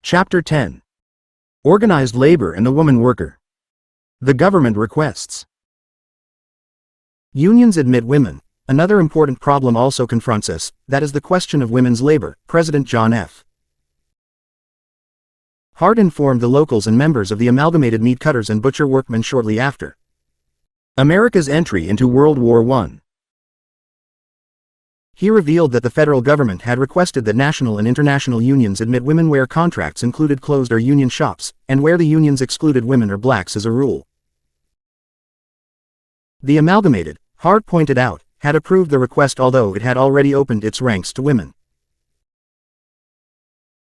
Chapter 10. Organized Labor and the Woman Worker. The government requests. Unions admit women. Another important problem also confronts us, that is the question of women's labor. President John F. Hart informed the locals and members of the Amalgamated Meat Cutters and Butcher Workmen shortly after America's entry into World War I. He revealed that the federal government had requested that national and international unions admit women where contracts included closed or union shops, and where the unions excluded women or blacks as a rule. The Amalgamated, Hart pointed out, had approved the request although it had already opened its ranks to women.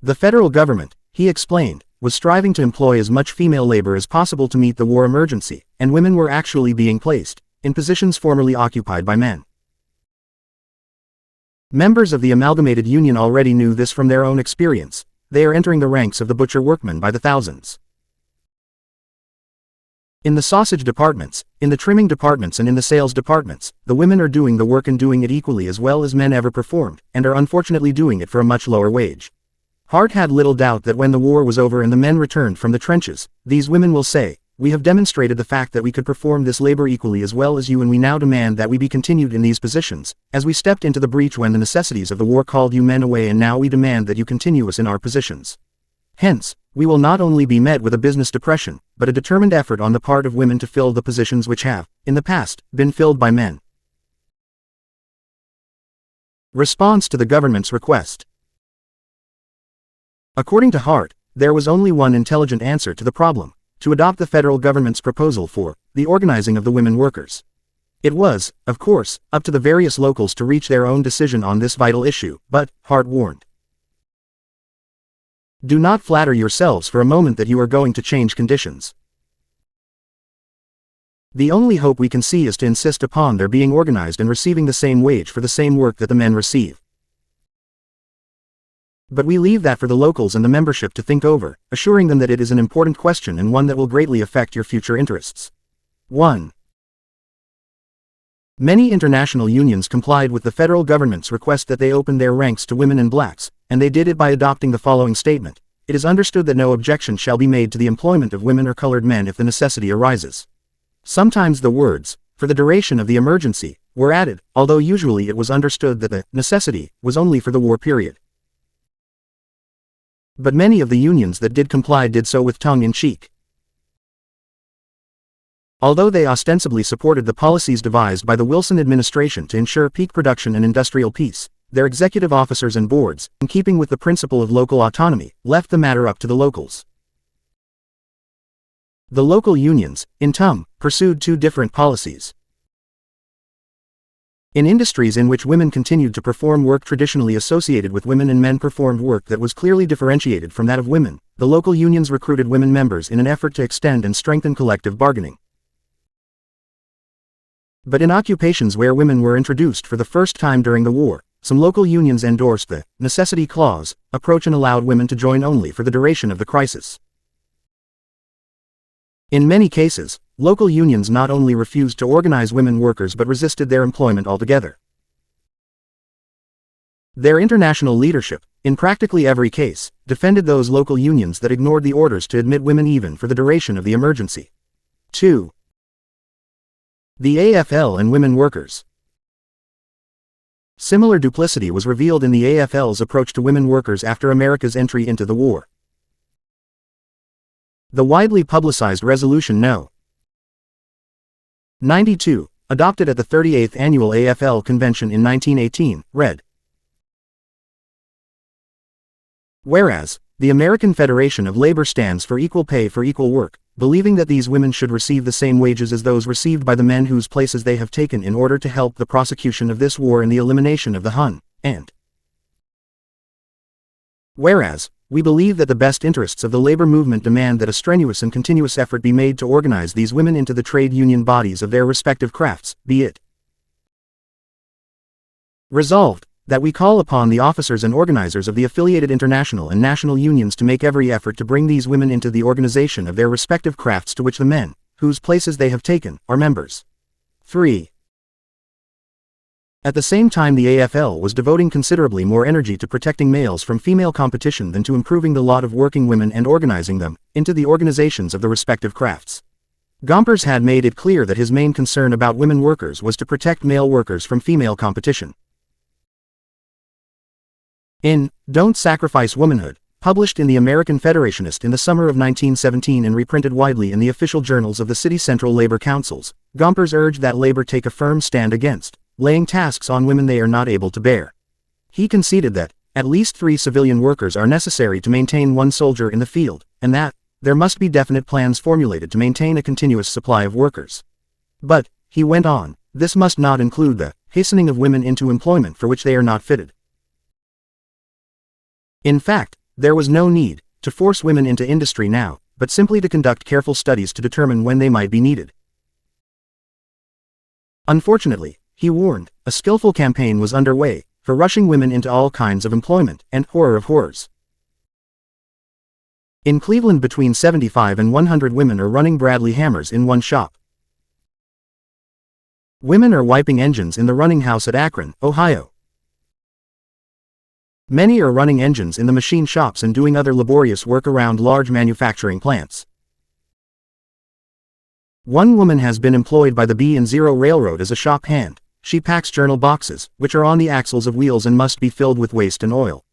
The federal government, he explained, was striving to employ as much female labor as possible to meet the war emergency, and women were actually being placed in positions formerly occupied by men. Members of the Amalgamated Union already knew this from their own experience. They are entering the ranks of the butcher workmen by the thousands. In the sausage departments, in the trimming departments and in the sales departments, the women are doing the work and doing it equally as well as men ever performed, and are unfortunately doing it for a much lower wage. Hart had little doubt that when the war was over and the men returned from the trenches, these women will say, "We have demonstrated the fact that we could perform this labor equally as well as you, and we now demand that we be continued in these positions, as we stepped into the breach when the necessities of the war called you men away, and now we demand that you continue us in our positions." Hence, we will not only be met with a business depression, but a determined effort on the part of women to fill the positions which have, in the past, been filled by men. Response to the government's request. According to Hart, there was only one intelligent answer to the problem: to adopt the federal government's proposal for the organizing of the women workers. It was, of course, up to the various locals to reach their own decision on this vital issue, but, Hart warned, do not flatter yourselves for a moment that you are going to change conditions. The only hope we can see is to insist upon their being organized and receiving the same wage for the same work that the men receive. But we leave that for the locals and the membership to think over, assuring them that it is an important question and one that will greatly affect your future interests. 1. Many international unions complied with the federal government's request that they open their ranks to women and blacks, and they did it by adopting the following statement: "It is understood that no objection shall be made to the employment of women or colored men if the necessity arises." Sometimes the words, "for the duration of the emergency," were added, although usually it was understood that the necessity was only for the war period. But many of the unions that did comply did so with tongue-in-cheek. Although they ostensibly supported the policies devised by the Wilson administration to ensure peak production and industrial peace, their executive officers and boards, in keeping with the principle of local autonomy, left the matter up to the locals. The local unions, in turn, pursued two different policies. In industries in which women continued to perform work traditionally associated with women and men performed work that was clearly differentiated from that of women, the local unions recruited women members in an effort to extend and strengthen collective bargaining. But in occupations where women were introduced for the first time during the war, some local unions endorsed the necessity clause approach and allowed women to join only for the duration of the crisis. In many cases, local unions not only refused to organize women workers but resisted their employment altogether. Their international leadership, in practically every case, defended those local unions that ignored the orders to admit women even for the duration of the emergency. 2. The AFL and women workers. Similar duplicity was revealed in the AFL's approach to women workers after America's entry into the war. The widely publicized Resolution No. 92, adopted at the 38th Annual AFL Convention in 1918, read: Whereas, the American Federation of Labor stands for equal pay for equal work, believing that these women should receive the same wages as those received by the men whose places they have taken in order to help the prosecution of this war and the elimination of the Hun, and whereas, we believe that the best interests of the labor movement demand that a strenuous and continuous effort be made to organize these women into the trade union bodies of their respective crafts, be it resolved, that we call upon the officers and organizers of the affiliated international and national unions to make every effort to bring these women into the organization of their respective crafts to which the men, whose places they have taken, are members. 3. At the same time, the AFL was devoting considerably more energy to protecting males from female competition than to improving the lot of working women and organizing them into the organizations of the respective crafts. Gompers had made it clear that his main concern about women workers was to protect male workers from female competition. In Don't Sacrifice Womanhood, published in the American Federationist in the summer of 1917 and reprinted widely in the official journals of the city central labor councils, Gompers urged that labor take a firm stand against laying tasks on women they are not able to bear. He conceded that at least 3 civilian workers are necessary to maintain 1 soldier in the field, and that there must be definite plans formulated to maintain a continuous supply of workers. But, he went on, this must not include the hastening of women into employment for which they are not fitted. In fact, there was no need to force women into industry now, but simply to conduct careful studies to determine when they might be needed. Unfortunately, he warned, a skillful campaign was underway for rushing women into all kinds of employment, and horror of horrors. In Cleveland, between 75 and 100 women are running Bradley hammers in one shop. Women are wiping engines in the running house at Akron, Ohio. Many are running engines in the machine shops and doing other laborious work around large manufacturing plants. One woman has been employed by the B&O Railroad as a shop hand. She packs journal boxes, which are on the axles of wheels and must be filled with waste and oil.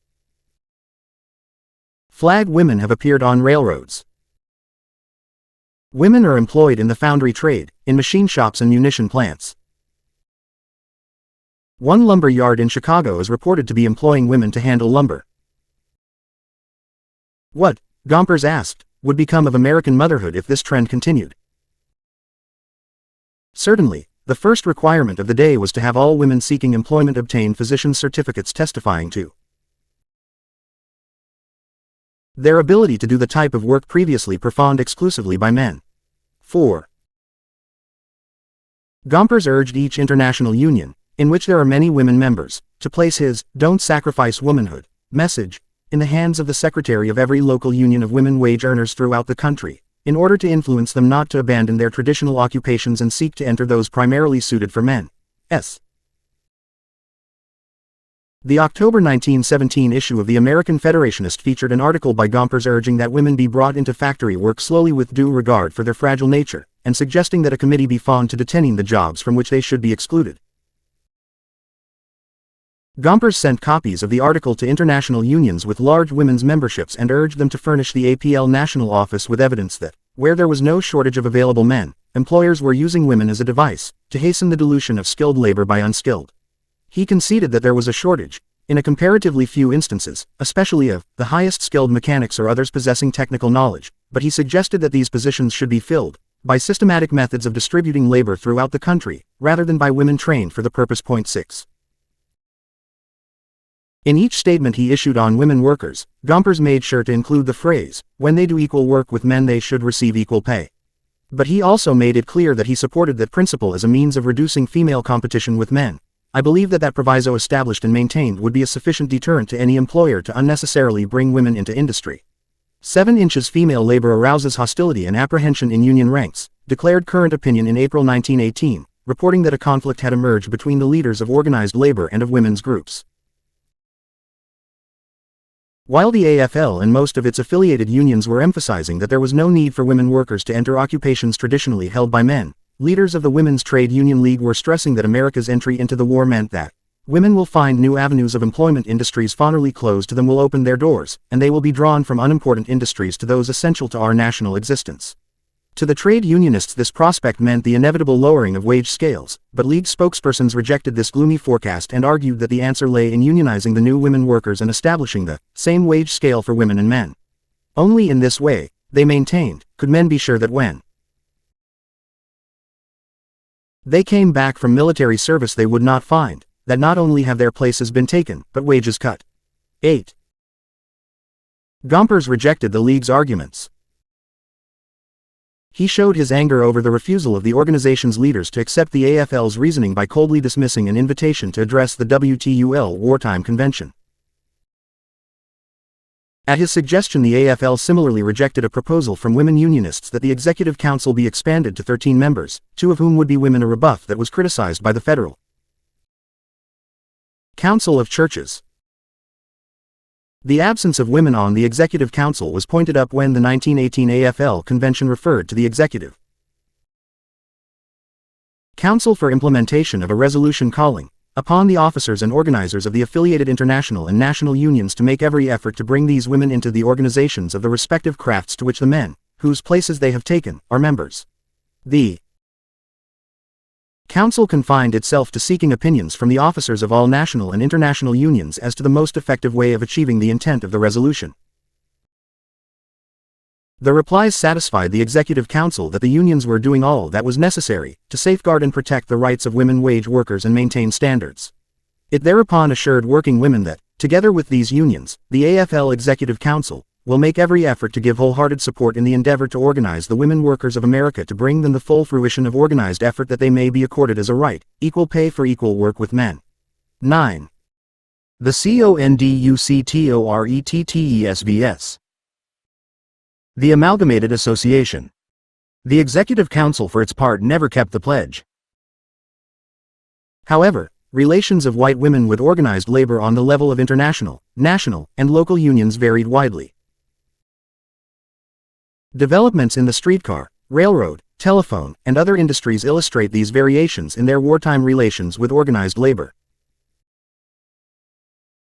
Flag women have appeared on railroads. Women are employed in the foundry trade, in machine shops and munition plants. One lumber yard in Chicago is reported to be employing women to handle lumber. What, Gompers asked, would become of American motherhood if this trend continued? Certainly, the first requirement of the day was to have all women seeking employment obtain physician's certificates testifying to their ability to do the type of work previously performed exclusively by men. 4. Gompers urged each international union, in which there are many women members, to place his "Don't Sacrifice Womanhood" message in the hands of the secretary of every local union of women wage earners throughout the country, in order to influence them not to abandon their traditional occupations and seek to enter those primarily suited for men. The October 1917 issue of the American Federationist featured an article by Gompers urging that women be brought into factory work slowly with due regard for their fragile nature, and suggesting that a committee be formed to determine the jobs from which they should be excluded. Gompers sent copies of the article to international unions with large women's memberships and urged them to furnish the APL national office with evidence that, where there was no shortage of available men, employers were using women as a device to hasten the dilution of skilled labor by unskilled. He conceded that there was a shortage, in a comparatively few instances, especially of the highest skilled mechanics or others possessing technical knowledge, but he suggested that these positions should be filled by systematic methods of distributing labor throughout the country, rather than by women trained for the purpose. 6. In each statement he issued on women workers, Gompers made sure to include the phrase, "When they do equal work with men they should receive equal pay." But he also made it clear that he supported that principle as a means of reducing female competition with men. "I believe that proviso established and maintained would be a sufficient deterrent to any employer to unnecessarily bring women into industry." 7 inches female labor arouses hostility and apprehension in union ranks, declared Current Opinion in April 1918, reporting that a conflict had emerged between the leaders of organized labor and of women's groups. While the AFL and most of its affiliated unions were emphasizing that there was no need for women workers to enter occupations traditionally held by men, leaders of the Women's Trade Union League were stressing that America's entry into the war meant that women will find new avenues of employment. Industries formerly closed to them will open their doors, and they will be drawn from unimportant industries to those essential to our national existence. To the trade unionists this prospect meant the inevitable lowering of wage scales, but League spokespersons rejected this gloomy forecast and argued that the answer lay in unionizing the new women workers and establishing the same wage scale for women and men. Only in this way, they maintained, could men be sure that when they came back from military service they would not find that not only have their places been taken, but wages cut. 8. Gompers rejected the League's arguments. He showed his anger over the refusal of the organization's leaders to accept the AFL's reasoning by coldly dismissing an invitation to address the WTUL wartime convention. At his suggestion, the AFL similarly rejected a proposal from women unionists that the Executive Council be expanded to 13 members, 2 of whom would be women, a rebuff that was criticized by the federal Council of Churches. The absence of women on the Executive Council was pointed up when the 1918 AFL Convention referred to the Executive Council for implementation of a resolution calling upon the officers and organizers of the affiliated international and national unions to make every effort to bring these women into the organizations of the respective crafts to which the men, whose places they have taken, are members. The Council confined itself to seeking opinions from the officers of all national and international unions as to the most effective way of achieving the intent of the resolution. The replies satisfied the Executive Council that the unions were doing all that was necessary to safeguard and protect the rights of women wage workers and maintain standards. It thereupon assured working women that, together with these unions, the AFL Executive Council will make every effort to give wholehearted support in the endeavor to organize the women workers of America to bring them the full fruition of organized effort that they may be accorded as a right, equal pay for equal work with men. 9. The CONDUCTORETTESVS. The Amalgamated Association. The Executive Council for its part never kept the pledge. However, relations of white women with organized labor on the level of international, national, and local unions varied widely. Developments in the streetcar, railroad, telephone, and other industries illustrate these variations in their wartime relations with organized labor.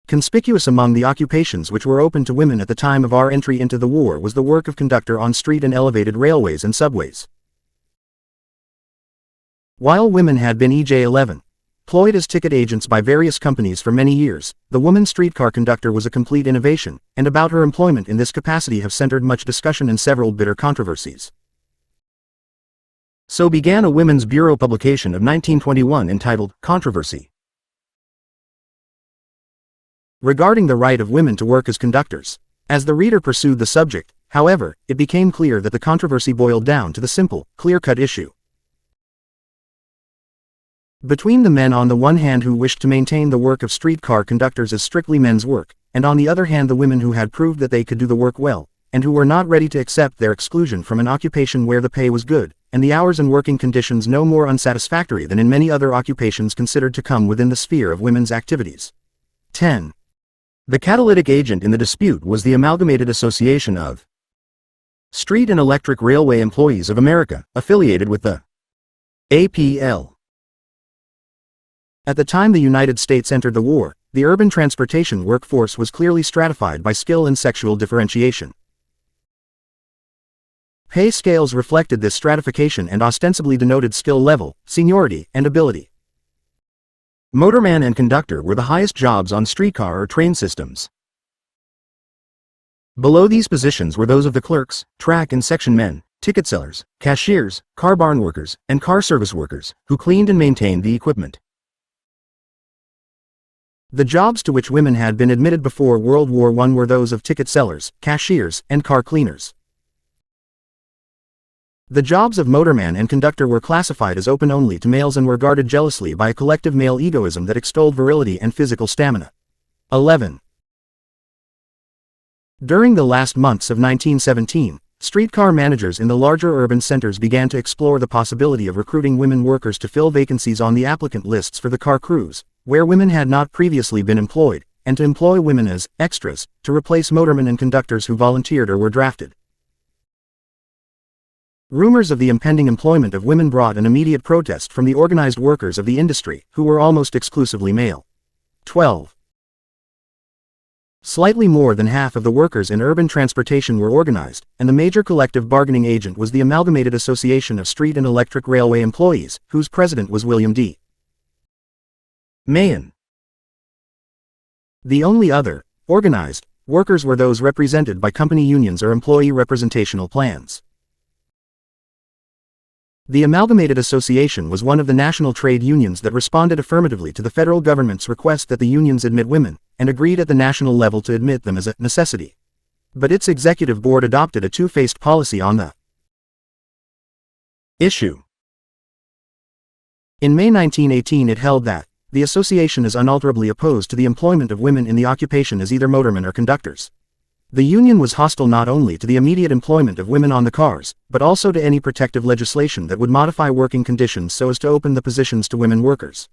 Conspicuous among the occupations which were open to women at the time of our entry into the war was the work of conductor on street and elevated railways and subways. While women had been EJ-11, employed as ticket agents by various companies for many years, the woman streetcar conductor was a complete innovation, and about her employment in this capacity have centered much discussion and several bitter controversies. So began a Women's Bureau publication of 1921 entitled Controversy. Regarding the right of women to work as conductors. As the reader pursued the subject, however, it became clear that the controversy boiled down to the simple, clear-cut issue between the men on the one hand who wished to maintain the work of streetcar conductors as strictly men's work, and on the other hand the women who had proved that they could do the work well, and who were not ready to accept their exclusion from an occupation where the pay was good, and the hours and working conditions no more unsatisfactory than in many other occupations considered to come within the sphere of women's activities. 10. The catalytic agent in the dispute was the Amalgamated Association of Street and Electric Railway Employees of America, affiliated with the APL. At the time the United States entered the war, the urban transportation workforce was clearly stratified by skill and sexual differentiation. Pay scales reflected this stratification and ostensibly denoted skill level, seniority, and ability. Motorman and conductor were the highest jobs on streetcar or train systems. Below these positions were those of the clerks, track and section men, ticket sellers, cashiers, car barn workers, and car service workers, who cleaned and maintained the equipment. The jobs to which women had been admitted before World War I were those of ticket sellers, cashiers, and car cleaners. The jobs of motorman and conductor were classified as open only to males and were guarded jealously by a collective male egoism that extolled virility and physical stamina. 11. During the last months of 1917, streetcar managers in the larger urban centers began to explore the possibility of recruiting women workers to fill vacancies on the applicant lists for the car crews, where women had not previously been employed, and to employ women as extras, to replace motormen and conductors who volunteered or were drafted. Rumors of the impending employment of women brought an immediate protest from the organized workers of the industry, who were almost exclusively male. 12. Slightly more than half of the workers in urban transportation were organized, and the major collective bargaining agent was the Amalgamated Association of Street and Electric Railway Employees, whose president was William D. Mahan. The only other, organized, workers were those represented by company unions or employee representational plans. The Amalgamated Association was one of the national trade unions that responded affirmatively to the federal government's request that the unions admit women, and agreed at the national level to admit them as a necessity. But its executive board adopted a two-faced policy on the issue. In May 1918 it held that the association is unalterably opposed to the employment of women in the occupation as either motormen or conductors. The union was hostile not only to the immediate employment of women on the cars, but also to any protective legislation that would modify working conditions so as to open the positions to women workers.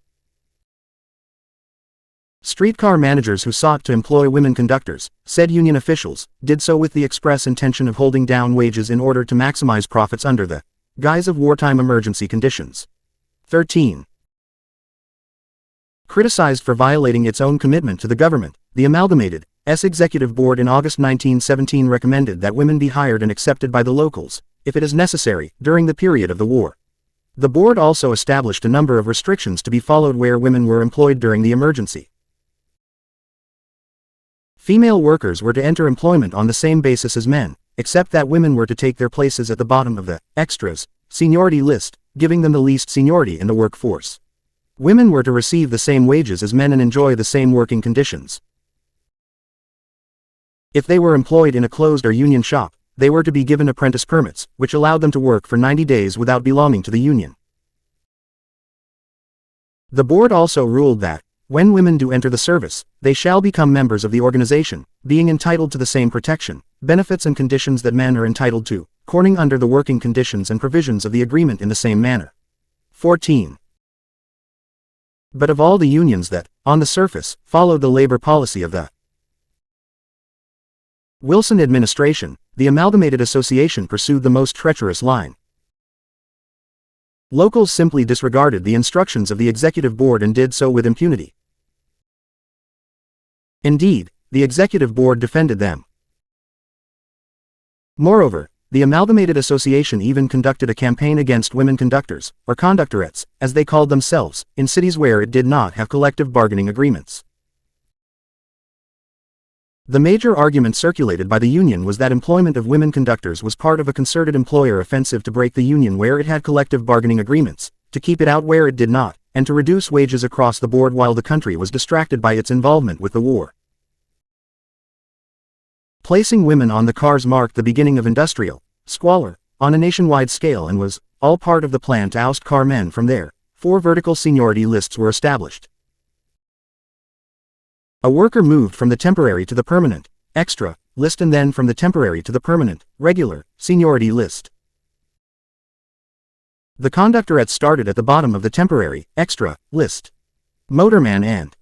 Streetcar managers who sought to employ women conductors, said union officials, did so with the express intention of holding down wages in order to maximize profits under the guise of wartime emergency conditions. 13. Criticized for violating its own commitment to the government, the Amalgamated S Executive Board in August 1917 recommended that women be hired and accepted by the locals, if it is necessary, during the period of the war. The board also established a number of restrictions to be followed where women were employed during the emergency. Female workers were to enter employment on the same basis as men, except that women were to take their places at the bottom of the extras seniority list, giving them the least seniority in the workforce. Women were to receive the same wages as men and enjoy the same working conditions. If they were employed in a closed or union shop, they were to be given apprentice permits, which allowed them to work for 90 days without belonging to the union. The board also ruled that, when women do enter the service, they shall become members of the organization, being entitled to the same protection, benefits and conditions that men are entitled to, according under the working conditions and provisions of the agreement in the same manner. 14. But of all the unions that, on the surface, followed the labor policy of the Wilson administration, the Amalgamated Association pursued the most treacherous line. Locals simply disregarded the instructions of the executive board and did so with impunity. Indeed, the executive board defended them. Moreover, the Amalgamated Association even conducted a campaign against women conductors, or conductorettes, as they called themselves, in cities where it did not have collective bargaining agreements. The major argument circulated by the union was that employment of women conductors was part of a concerted employer offensive to break the union where it had collective bargaining agreements, to keep it out where it did not, and to reduce wages across the board while the country was distracted by its involvement with the war. Placing women on the cars marked the beginning of industrial squalor on a nationwide scale and was all part of the plan to oust car men from there. 4 vertical seniority lists were established. A worker moved from the temporary to the permanent extra list and then from the temporary to the permanent regular seniority list. The conductorette started at the bottom of the temporary extra list. Motorman and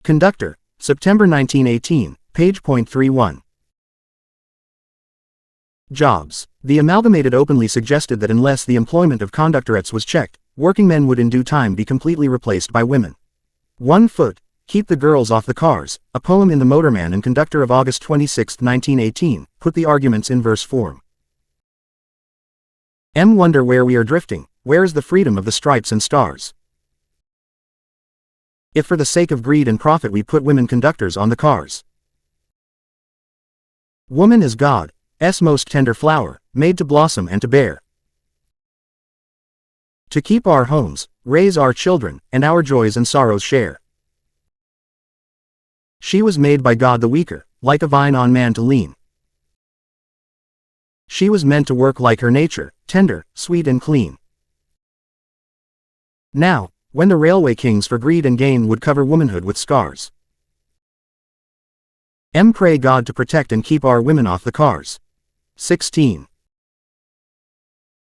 conductor, September 1918, page .31. Jobs. The Amalgamated openly suggested that unless the employment of conductorettes was checked, working men would in due time be completely replaced by women. 1 foot. Keep the girls off the cars, a poem in the Motorman and Conductor of August 26, 1918, put the arguments in verse form. Wonder where we are drifting, where is the freedom of the stripes and stars? If for the sake of greed and profit we put women conductors on the cars. Woman is God's most tender flower, made to blossom and to bear. To keep our homes, raise our children, and our joys and sorrows share. She was made by God the weaker, like a vine on man to lean. She was meant to work like her nature, tender, sweet and clean. Now, when the railway kings for greed and gain would cover womanhood with scars. Pray God to protect and keep our women off the cars. 16.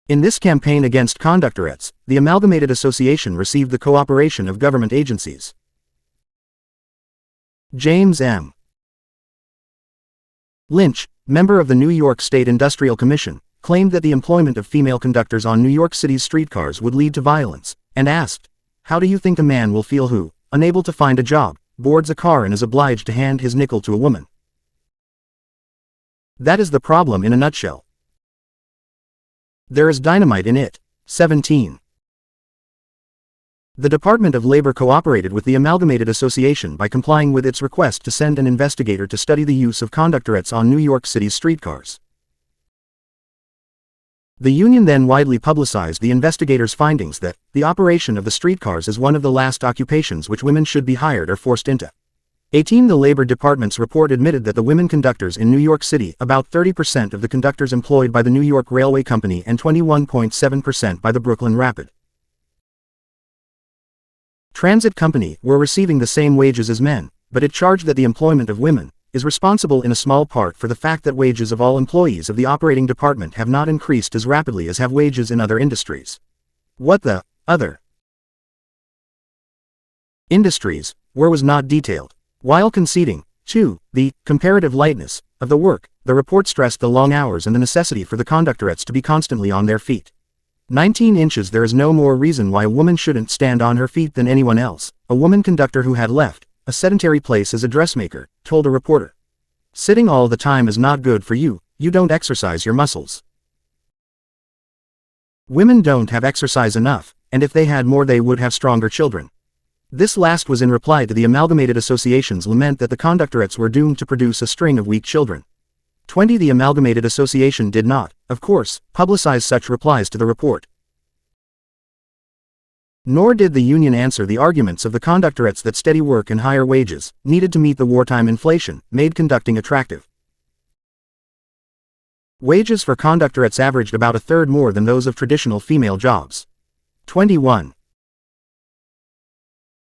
In this campaign against conductorettes, the Amalgamated Association received the cooperation of government agencies. James M. Lynch, member of the New York State Industrial Commission, claimed that the employment of female conductors on New York City's streetcars would lead to violence, and asked, "How do you think a man will feel who, unable to find a job, boards a car and is obliged to hand his nickel to a woman?" That is the problem in a nutshell. There is dynamite in it. 17. The Department of Labor cooperated with the Amalgamated Association by complying with its request to send an investigator to study the use of conductorettes on New York City's streetcars. The union then widely publicized the investigator's findings that the operation of the streetcars is one of the last occupations which women should be hired or forced into. 18. The Labor Department's report admitted that the women conductors in New York City, about 30% of the conductors employed by the New York Railway Company and 21.7% by the Brooklyn Rapid Transit Company, were receiving the same wages as men, but it charged that the employment of women is responsible in a small part for the fact that wages of all employees of the operating department have not increased as rapidly as have wages in other industries. What the other industries where was not detailed. While conceding, too, the comparative lightness of the work, the report stressed the long hours and the necessity for the conductorettes to be constantly on their feet. 19 inches. There is no more reason why a woman shouldn't stand on her feet than anyone else, a woman conductor who had left a sedentary place as a dressmaker told a reporter. Sitting all the time is not good for you, you don't exercise your muscles. Women don't have exercise enough, and if they had more they would have stronger children. This last was in reply to the Amalgamated Association's lament that the conductorettes were doomed to produce a string of weak children. 20. The Amalgamated Association did not, of course, publicize such replies to the report. Nor did the union answer the arguments of the conductorettes that steady work and higher wages, needed to meet the wartime inflation, made conducting attractive. Wages for conductorettes averaged about a third more than those of traditional female jobs. 21.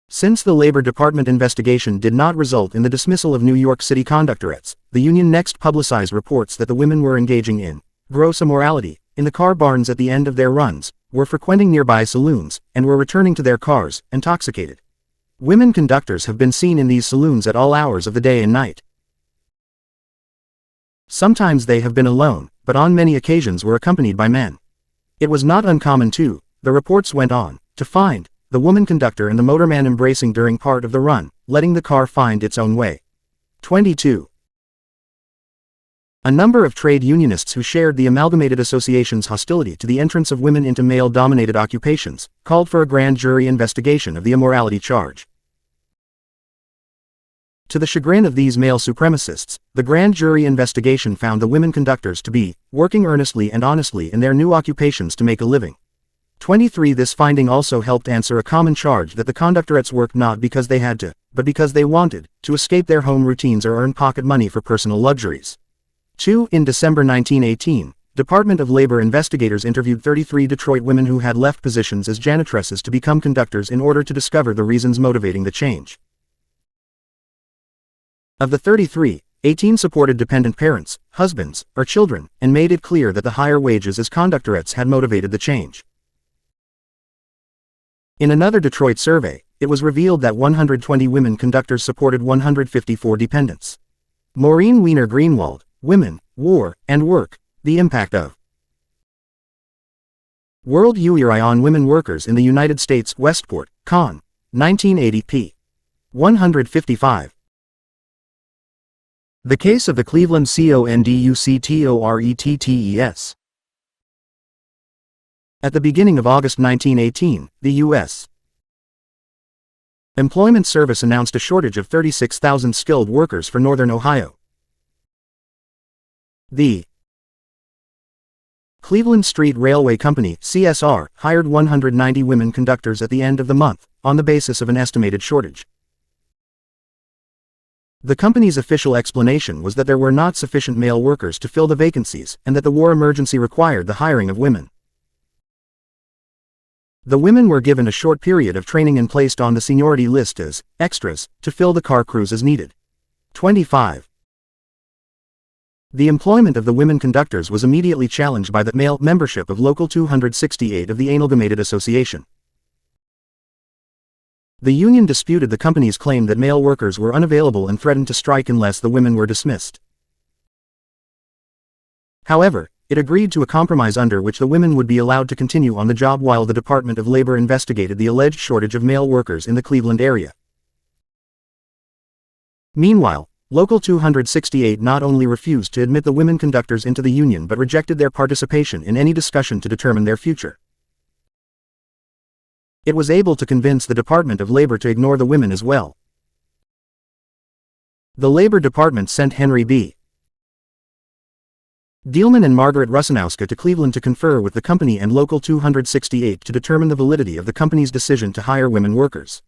Since the Labor Department investigation did not result in the dismissal of New York City conductorettes, the union next publicized reports that the women were engaging in gross immorality in the car barns at the end of their runs, were frequenting nearby saloons, and were returning to their cars, intoxicated. Women conductors have been seen in these saloons at all hours of the day and night. Sometimes they have been alone, but on many occasions were accompanied by men. It was not uncommon too, the reports went on, to find the woman conductor and the motorman embracing during part of the run, letting the car find its own way. 22. A number of trade unionists who shared the Amalgamated Association's hostility to the entrance of women into male-dominated occupations, called for a grand jury investigation of the immorality charge. To the chagrin of these male supremacists, the grand jury investigation found the women conductors to be working earnestly and honestly in their new occupations to make a living. 23. This finding also helped answer a common charge that the conductorettes worked not because they had to, but because they wanted, to escape their home routines or earn pocket money for personal luxuries. 2. In December 1918, Department of Labor investigators interviewed 33 Detroit women who had left positions as janitresses to become conductors in order to discover the reasons motivating the change. Of the 33, 18 supported dependent parents, husbands, or children, and made it clear that the higher wages as conductorettes had motivated the change. In another Detroit survey, it was revealed that 120 women conductors supported 154 dependents. Maureen Weiner Greenwald, Women, War, and Work, The Impact of World URI on Women Workers in the United States. Westport, Con. 1980 p. 155. The Case of the Cleveland Conductores. At the beginning of August 1918, the U.S. Employment Service announced a shortage of 36,000 skilled workers for Northern Ohio. The Cleveland Street Railway Company (CSR) hired 190 women conductors at the end of the month, on the basis of an estimated shortage. The company's official explanation was that there were not sufficient male workers to fill the vacancies, and that the war emergency required the hiring of women. The women were given a short period of training and placed on the seniority list as extras to fill the car crews as needed. 25. The employment of the women conductors was immediately challenged by the male membership of Local 268 of the Amalgamated Association. The union disputed the company's claim that male workers were unavailable and threatened to strike unless the women were dismissed. However, it agreed to a compromise under which the women would be allowed to continue on the job while the Department of Labor investigated the alleged shortage of male workers in the Cleveland area. Meanwhile, Local 268 not only refused to admit the women conductors into the union but rejected their participation in any discussion to determine their future. It was able to convince the Department of Labor to ignore the women as well. The Labor Department sent Henry B. Dielman and Margaret Rusanowska to Cleveland to confer with the company and Local 268 to determine the validity of the company's decision to hire women workers.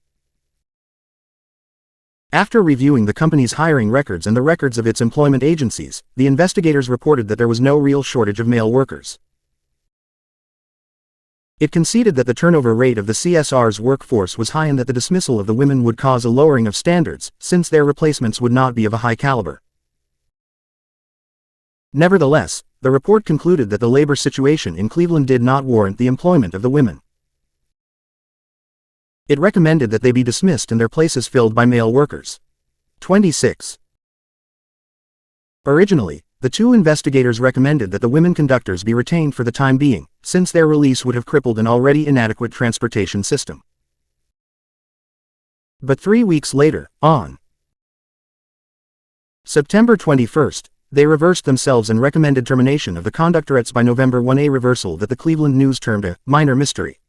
After reviewing the company's hiring records and the records of its employment agencies, the investigators reported that there was no real shortage of male workers. It conceded that the turnover rate of the CSR's workforce was high and that the dismissal of the women would cause a lowering of standards, since their replacements would not be of a high caliber. Nevertheless, the report concluded that the labor situation in Cleveland did not warrant the employment of the women. It recommended that they be dismissed and their places filled by male workers. 26. Originally, the two investigators recommended that the women conductors be retained for the time being, since their release would have crippled an already inadequate transportation system. But 3 weeks later, on September 21, they reversed themselves and recommended termination of the conductorettes by November 1, a reversal that the Cleveland News termed a minor mystery.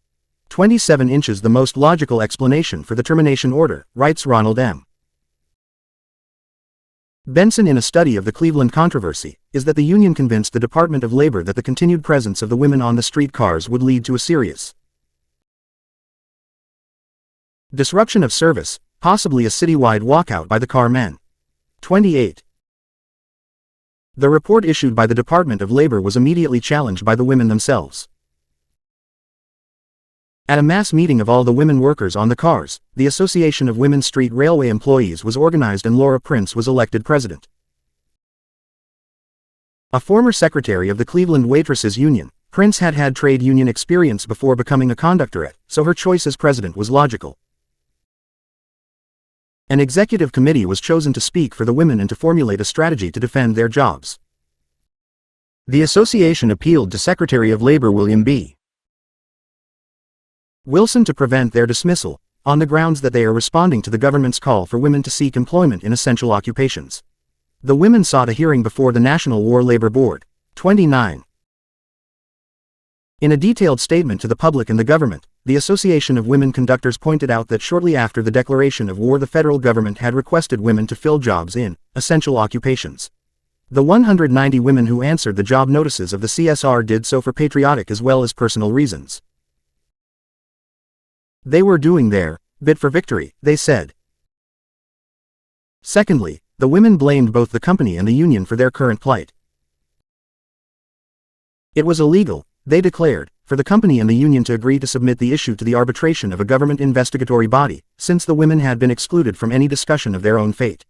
27 inches the most logical explanation for the termination order, writes Ronald M. Benson in a study of the Cleveland controversy, is that the union convinced the Department of Labor that the continued presence of the women on the streetcars would lead to a serious disruption of service, possibly a citywide walkout by the car men. 28. The report issued by the Department of Labor was immediately challenged by the women themselves. At a mass meeting of all the women workers on the cars, the Association of Women Street Railway Employees was organized and Laura Prince was elected president. A former secretary of the Cleveland Waitresses Union, Prince had had trade union experience before becoming a conductorette, so her choice as president was logical. An executive committee was chosen to speak for the women and to formulate a strategy to defend their jobs. The association appealed to Secretary of Labor William B. Wilson to prevent their dismissal, on the grounds that they are responding to the government's call for women to seek employment in essential occupations. The women sought a hearing before the National War Labor Board. 29. In a detailed statement to the public and the government, the Association of Women Conductors pointed out that shortly after the declaration of war the federal government had requested women to fill jobs in essential occupations. The 190 women who answered the job notices of the CSR did so for patriotic as well as personal reasons. They were doing their bit for victory, they said. Secondly, the women blamed both the company and the union for their current plight. It was illegal, they declared, for the company and the union to agree to submit the issue to the arbitration of a government investigatory body, since the women had been excluded from any discussion of their own fate.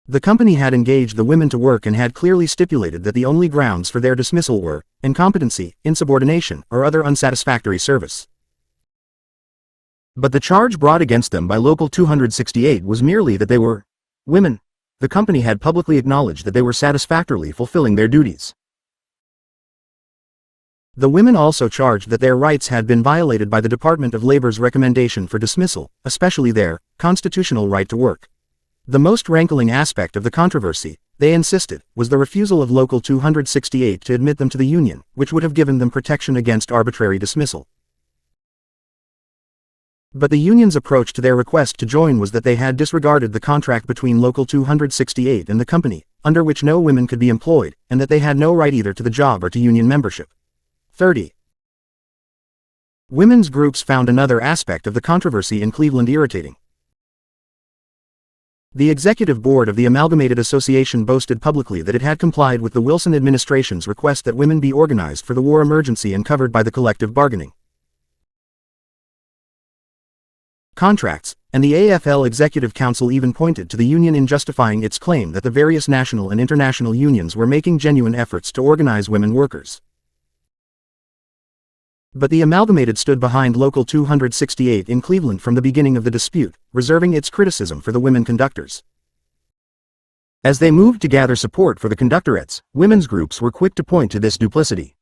The company had engaged the women to work and had clearly stipulated that the only grounds for their dismissal were incompetency, insubordination, or other unsatisfactory service. But the charge brought against them by Local 268 was merely that they were women. The company had publicly acknowledged that they were satisfactorily fulfilling their duties. The women also charged that their rights had been violated by the Department of Labor's recommendation for dismissal, especially their constitutional right to work. The most rankling aspect of the controversy, they insisted, was the refusal of Local 268 to admit them to the union, which would have given them protection against arbitrary dismissal. But the union's approach to their request to join was that they had disregarded the contract between Local 268 and the company, under which no women could be employed, and that they had no right either to the job or to union membership. 30. Women's groups found another aspect of the controversy in Cleveland irritating. The executive board of the Amalgamated Association boasted publicly that it had complied with the Wilson administration's request that women be organized for the war emergency and covered by the collective bargaining contracts, and the AFL Executive Council even pointed to the union in justifying its claim that the various national and international unions were making genuine efforts to organize women workers. But the Amalgamated stood behind Local 268 in Cleveland from the beginning of the dispute, reserving its criticism for the women conductors. As they moved to gather support for the conductorettes, women's groups were quick to point to this duplicity.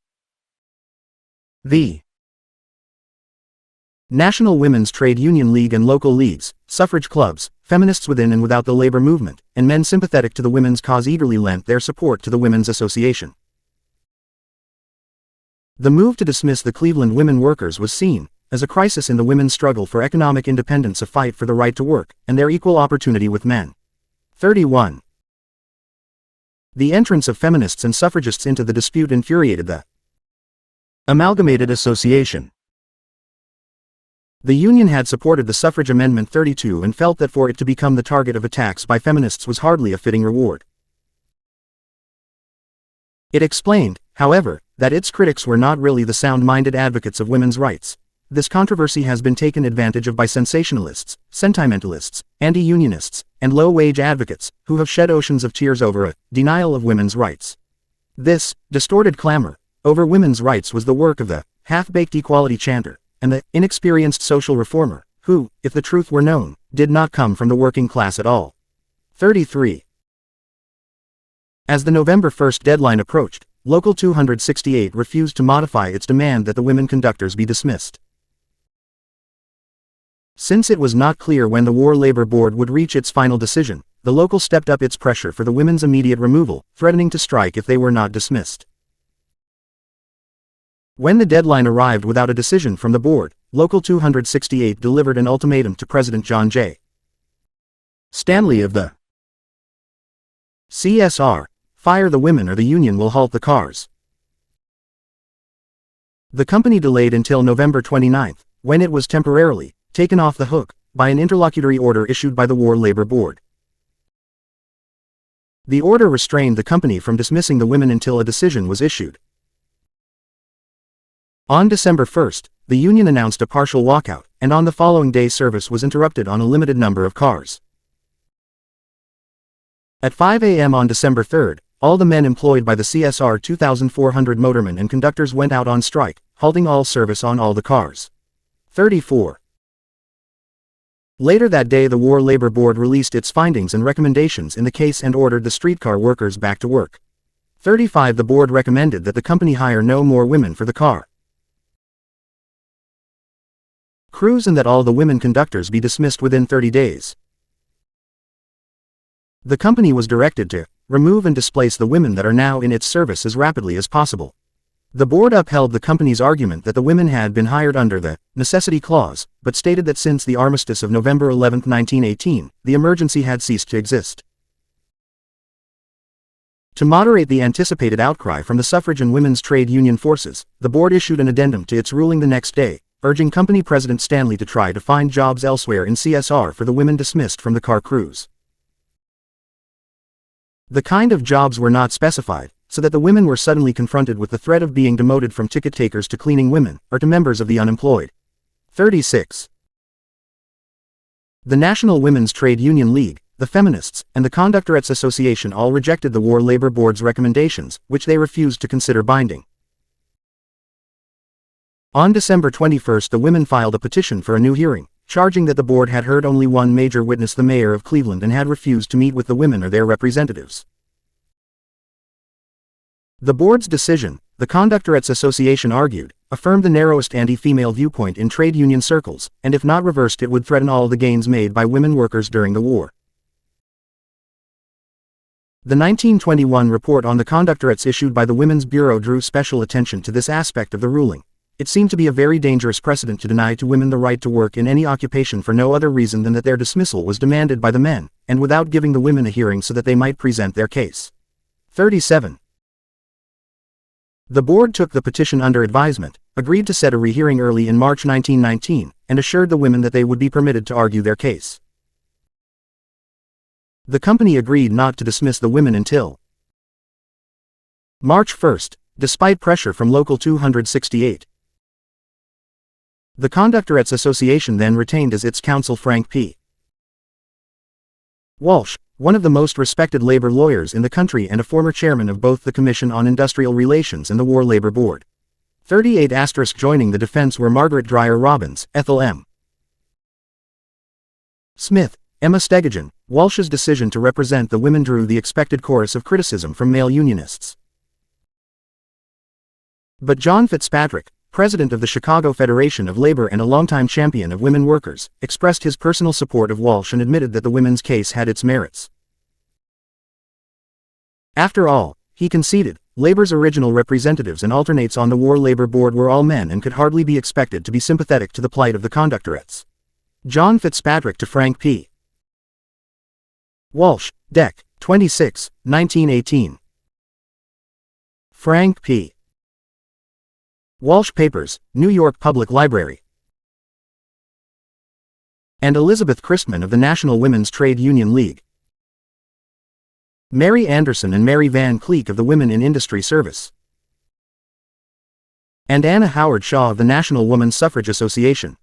The National Women's Trade Union League and local leagues, suffrage clubs, feminists within and without the labor movement, and men sympathetic to the women's cause eagerly lent their support to the Women's Association. The move to dismiss the Cleveland women workers was seen as a crisis in the women's struggle for economic independence, a fight for the right to work and their equal opportunity with men. 31. The entrance of feminists and suffragists into the dispute infuriated the Amalgamated Association. The union had supported the suffrage amendment 32 and felt that for it to become the target of attacks by feminists was hardly a fitting reward. It explained, however, that its critics were not really the sound-minded advocates of women's rights. This controversy has been taken advantage of by sensationalists, sentimentalists, anti-unionists, and low-wage advocates, who have shed oceans of tears over a denial of women's rights. This distorted clamor over women's rights was the work of the half-baked equality chanter, and the inexperienced social reformer, who, if the truth were known, did not come from the working class at all. 33. As the November 1 deadline approached, Local 268 refused to modify its demand that the women conductors be dismissed. Since it was not clear when the War Labor Board would reach its final decision, the local stepped up its pressure for the women's immediate removal, threatening to strike if they were not dismissed. When the deadline arrived without a decision from the board, Local 268 delivered an ultimatum to President John J. Stanley of the CSR, "Fire the women or the union will halt the cars." The company delayed until November 29, when it was temporarily taken off the hook by an interlocutory order issued by the War Labor Board. The order restrained the company from dismissing the women until a decision was issued. On December 1, the union announced a partial walkout, and on the following day service was interrupted on a limited number of cars. At 5 a.m. on December 3, all the men employed by the CSR 2,400 motormen and conductors went out on strike, halting all service on all the cars. 34. Later that day the War Labor Board released its findings and recommendations in the case and ordered the streetcar workers back to work. 35. The board recommended that the company hire no more women for the car crews and that all the women conductors be dismissed within 30 days. The company was directed to remove and displace the women that are now in its service as rapidly as possible. The board upheld the company's argument that the women had been hired under the necessity clause, but stated that since the armistice of November 11, 1918, the emergency had ceased to exist. To moderate the anticipated outcry from the suffrage and women's trade union forces, the board issued an addendum to its ruling the next day, urging company president Stanley to try to find jobs elsewhere in CSR for the women dismissed from the car crews. The kind of jobs were not specified, so that the women were suddenly confronted with the threat of being demoted from ticket takers to cleaning women, or to members of the unemployed. 36. The National Women's Trade Union League, the Feminists, and the Conductorettes Association all rejected the War Labor Board's recommendations, which they refused to consider binding. On December 21 the women filed a petition for a new hearing, charging that the board had heard only one major witness, the mayor of Cleveland, and had refused to meet with the women or their representatives. The board's decision, the Conductorettes Association argued, affirmed the narrowest anti-female viewpoint in trade union circles, and if not reversed it would threaten all the gains made by women workers during the war. The 1921 report on the Conductorettes issued by the Women's Bureau drew special attention to this aspect of the ruling. It seemed to be a very dangerous precedent to deny to women the right to work in any occupation for no other reason than that their dismissal was demanded by the men, and without giving the women a hearing so that they might present their case. 37. The board took the petition under advisement, agreed to set a rehearing early in March 1919, and assured the women that they would be permitted to argue their case. The company agreed not to dismiss the women until March 1, despite pressure from Local 268. The Conductorettes Association then retained as its counsel Frank P. Walsh, one of the most respected labor lawyers in the country and a former chairman of both the Commission on Industrial Relations and the War Labor Board. 38. Joining the defense were Margaret Dreyer Robbins, Ethel M. Smith, Emma Stegajan. Walsh's decision to represent the women drew the expected chorus of criticism from male unionists. But John Fitzpatrick, president of the Chicago Federation of Labor and a longtime champion of women workers, expressed his personal support of Walsh and admitted that the women's case had its merits. After all, he conceded, labor's original representatives and alternates on the War Labor Board were all men and could hardly be expected to be sympathetic to the plight of the Conductorettes. John Fitzpatrick to Frank P. Walsh, Dec. 26, 1918. Frank P. Walsh Papers, New York Public Library. And Elizabeth Christman of the National Women's Trade Union League. Mary Anderson and Mary Van Cleek of the Women in Industry Service. And Anna Howard Shaw of the National Woman Suffrage Association.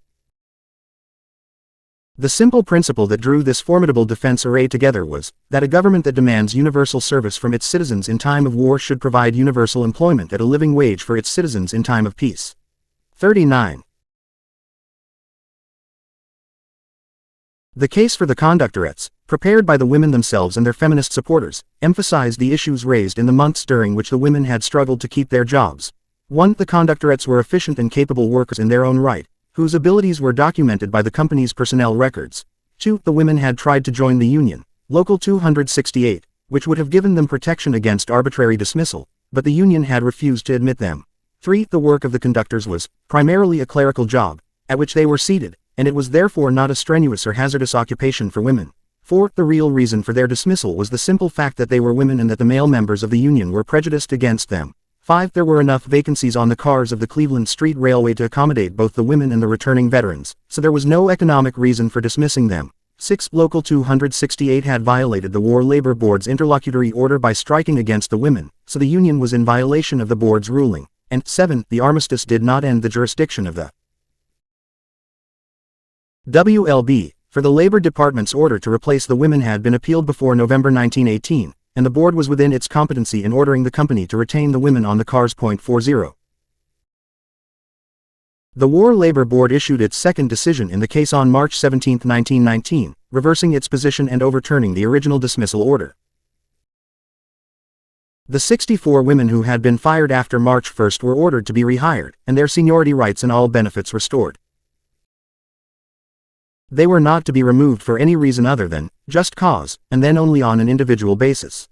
The simple principle that drew this formidable defense array together was that a government that demands universal service from its citizens in time of war should provide universal employment at a living wage for its citizens in time of peace. 39. The case for the conductorettes, prepared by the women themselves and their feminist supporters, emphasized the issues raised in the months during which the women had struggled to keep their jobs. 1. The conductorettes were efficient and capable workers in their own right, whose abilities were documented by the company's personnel records. 2. The women had tried to join the union, Local 268, which would have given them protection against arbitrary dismissal, but the union had refused to admit them. 3. The work of the conductors was, primarily a clerical job, at which they were seated, and it was therefore not a strenuous or hazardous occupation for women. 4. The real reason for their dismissal was the simple fact that they were women and that the male members of the union were prejudiced against them. 5. There were enough vacancies on the cars of the Cleveland Street Railway to accommodate both the women and the returning veterans, so there was no economic reason for dismissing them. 6. Local 268 had violated the War Labor Board's interlocutory order by striking against the women, so the union was in violation of the board's ruling. And 7. The armistice did not end the jurisdiction of the WLB, for the Labor Department's order to replace the women had been appealed before November 1918, and the board was within its competency in ordering the company to retain the women on the cars. 40. The War Labor Board issued its second decision in the case on March 17, 1919, reversing its position and overturning the original dismissal order. The 64 women who had been fired after March 1 were ordered to be rehired, and their seniority rights and all benefits restored. They were not to be removed for any reason other than just cause, and then only on an individual basis.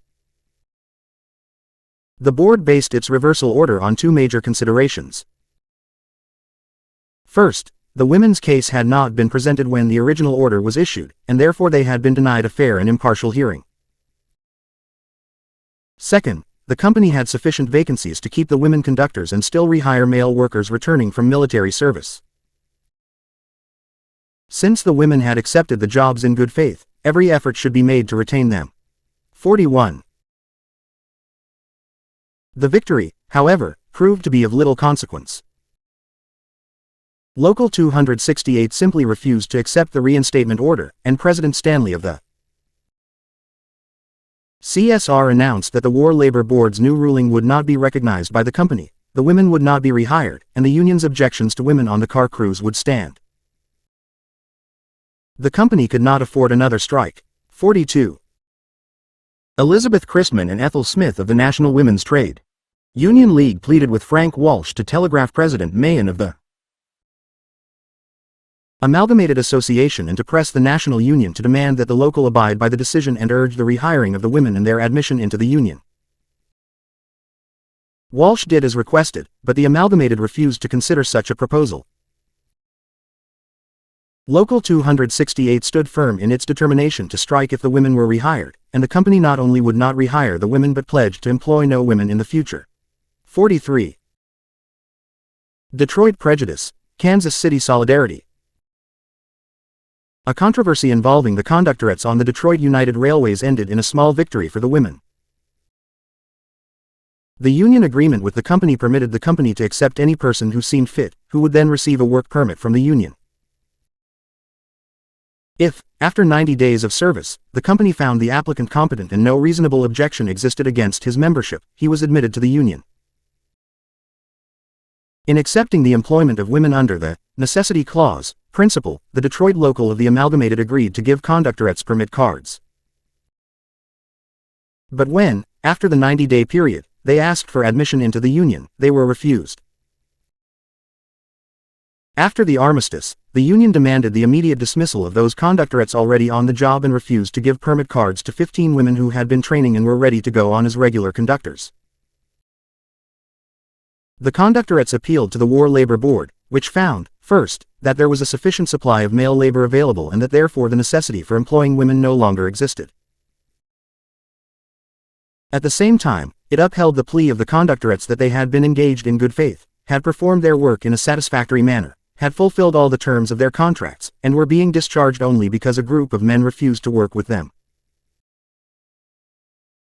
The board based its reversal order on two major considerations. First, the women's case had not been presented when the original order was issued, and therefore they had been denied a fair and impartial hearing. Second, the company had sufficient vacancies to keep the women conductors and still rehire male workers returning from military service. Since the women had accepted the jobs in good faith, every effort should be made to retain them. 41. The victory, however, proved to be of little consequence. Local 268 simply refused to accept the reinstatement order, and President Stanley of the CSR announced that the War Labor Board's new ruling would not be recognized by the company, the women would not be rehired, and the union's objections to women on the car crews would stand. The company could not afford another strike. 42. Elizabeth Christman and Ethel Smith of the National Women's Trade Union League pleaded with Frank Walsh to telegraph President Mahan of the Amalgamated Association and to press the National Union to demand that the local abide by the decision and urge the rehiring of the women and their admission into the union. Walsh did as requested, but the Amalgamated refused to consider such a proposal. Local 268 stood firm in its determination to strike if the women were rehired, and the company not only would not rehire the women but pledged to employ no women in the future. 43. Detroit Prejudice, Kansas City Solidarity. A controversy involving the conductorettes on the Detroit United Railways ended in a small victory for the women. The union agreement with the company permitted the company to accept any person who seemed fit, who would then receive a work permit from the union. If, after 90 days of service, the company found the applicant competent and no reasonable objection existed against his membership, he was admitted to the union. In accepting the employment of women under the necessity clause principle, the Detroit local of the Amalgamated agreed to give conductorettes permit cards. But when, after the 90-day period, they asked for admission into the union, they were refused. After the armistice, the union demanded the immediate dismissal of those conductorettes already on the job and refused to give permit cards to 15 women who had been training and were ready to go on as regular conductors. The conductorettes appealed to the War Labor Board, which found, first, that there was a sufficient supply of male labor available and that therefore the necessity for employing women no longer existed. At the same time, it upheld the plea of the conductorettes that they had been engaged in good faith, had performed their work in a satisfactory manner, had fulfilled all the terms of their contracts, and were being discharged only because a group of men refused to work with them.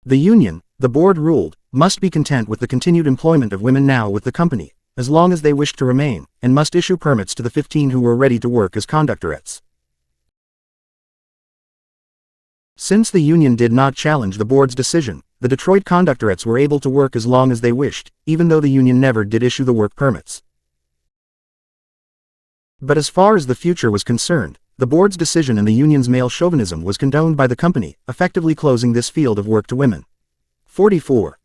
The union, the board ruled, must be content with the continued employment of women now with the company, as long as they wished to remain, and must issue permits to the 15 who were ready to work as conductorettes. Since the union did not challenge the board's decision, the Detroit conductorettes were able to work as long as they wished, even though the union never did issue the work permits. But as far as the future was concerned, the board's decision and the union's male chauvinism was condoned by the company, effectively closing this field of work to women. 44.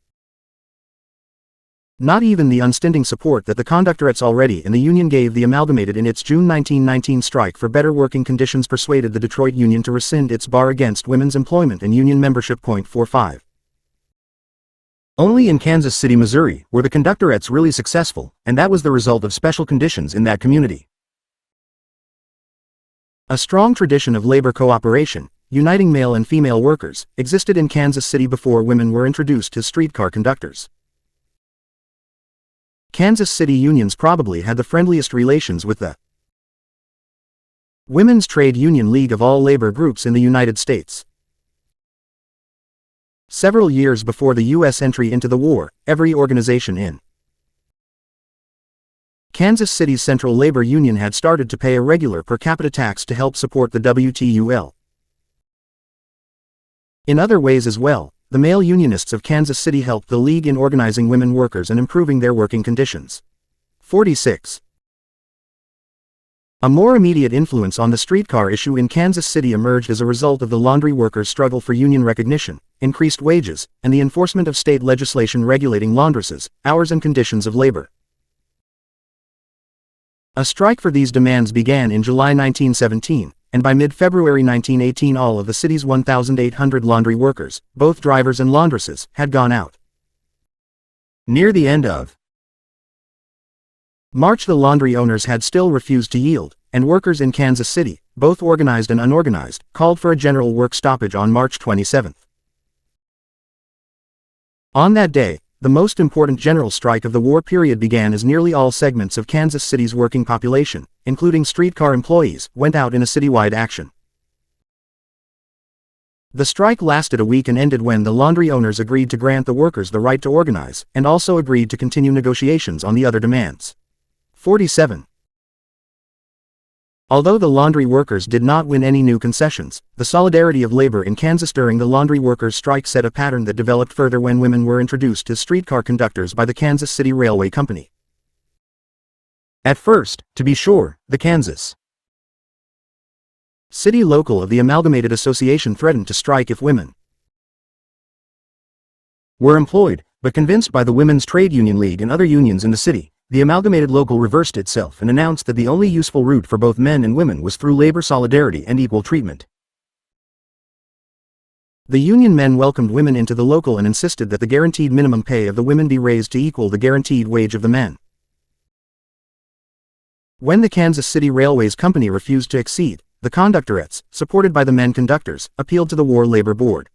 Not even the unstinting support that the conductorettes already in the union gave the amalgamated in its June 1919 strike for better working conditions persuaded the Detroit Union to rescind its bar against women's employment and union membership. 45. Only in Kansas City, Missouri, were the conductorettes really successful, and that was the result of special conditions in that community. A strong tradition of labor cooperation, uniting male and female workers, existed in Kansas City before women were introduced as streetcar conductors. Kansas City unions probably had the friendliest relations with the Women's Trade Union League of all labor groups in the United States. Several years before the U.S. entry into the war, every organization in Kansas City's Central Labor Union had started to pay a regular per capita tax to help support the WTUL. In other ways as well, the male unionists of Kansas City helped the league in organizing women workers and improving their working conditions. 46. A more immediate influence on the streetcar issue in Kansas City emerged as a result of the laundry workers' struggle for union recognition, increased wages, and the enforcement of state legislation regulating laundresses, hours and conditions of labor. A strike for these demands began in July 1917, and by mid-February 1918 all of the city's 1,800 laundry workers, both drivers and laundresses, had gone out. Near the end of March the laundry owners had still refused to yield, and workers in Kansas City, both organized and unorganized, called for a general work stoppage on March 27. On that day, the most important general strike of the war period began as nearly all segments of Kansas City's working population, including streetcar employees, went out in a citywide action. The strike lasted a week and ended when the laundry owners agreed to grant the workers the right to organize, and also agreed to continue negotiations on the other demands. 47. Although the laundry workers did not win any new concessions, the solidarity of labor in Kansas during the laundry workers' strike set a pattern that developed further when women were introduced as streetcar conductors by the Kansas City Railway Company. At first, to be sure, the Kansas City Local of the Amalgamated Association threatened to strike if women were employed, but convinced by the Women's Trade Union League and other unions in the city, the Amalgamated Local reversed itself and announced that the only useful route for both men and women was through labor solidarity and equal treatment. The union men welcomed women into the local and insisted that the guaranteed minimum pay of the women be raised to equal the guaranteed wage of the men. When the Kansas City Railways Company refused to accede, the conductorettes, supported by the men conductors, appealed to the War Labor Board.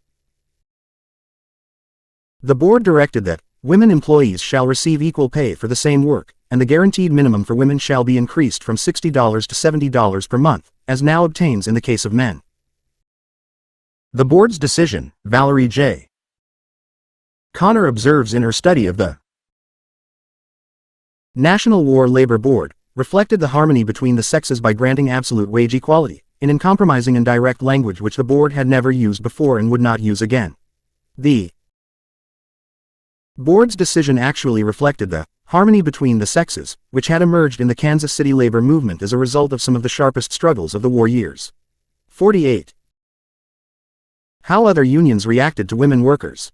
The board directed that women employees shall receive equal pay for the same work, and the guaranteed minimum for women shall be increased from $60 to $70 per month, as now obtains in the case of men. The board's decision, Valerie J. Connor observes in her study of the National War Labor Board, reflected the harmony between the sexes by granting absolute wage equality, in uncompromising and direct language which the board had never used before and would not use again. The board's decision actually reflected the harmony between the sexes, which had emerged in the Kansas City labor movement as a result of some of the sharpest struggles of the war years. 48. How other unions reacted to women workers.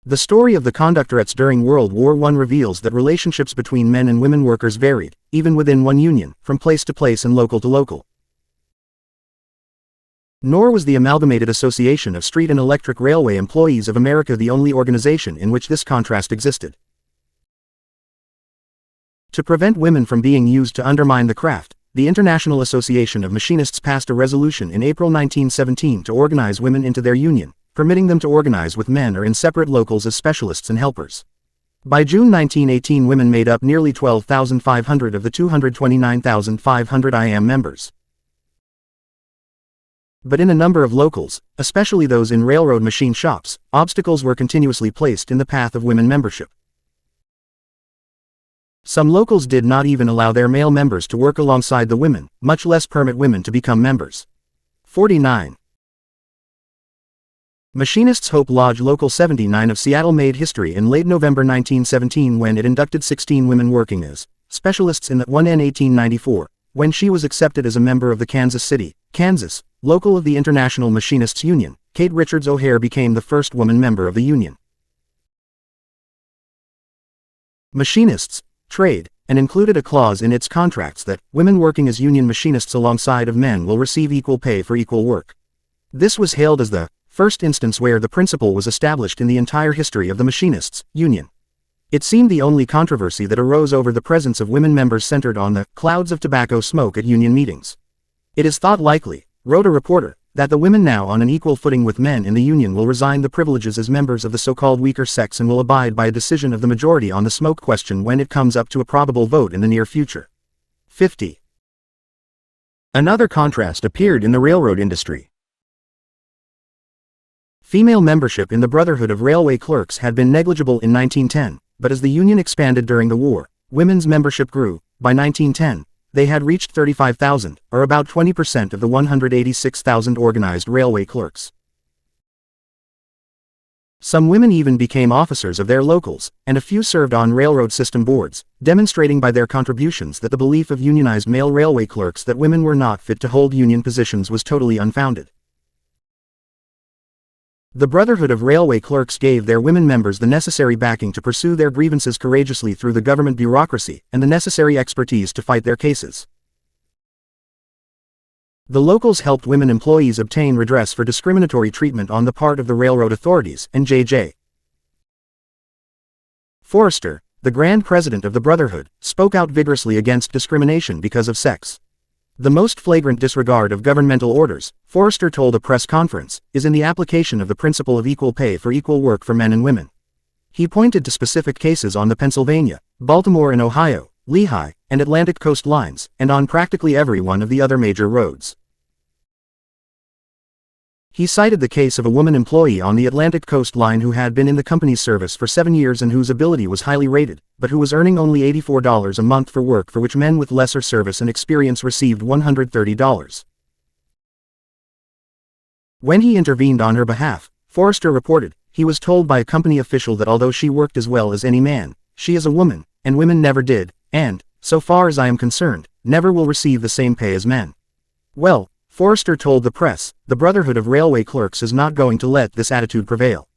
The story of the conductorettes during World War I reveals that relationships between men and women workers varied, even within one union, from place to place and local to local. Nor was the Amalgamated Association of Street and Electric Railway Employees of America the only organization in which this contrast existed. To prevent women from being used to undermine the craft, the International Association of Machinists passed a resolution in April 1917 to organize women into their union, permitting them to organize with men or in separate locals as specialists and helpers. By June 1918 women made up nearly 12,500 of the 229,500 IAM members. But in a number of locals, especially those in railroad machine shops, obstacles were continuously placed in the path of women membership. Some locals did not even allow their male members to work alongside the women, much less permit women to become members. 49. Machinists' Hope Lodge Local 79 of Seattle made history in late November 1917 when it inducted 16 women working as specialists in the 1N 1894, when she was accepted as a member of the Kansas City, Kansas, local of the International Machinists Union. Kate Richards O'Hare became the first woman member of the union. Machinists, trade, and included a clause in its contracts that women working as union machinists alongside of men will receive equal pay for equal work. This was hailed as the first instance where the principle was established in the entire history of the machinists' union. It seemed the only controversy that arose over the presence of women members centered on the clouds of tobacco smoke at union meetings. It is thought likely, wrote a reporter, that the women now on an equal footing with men in the union will resign the privileges as members of the so-called weaker sex and will abide by a decision of the majority on the smoke question when it comes up to a probable vote in the near future. 50. Another contrast appeared in the railroad industry. Female membership in the Brotherhood of Railway Clerks had been negligible in 1910, but as the union expanded during the war, women's membership grew. By 1910, they had reached 35,000, or about 20% of the 186,000 organized railway clerks. Some women even became officers of their locals, and a few served on railroad system boards, demonstrating by their contributions that the belief of unionized male railway clerks that women were not fit to hold union positions was totally unfounded. The Brotherhood of Railway Clerks gave their women members the necessary backing to pursue their grievances courageously through the government bureaucracy and the necessary expertise to fight their cases. The locals helped women employees obtain redress for discriminatory treatment on the part of the railroad authorities, and J.J. Forrester, the Grand President of the Brotherhood, spoke out vigorously against discrimination because of sex. The most flagrant disregard of governmental orders, Forrester told a press conference, is in the application of the principle of equal pay for equal work for men and women. He pointed to specific cases on the Pennsylvania, Baltimore and Ohio, Lehigh, and Atlantic Coast lines, and on practically every one of the other major roads. He cited the case of a woman employee on the Atlantic Coast line who had been in the company's service for 7 years and whose ability was highly rated, but who was earning only $84 a month for work for which men with lesser service and experience received $130. When he intervened on her behalf, Forrester reported, he was told by a company official that although she worked as well as any man, she is a woman, and women never did, and, so far as I am concerned, never will receive the same pay as men. Well, Forrester told the press, the Brotherhood of Railway Clerks is not going to let this attitude prevail.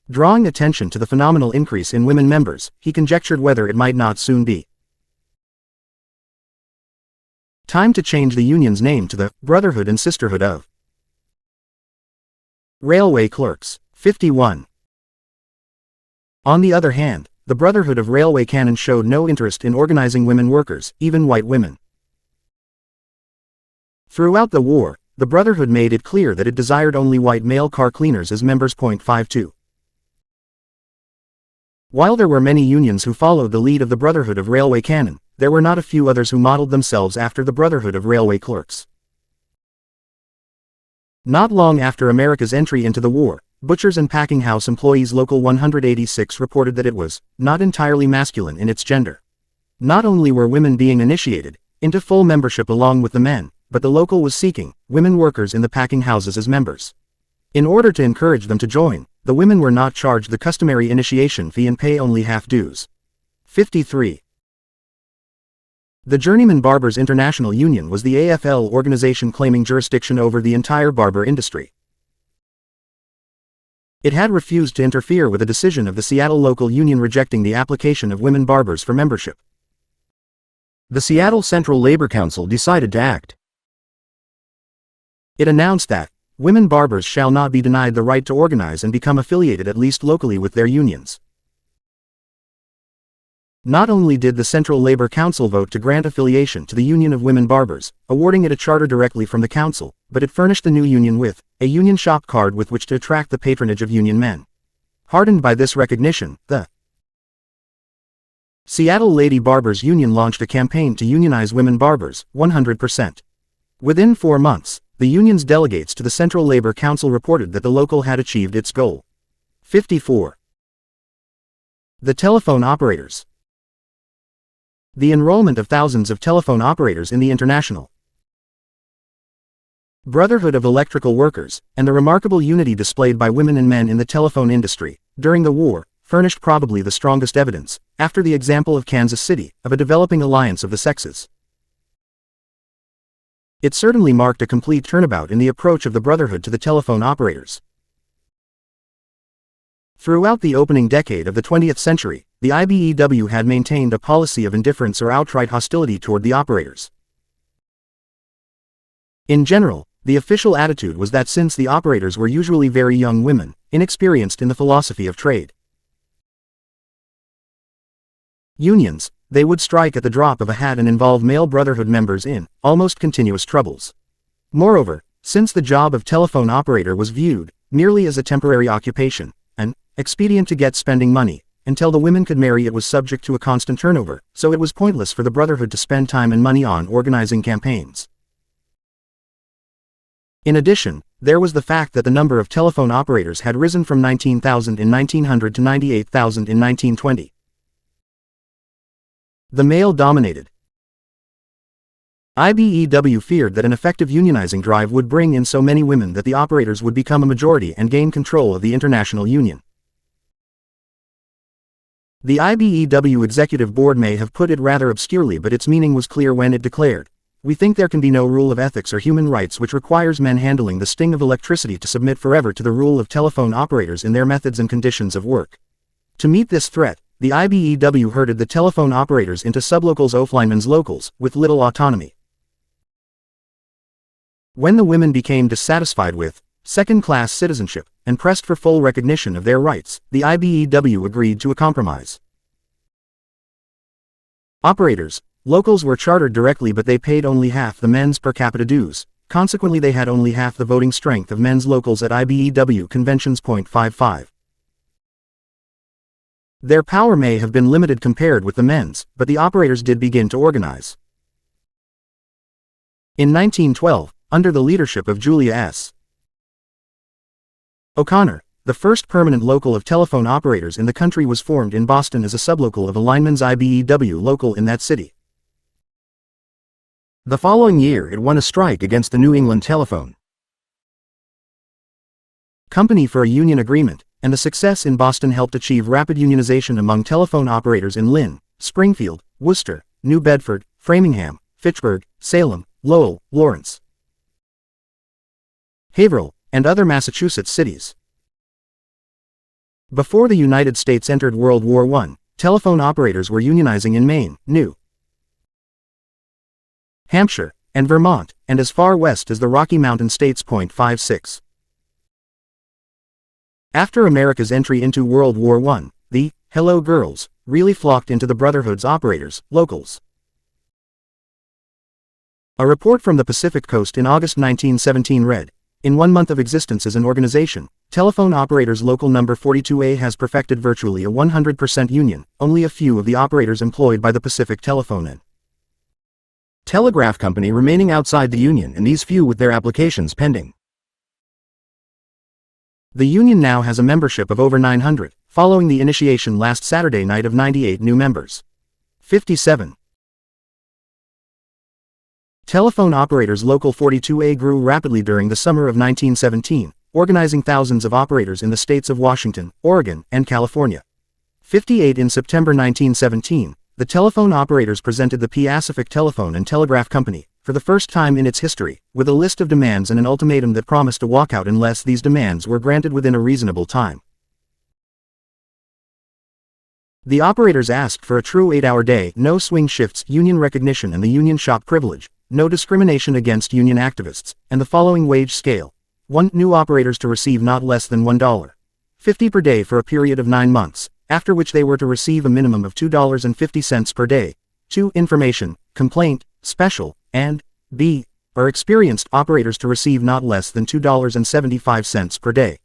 Drawing attention to the phenomenal increase in women members, he conjectured whether it might not soon be time to change the union's name to the Brotherhood and Sisterhood of Railway Clerks. 51. On the other hand, the Brotherhood of Railway Cannon showed no interest in organizing women workers, even white women. Throughout the war, the Brotherhood made it clear that it desired only white male car cleaners as members. 52. While there were many unions who followed the lead of the Brotherhood of Railway Cannon, there were not a few others who modeled themselves after the Brotherhood of Railway Clerks. Not long after America's entry into the war, Butchers and Packing House Employees Local 186 reported that it was not entirely masculine in its gender. Not only were women being initiated into full membership along with the men, but the local was seeking women workers in the packing houses as members. In order to encourage them to join, the women were not charged the customary initiation fee and pay only half dues. 53. The Journeyman Barbers International Union was the AFL organization claiming jurisdiction over the entire barber industry. It had refused to interfere with a decision of the Seattle local union rejecting the application of women barbers for membership. The Seattle Central Labor Council decided to act. It announced that women barbers shall not be denied the right to organize and become affiliated at least locally with their unions. Not only did the Central Labor Council vote to grant affiliation to the Union of Women Barbers, awarding it a charter directly from the council, but it furnished the new union with a union shop card with which to attract the patronage of union men. Heartened by this recognition, the Seattle Lady Barbers Union launched a campaign to unionize women barbers, 100%. Within 4 months, the union's delegates to the Central Labor Council reported that the local had achieved its goal. 54. The telephone operators. The enrollment of thousands of telephone operators in the International Brotherhood of Electrical Workers, and the remarkable unity displayed by women and men in the telephone industry during the war, furnished probably the strongest evidence after the example of Kansas City, of a developing alliance of the sexes. It certainly marked a complete turnabout in the approach of the brotherhood to the telephone operators. Throughout the opening decade of the 20th century, the IBEW had maintained a policy of indifference or outright hostility toward the operators. In general, the official attitude was that since the operators were usually very young women, inexperienced in the philosophy of trade unions, they would strike at the drop of a hat and involve male brotherhood members in almost continuous troubles. Moreover, since the job of telephone operator was viewed merely as a temporary occupation, an expedient to get spending money, until the women could marry, it was subject to a constant turnover, so it was pointless for the brotherhood to spend time and money on organizing campaigns. In addition, there was the fact that the number of telephone operators had risen from 19,000 in 1900 to 98,000 in 1920. The male-dominated IBEW feared that an effective unionizing drive would bring in so many women that the operators would become a majority and gain control of the international union. The IBEW Executive Board may have put it rather obscurely, but its meaning was clear when it declared, "We think there can be no rule of ethics or human rights which requires men handling the sting of electricity to submit forever to the rule of telephone operators in their methods and conditions of work." To meet this threat, the IBEW herded the telephone operators into sublocals Oflinemen's locals, with little autonomy. When the women became dissatisfied with second-class citizenship, and pressed for full recognition of their rights, the IBEW agreed to a compromise. Operators, locals were chartered directly, but they paid only half the men's per capita dues, consequently they had only half the voting strength of men's locals at IBEW conventions. 55. Their power may have been limited compared with the men's, but the operators did begin to organize. In 1912, under the leadership of Julia S. O'Connor, the first permanent local of telephone operators in the country was formed in Boston as a sublocal of a lineman's IBEW local in that city. The following year it won a strike against the New England Telephone Company for a union agreement, and the success in Boston helped achieve rapid unionization among telephone operators in Lynn, Springfield, Worcester, New Bedford, Framingham, Fitchburg, Salem, Lowell, Lawrence, Haverhill, and other Massachusetts cities. Before the United States entered World War I, telephone operators were unionizing in Maine, New Hampshire, and Vermont, and as far west as the Rocky Mountain states. 56. After America's entry into World War I, the "Hello Girls" really flocked into the Brotherhood's operators, locals. A report from the Pacific Coast in August 1917 read, "In 1 month of existence as an organization, Telephone Operators Local Number 42A has perfected virtually a 100% union, only a few of the operators employed by the Pacific Telephone and Telegraph Company remaining outside the union, and these few with their applications pending." The union now has a membership of over 900, following the initiation last Saturday night of 98 new members. 57. Telephone Operators Local 42A grew rapidly during the summer of 1917, organizing thousands of operators in the states of Washington, Oregon, and California. 58. In September 1917, the telephone operators presented the Pacific Telephone and Telegraph Company, for the first time in its history, with a list of demands and an ultimatum that promised a walkout unless these demands were granted within a reasonable time. The operators asked for a true 8-hour day, no swing shifts, union recognition and the union shop privilege, no discrimination against union activists, and the following wage scale. 1. New operators to receive not less than $1.50 per day for a period of 9 months, after which they were to receive a minimum of $2.50 per day. 2. Information, complaint, special, and B. Are experienced operators to receive not less than $2.75 per day.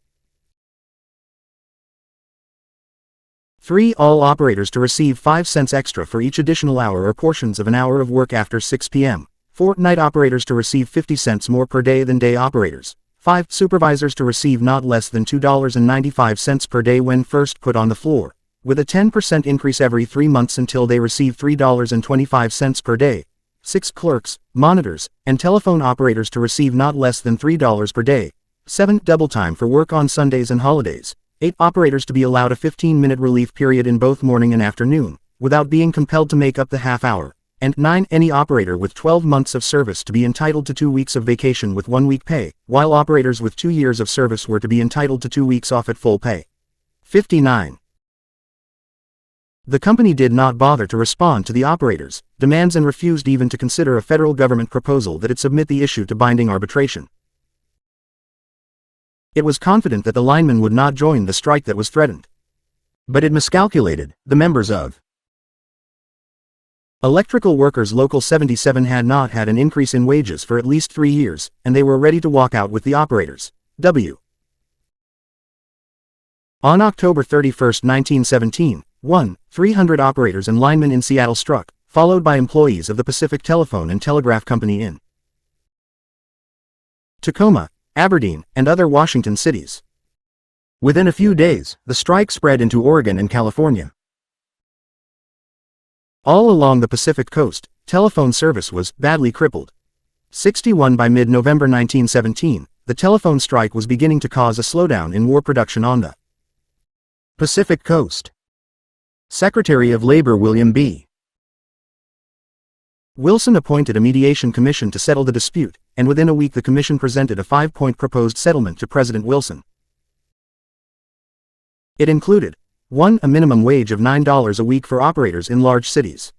3. All operators to receive 5 cents extra for each additional hour or portions of an hour of work after 6 p.m. 4. Night operators to receive 50 cents more per day than day operators. 5. Supervisors to receive not less than $2.95 per day when first put on the floor, with a 10% increase every 3 months until they receive $3.25 per day. 6. Clerks, monitors, and telephone operators to receive not less than $3 per day. 7. Double time for work on Sundays and holidays. 8. Operators to be allowed a 15-minute relief period in both morning and afternoon, without being compelled to make up the half hour. And 9. Any operator with 12 months of service to be entitled to 2 weeks of vacation with 1 week pay, while operators with 2 years of service were to be entitled to 2 weeks off at full pay. 59. The company did not bother to respond to the operators' demands and refused even to consider a federal government proposal that it submit the issue to binding arbitration. It was confident that the linemen would not join the strike that was threatened. But it miscalculated. The members of Electrical Workers Local 77 had not had an increase in wages for at least 3 years, and they were ready to walk out with the operators. On October 31, 1917, 300 operators and linemen in Seattle struck, followed by employees of the Pacific Telephone and Telegraph Company in Tacoma, Aberdeen, and other Washington cities. Within a few days, the strike spread into Oregon and California. All along the Pacific Coast, telephone service was badly crippled. 61 By mid-November 1917, the telephone strike was beginning to cause a slowdown in war production on the Pacific Coast. Secretary of Labor William B. Wilson appointed a mediation commission to settle the dispute, and within a week the commission presented a 5-point proposed settlement to President Wilson. It included 1. A minimum wage of $9 a week for operators in large cities.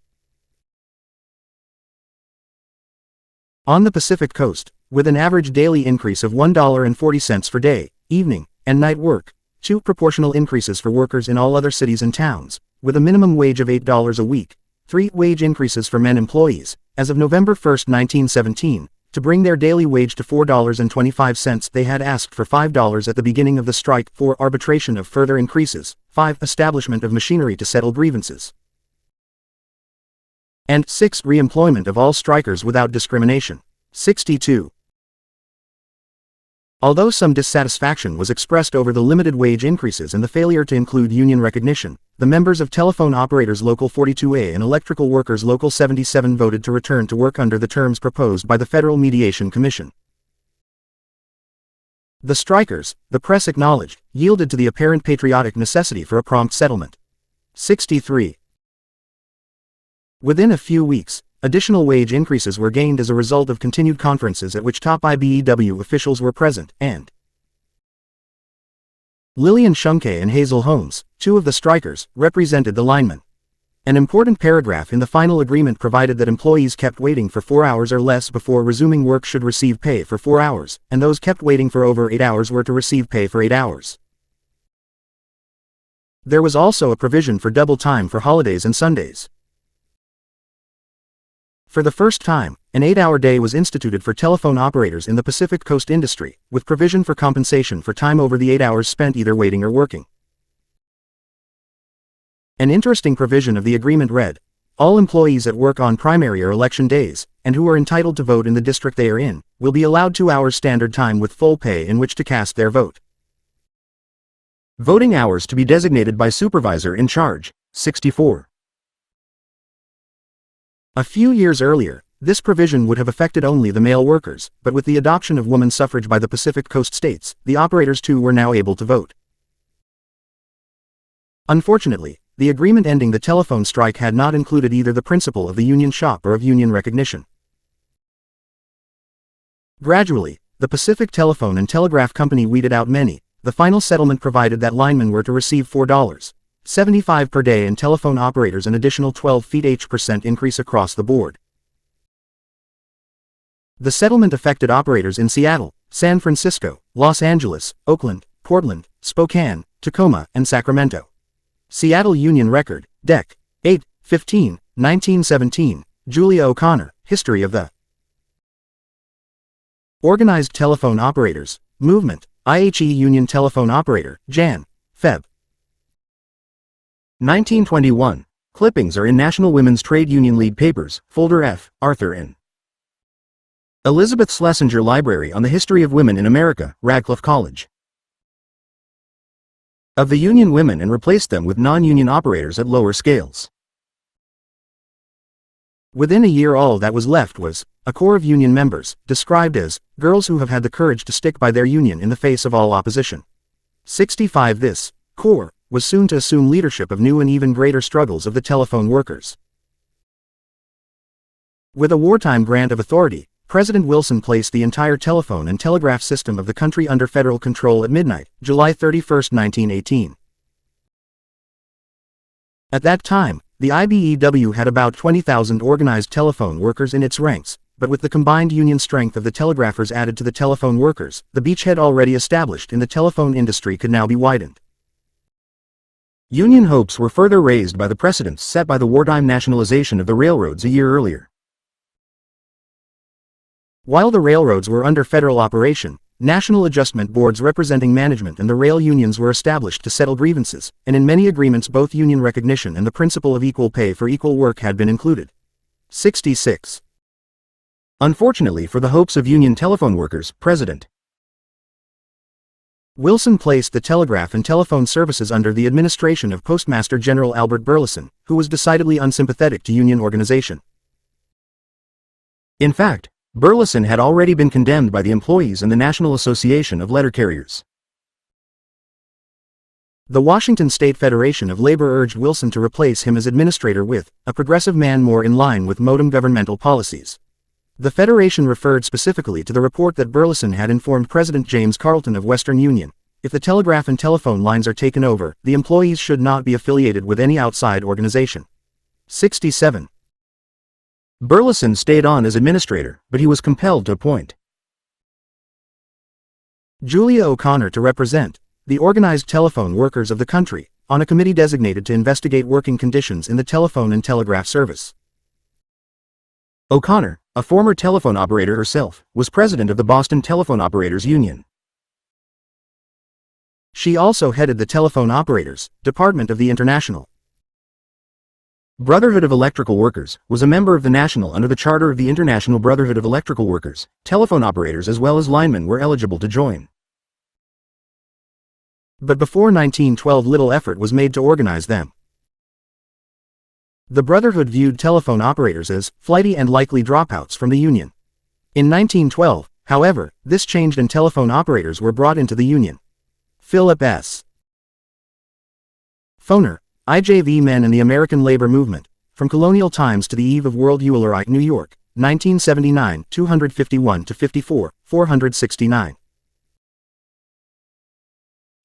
On the Pacific Coast, with an average daily increase of $1.40 for day, evening, and night work. 2. Proportional increases for workers in all other cities and towns, with a minimum wage of $8 a week. 3. Wage increases for men employees, as of November 1, 1917, to bring their daily wage to $4.25. They had asked for $5 at the beginning of the strike. 4. Arbitration of further increases. 5. Establishment of machinery to settle grievances. And 6. Re-employment of all strikers without discrimination. 62. Although some dissatisfaction was expressed over the limited wage increases and the failure to include union recognition, the members of Telephone Operators Local 42A and Electrical Workers Local 77 voted to return to work under the terms proposed by the Federal Mediation Commission. The strikers, the press acknowledged, yielded to the apparent patriotic necessity for a prompt settlement. 63. Within a few weeks, additional wage increases were gained as a result of continued conferences at which top IBEW officials were present, and Lillian Shunke and Hazel Holmes, 2 of the strikers, represented the linemen. An important paragraph in the final agreement provided that employees kept waiting for 4 hours or less before resuming work should receive pay for 4 hours, and those kept waiting for over 8 hours were to receive pay for 8 hours. There was also a provision for double time for holidays and Sundays. For the first time, an 8-hour day was instituted for telephone operators in the Pacific Coast industry, with provision for compensation for time over the 8 hours spent either waiting or working. An interesting provision of the agreement read, all employees at work on primary or election days, and who are entitled to vote in the district they are in, will be allowed 2 hours standard time with full pay in which to cast their vote. Voting hours to be designated by supervisor in charge. 64. A few years earlier, this provision would have affected only the male workers, but with the adoption of woman suffrage by the Pacific Coast states, the operators too were now able to vote. Unfortunately, the agreement ending the telephone strike had not included either the principle of the union shop or of union recognition. Gradually, the Pacific Telephone and Telegraph Company weeded out many. The final settlement provided that linemen were to receive $4.75 per day and telephone operators an additional 12% increase across the board. The settlement affected operators in Seattle, San Francisco, Los Angeles, Oakland, Portland, Spokane, Tacoma, and Sacramento. Seattle Union Record, Dec. 8-15, 1917, Julia O'Connor, History of the Organized Telephone Operators Movement, IHE Union Telephone Operator, Jan. Feb. 1921. Clippings are in National Women's Trade Union League Papers, Folder F, Arthur N. Elizabeth Schlesinger Library on the History of Women in America, Radcliffe College. Of the union women and replaced them with non-union operators at lower scales. Within a year all that was left was a core of union members, described as girls who have had the courage to stick by their union in the face of all opposition. 65 This Corps was soon to assume leadership of new and even greater struggles of the telephone workers. With a wartime grant of authority, President Wilson placed the entire telephone and telegraph system of the country under federal control at midnight, July 31, 1918. At that time, the IBEW had about 20,000 organized telephone workers in its ranks, but with the combined union strength of the telegraphers added to the telephone workers, the beachhead already established in the telephone industry could now be widened. Union hopes were further raised by the precedents set by the wartime nationalization of the railroads a year earlier. While the railroads were under federal operation, national adjustment boards representing management and the rail unions were established to settle grievances, and in many agreements both union recognition and the principle of equal pay for equal work had been included. 66. Unfortunately for the hopes of union telephone workers, President Wilson placed the telegraph and telephone services under the administration of Postmaster General Albert Burleson, who was decidedly unsympathetic to union organization. In fact, Burleson had already been condemned by the employees and the National Association of Letter Carriers. The Washington State Federation of Labor urged Wilson to replace him as administrator with a progressive man more in line with modern governmental policies. The Federation referred specifically to the report that Burleson had informed President James Carleton of Western Union, if the telegraph and telephone lines are taken over, the employees should not be affiliated with any outside organization. 67. Burleson stayed on as administrator, but he was compelled to appoint Julia O'Connor to represent the organized telephone workers of the country on a committee designated to investigate working conditions in the telephone and telegraph service. O'Connor, a former telephone operator herself, was president of the Boston Telephone Operators Union. She also headed the Telephone Operators Department of the International Brotherhood of Electrical Workers, was a member of the National under the Charter of the International Brotherhood of Electrical Workers. Telephone operators as well as linemen were eligible to join. But before 1912 little effort was made to organize them. The Brotherhood viewed telephone operators as flighty and likely dropouts from the Union. In 1912, however, this changed and telephone operators were brought into the Union. Philip S. Foner, IJV Men in the American Labor Movement, From Colonial Times to the Eve of World Eulerite, New York, 1979, 251-54, 469.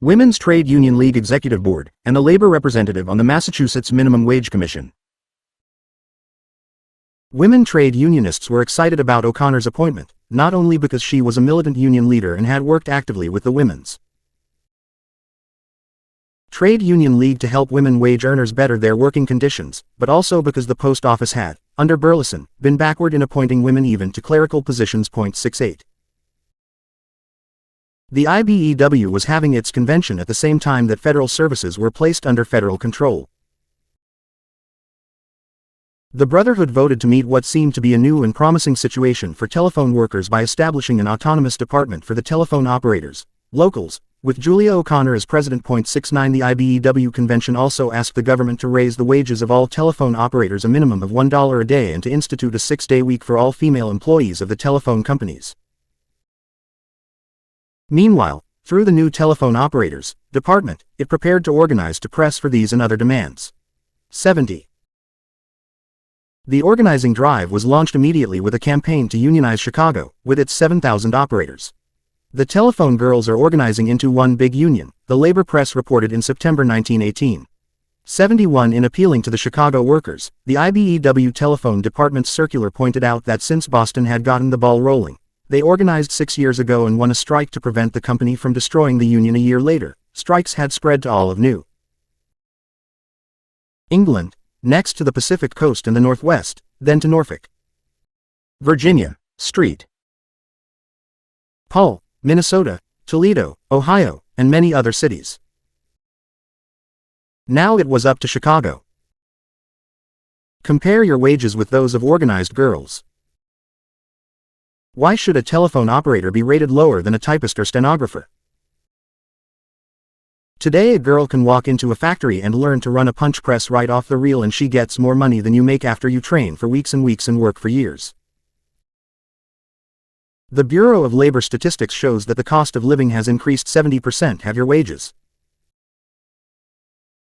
Women's Trade Union League Executive Board, and the labor representative on the Massachusetts Minimum Wage Commission. Women trade unionists were excited about O'Connor's appointment, not only because she was a militant union leader and had worked actively with the Women's Trade Union League to help women wage earners better their working conditions, but also because the post office had, under Burleson, been backward in appointing women even to clerical positions. 68. The IBEW was having its convention at the same time that federal services were placed under federal control. The Brotherhood voted to meet what seemed to be a new and promising situation for telephone workers by establishing an autonomous department for the telephone operators, locals, with Julia O'Connor as president. 69 The IBEW convention also asked the government to raise the wages of all telephone operators a minimum of $1 a day and to institute a 6-day week for all female employees of the telephone companies. Meanwhile, through the new telephone operators department, it prepared to organize to press for these and other demands. 70. The organizing drive was launched immediately with a campaign to unionize Chicago, with its 7,000 operators. The telephone girls are organizing into one big union, the labor press reported in September 1918. 71 In appealing to the Chicago workers, the IBEW telephone department's circular pointed out that since Boston had gotten the ball rolling, they organized 6 years ago and won a strike to prevent the company from destroying the union a year later. Strikes had spread to all of New England, next to the Pacific coast and the Northwest, then to Norfolk, Virginia, St. Paul, Minnesota, Toledo, Ohio, and many other cities. Now it was up to Chicago. Compare your wages with those of organized girls. Why should a telephone operator be rated lower than a typist or stenographer? Today a girl can walk into a factory and learn to run a punch press right off the reel and she gets more money than you make after you train for weeks and weeks and work for years. The Bureau of Labor Statistics shows that the cost of living has increased 70%. Have your wages.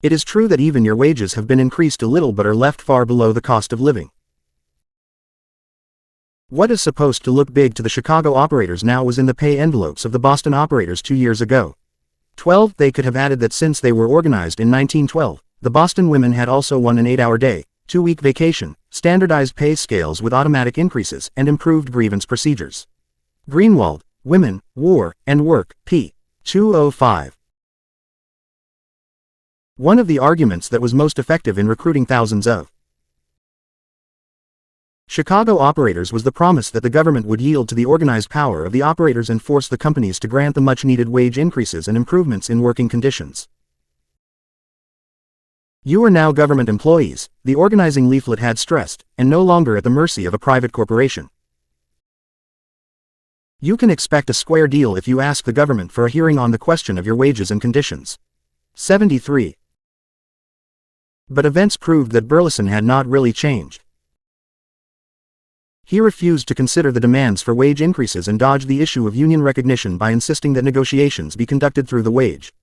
It is true that even your wages have been increased a little but are left far below the cost of living. What is supposed to look big to the Chicago operators now was in the pay envelopes of the Boston operators 2 years ago. 12. They could have added that since they were organized in 1912, the Boston women had also won an 8-hour day, 2-week vacation, standardized pay scales with automatic increases, and improved grievance procedures. Greenwald, Women, War, and Work, p. 205. One of the arguments that was most effective in recruiting thousands of Chicago operators was the promise that the government would yield to the organized power of the operators and force the companies to grant the much-needed wage increases and improvements in working conditions. You are now government employees, the organizing leaflet had stressed, and no longer at the mercy of a private corporation. You can expect a square deal if you ask the government for a hearing on the question of your wages and conditions. 73. But events proved that Burleson had not really changed. He refused to consider the demands for wage increases and dodged the issue of union recognition by insisting that negotiations be conducted through the Wage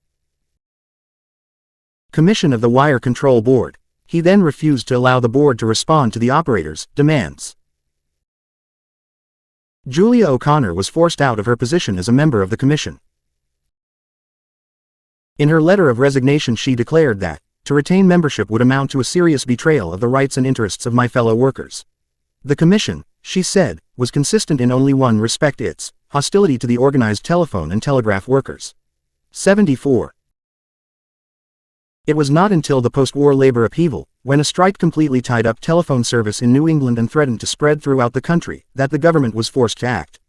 Commission of the Wire Control Board. He then refused to allow the board to respond to the operators' demands. Julia O'Connor was forced out of her position as a member of the commission. In her letter of resignation she declared that, to retain membership would amount to a serious betrayal of the rights and interests of my fellow workers. The commission, she said, was consistent in only one respect: its hostility to the organized telephone and telegraph workers. 74. It was not until the post-war labor upheaval, when a strike completely tied up telephone service in New England and threatened to spread throughout the country, that the government was forced to act.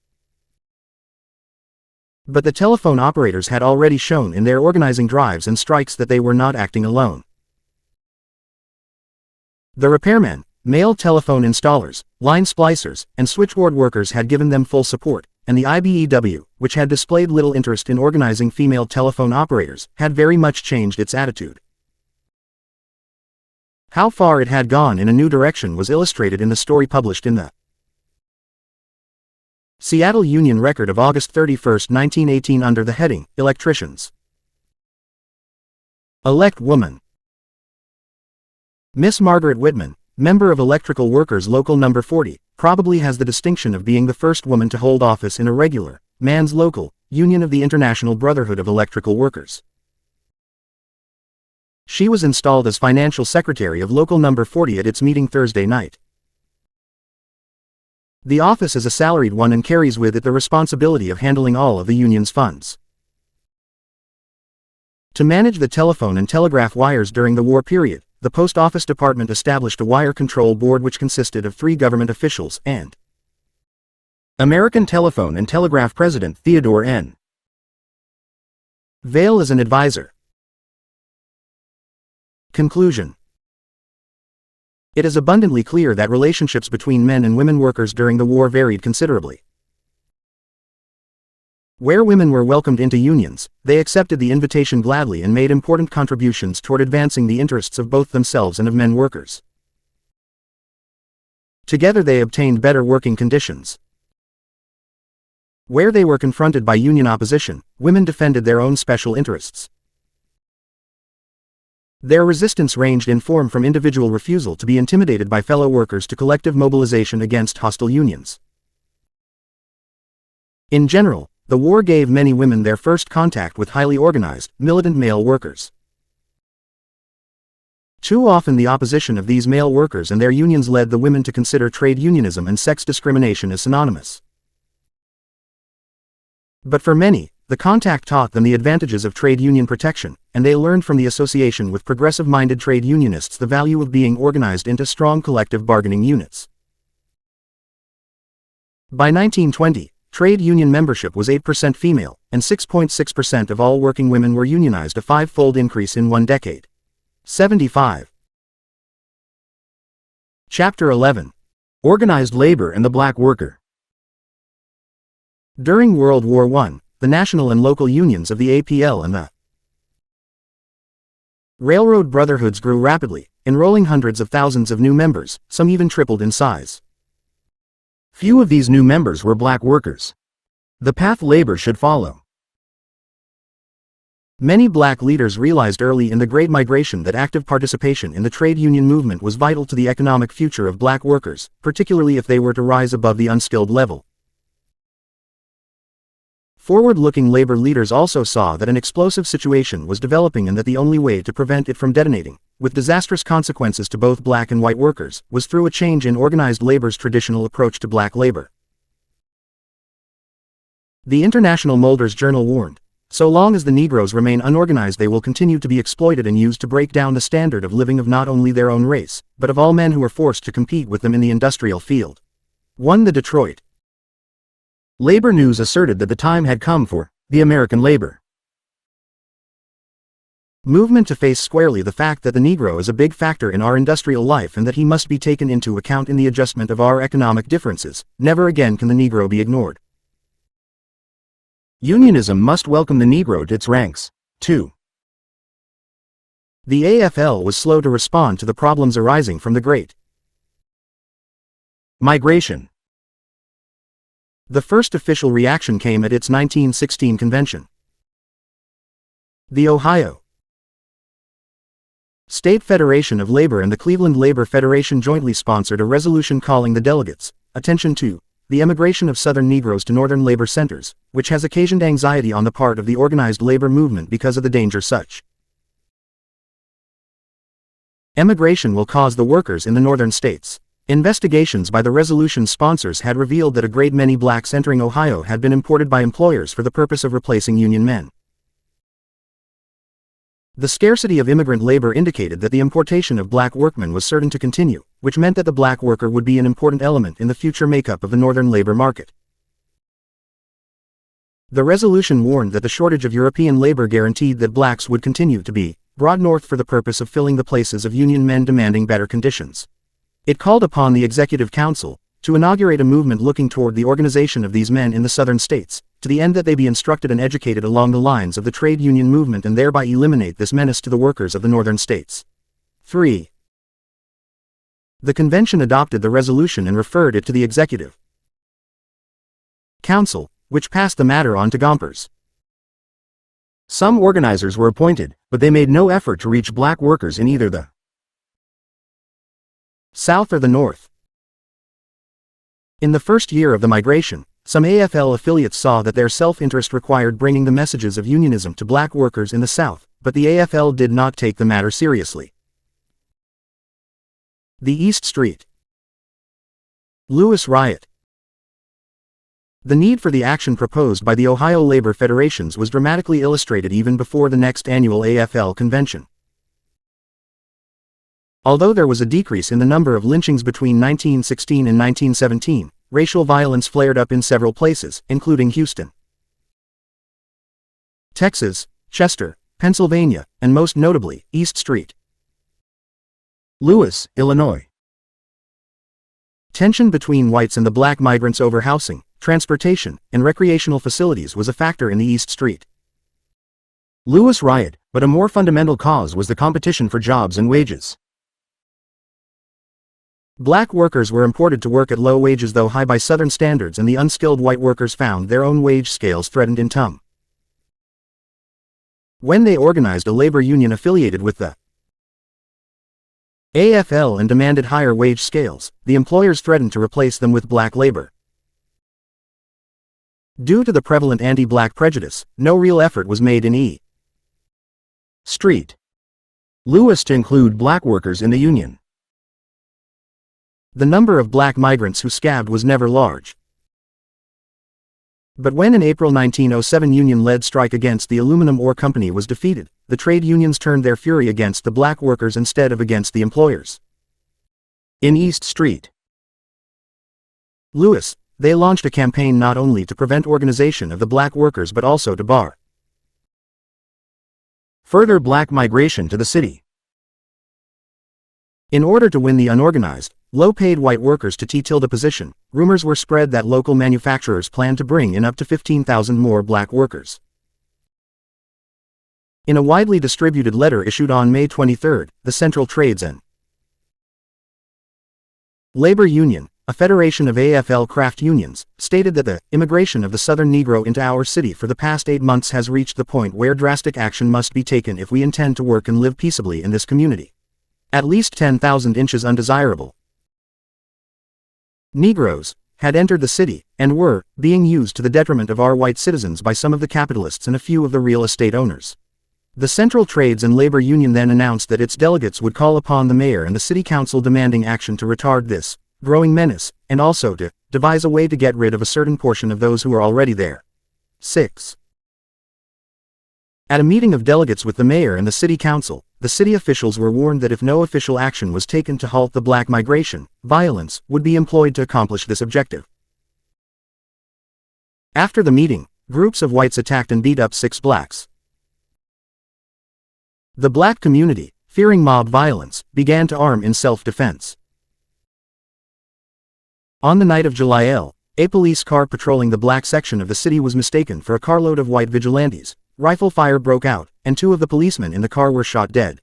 But the telephone operators had already shown in their organizing drives and strikes that they were not acting alone. The repairmen, male telephone installers, line splicers, and switchboard workers had given them full support, and the IBEW, which had displayed little interest in organizing female telephone operators, had very much changed its attitude. How far it had gone in a new direction was illustrated in the story published in the Seattle Union Record of August 31, 1918 under the heading, Electricians. Elect Woman. Miss Margaret Whitman, member of Electrical Workers Local No. 40, probably has the distinction of being the first woman to hold office in a regular, man's local, union of the International Brotherhood of Electrical Workers. She was installed as financial secretary of Local No. 40 at its meeting Thursday night. The office is a salaried one and carries with it the responsibility of handling all of the union's funds. To manage the telephone and telegraph wires during the war period, the Post Office Department established a wire control board which consisted of 3 government officials and American Telephone and Telegraph President Theodore N. Vail as an advisor. Conclusion. It is abundantly clear that relationships between men and women workers during the war varied considerably. Where women were welcomed into unions, they accepted the invitation gladly and made important contributions toward advancing the interests of both themselves and of men workers. Together they obtained better working conditions. Where they were confronted by union opposition, women defended their own special interests. Their resistance ranged in form from individual refusal to be intimidated by fellow workers to collective mobilization against hostile unions. In general, the war gave many women their first contact with highly organized, militant male workers. Too often the opposition of these male workers and their unions led the women to consider trade unionism and sex discrimination as synonymous. But for many, the contact taught them the advantages of trade union protection, and they learned from the association with progressive-minded trade unionists the value of being organized into strong collective bargaining units. By 1920, trade union membership was 8% female, and 6.6% of all working women were unionized, a 5-fold increase in 1 decade. 75. Chapter 11. Organized Labor and the Black Worker. During World War I, the national and local unions of the APL and the railroad brotherhoods grew rapidly, enrolling hundreds of thousands of new members, some even tripled in size. Few of these new members were black workers. The path labor should follow. Many black leaders realized early in the Great Migration that active participation in the trade union movement was vital to the economic future of black workers, particularly if they were to rise above the unskilled level. Forward-looking labor leaders also saw that an explosive situation was developing and that the only way to prevent it from detonating, with disastrous consequences to both black and white workers, was through a change in organized labor's traditional approach to black labor. The International Molders Journal warned, "So long as the Negroes remain unorganized, they will continue to be exploited and used to break down the standard of living of not only their own race, but of all men who are forced to compete with them in the industrial field." 1. The Detroit Labor News asserted that the time had come for the American labor movement to face squarely the fact that the Negro is a big factor in our industrial life and that he must be taken into account in the adjustment of our economic differences. Never again can the Negro be ignored. Unionism must welcome the Negro to its ranks. 2. The AFL was slow to respond to the problems arising from the Great Migration. The first official reaction came at its 1916 convention. The Ohio State Federation of Labor and the Cleveland Labor Federation jointly sponsored a resolution calling the delegates' attention to the emigration of Southern Negroes to Northern labor centers, which has occasioned anxiety on the part of the organized labor movement because of the danger such emigration will cause the workers in the northern states. Investigations by the resolution's sponsors had revealed that a great many blacks entering Ohio had been imported by employers for the purpose of replacing union men. The scarcity of immigrant labor indicated that the importation of black workmen was certain to continue, which meant that the black worker would be an important element in the future makeup of the northern labor market. The resolution warned that the shortage of European labor guaranteed that blacks would continue to be brought north for the purpose of filling the places of union men demanding better conditions. It called upon the Executive Council to inaugurate a movement looking toward the organization of these men in the southern states, to the end that they be instructed and educated along the lines of the trade union movement and thereby eliminate this menace to the workers of the northern states. 3. The convention adopted the resolution and referred it to the Executive Council, which passed the matter on to Gompers. Some organizers were appointed, but they made no effort to reach black workers in either the South or the North. In the first year of the migration, some AFL affiliates saw that their self-interest required bringing the messages of unionism to black workers in the South, but the AFL did not take the matter seriously. The East Street Lewis Riot. The need for the action proposed by the Ohio labor federations was dramatically illustrated even before the next annual AFL convention. Although there was a decrease in the number of lynchings between 1916 and 1917, racial violence flared up in several places, including Houston, Texas, Chester, Pennsylvania, and most notably, East Street, Louis, Illinois. Tension between whites and the black migrants over housing, transportation, and recreational facilities was a factor in the East Street Louis riot, but a more fundamental cause was the competition for jobs and wages. Black workers were imported to work at low wages though high by Southern standards, and the unskilled white workers found their own wage scales threatened in turn. When they organized a labor union affiliated with the AFL and demanded higher wage scales, the employers threatened to replace them with black labor. Due to the prevalent anti-black prejudice, no real effort was made in E. Street Louis to include black workers in the union. The number of black migrants who scabbed was never large. But when an April 1907 union-led strike against the aluminum ore company was defeated, the trade unions turned their fury against the black workers instead of against the employers. In East Street Louis, they launched a campaign not only to prevent organization of the black workers but also to bar further black migration to the city. In order to win the unorganized, low-paid white workers to T-tilde position, rumors were spread that local manufacturers planned to bring in up to 15,000 more black workers. In a widely distributed letter issued on May 23, the Central Trades and Labor Union, a federation of AFL craft unions, stated that the immigration of the Southern Negro into our city for the past 8 months has reached the point where drastic action must be taken if we intend to work and live peaceably in this community. At least 10,000 inches undesirable Negroes had entered the city, and were being used to the detriment of our white citizens by some of the capitalists and a few of the real estate owners. The Central Trades and Labor Union then announced that its delegates would call upon the mayor and the city council demanding action to retard this growing menace, and also to devise a way to get rid of a certain portion of those who are already there. 6. At a meeting of delegates with the mayor and the city council, the city officials were warned that if no official action was taken to halt the black migration, violence would be employed to accomplish this objective. After the meeting, groups of whites attacked and beat up 6 blacks. The black community, fearing mob violence, began to arm in self-defense. On the night of July L, a police car patrolling the black section of the city was mistaken for a carload of white vigilantes. Rifle fire broke out, and 2 of the policemen in the car were shot dead.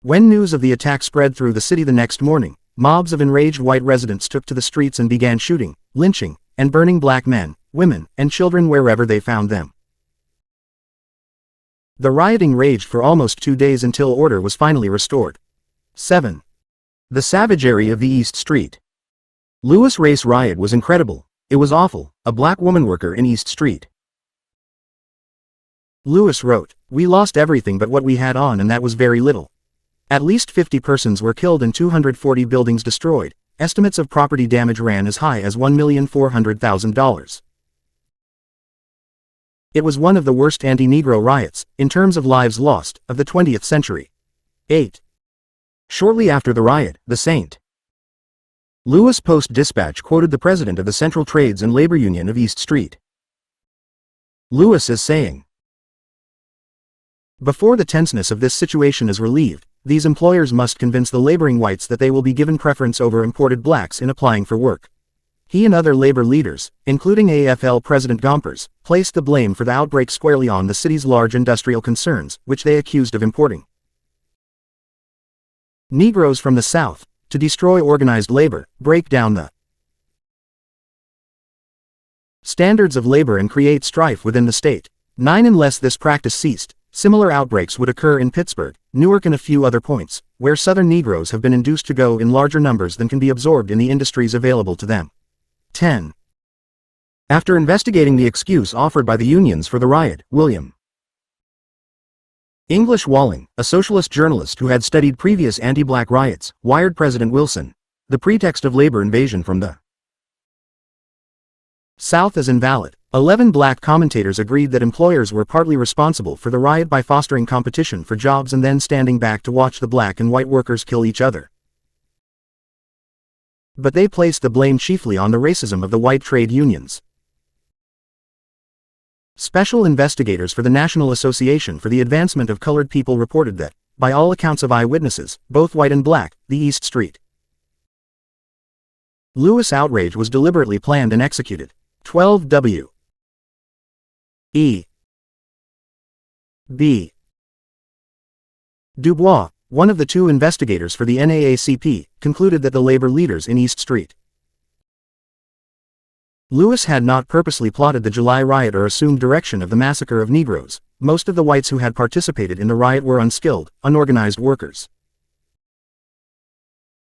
When news of the attack spread through the city the next morning, mobs of enraged white residents took to the streets and began shooting, lynching, and burning black men, women, and children wherever they found them. The rioting raged for almost 2 days until order was finally restored. 7. The savagery of the East Street. Lewis race riot was incredible. It was awful. A black woman worker in East Street. Lewis wrote, "We lost everything but what we had on, and that was very little. At least 50 persons were killed and 240 buildings destroyed. Estimates of property damage ran as high as $1,400,000. It was one of the worst anti-Negro riots, in terms of lives lost, of the 20th century." 8. Shortly after the riot, the St. Louis Post-Dispatch quoted the president of the Central Trades and Labor Union of East Street. Lewis is saying, "Before the tenseness of this situation is relieved, these employers must convince the laboring whites that they will be given preference over imported blacks in applying for work." He and other labor leaders, including AFL President Gompers, placed the blame for the outbreak squarely on the city's large industrial concerns, which they accused of importing Negroes from the South to destroy organized labor, break down the standards of labor and create strife within the state. 9. Unless this practice ceased, similar outbreaks would occur in Pittsburgh, Newark and a few other points, where Southern Negroes have been induced to go in larger numbers than can be absorbed in the industries available to them. 10. After investigating the excuse offered by the unions for the riot, William English Walling, a socialist journalist who had studied previous anti-black riots, wired President Wilson the pretext of labor invasion from the South as invalid. 11 black commentators agreed that employers were partly responsible for the riot by fostering competition for jobs and then standing back to watch the black and white workers kill each other. But they placed the blame chiefly on the racism of the white trade unions. Special investigators for the National Association for the Advancement of Colored People reported that, by all accounts of eyewitnesses, both white and black, the East Street Louis outrage was deliberately planned and executed. 12 W. E. B. Dubois, one of the 2 investigators for the NAACP, concluded that the labor leaders in East Street Louis had not purposely plotted the July riot or assumed direction of the massacre of Negroes. Most of the whites who had participated in the riot were unskilled, unorganized workers.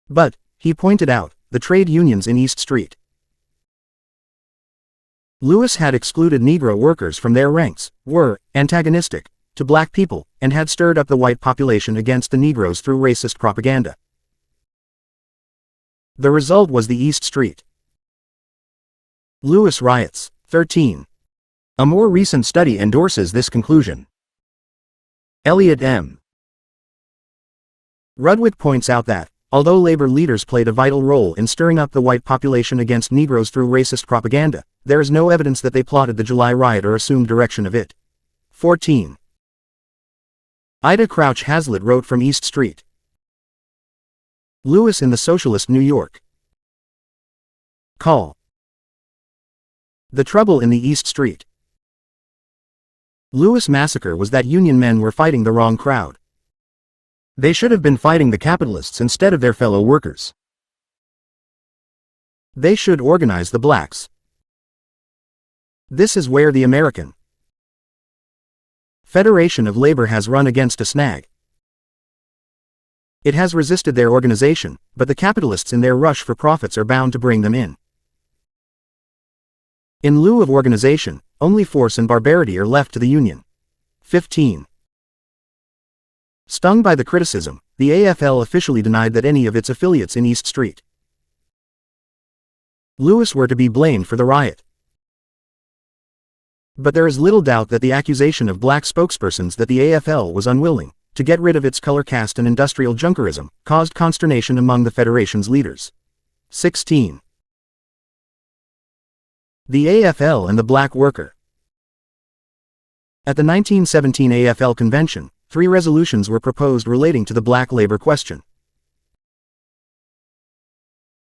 But, he pointed out, the trade unions in East Street Louis had excluded Negro workers from their ranks, were antagonistic to black people, and had stirred up the white population against the Negroes through racist propaganda. The result was the East Street Louis riots. 13. A more recent study endorses this conclusion. Elliot M. Rudwick points out that, although labor leaders played a vital role in stirring up the white population against Negroes through racist propaganda, there is no evidence that they plotted the July riot or assumed direction of it. 14. Ida Crouch Hazlitt wrote from East Street Louis in the Socialist New York. Call. The trouble in the East Street Louis massacre was that Union men were fighting the wrong crowd. They should have been fighting the capitalists instead of their fellow workers. They should organize the blacks. This is where the American Federation of Labor has run against a snag. It has resisted their organization, but the capitalists in their rush for profits are bound to bring them in. In lieu of organization, only force and barbarity are left to the Union. 15. Stung by the criticism, the AFL officially denied that any of its affiliates in East St. Louis were to be blamed for the riot. But there is little doubt that the accusation of black spokespersons that the AFL was unwilling to get rid of its color caste and industrial junkerism caused consternation among the Federation's leaders. 16. The AFL and the black worker. At the 1917 AFL convention, 3 resolutions were proposed relating to the black labor question.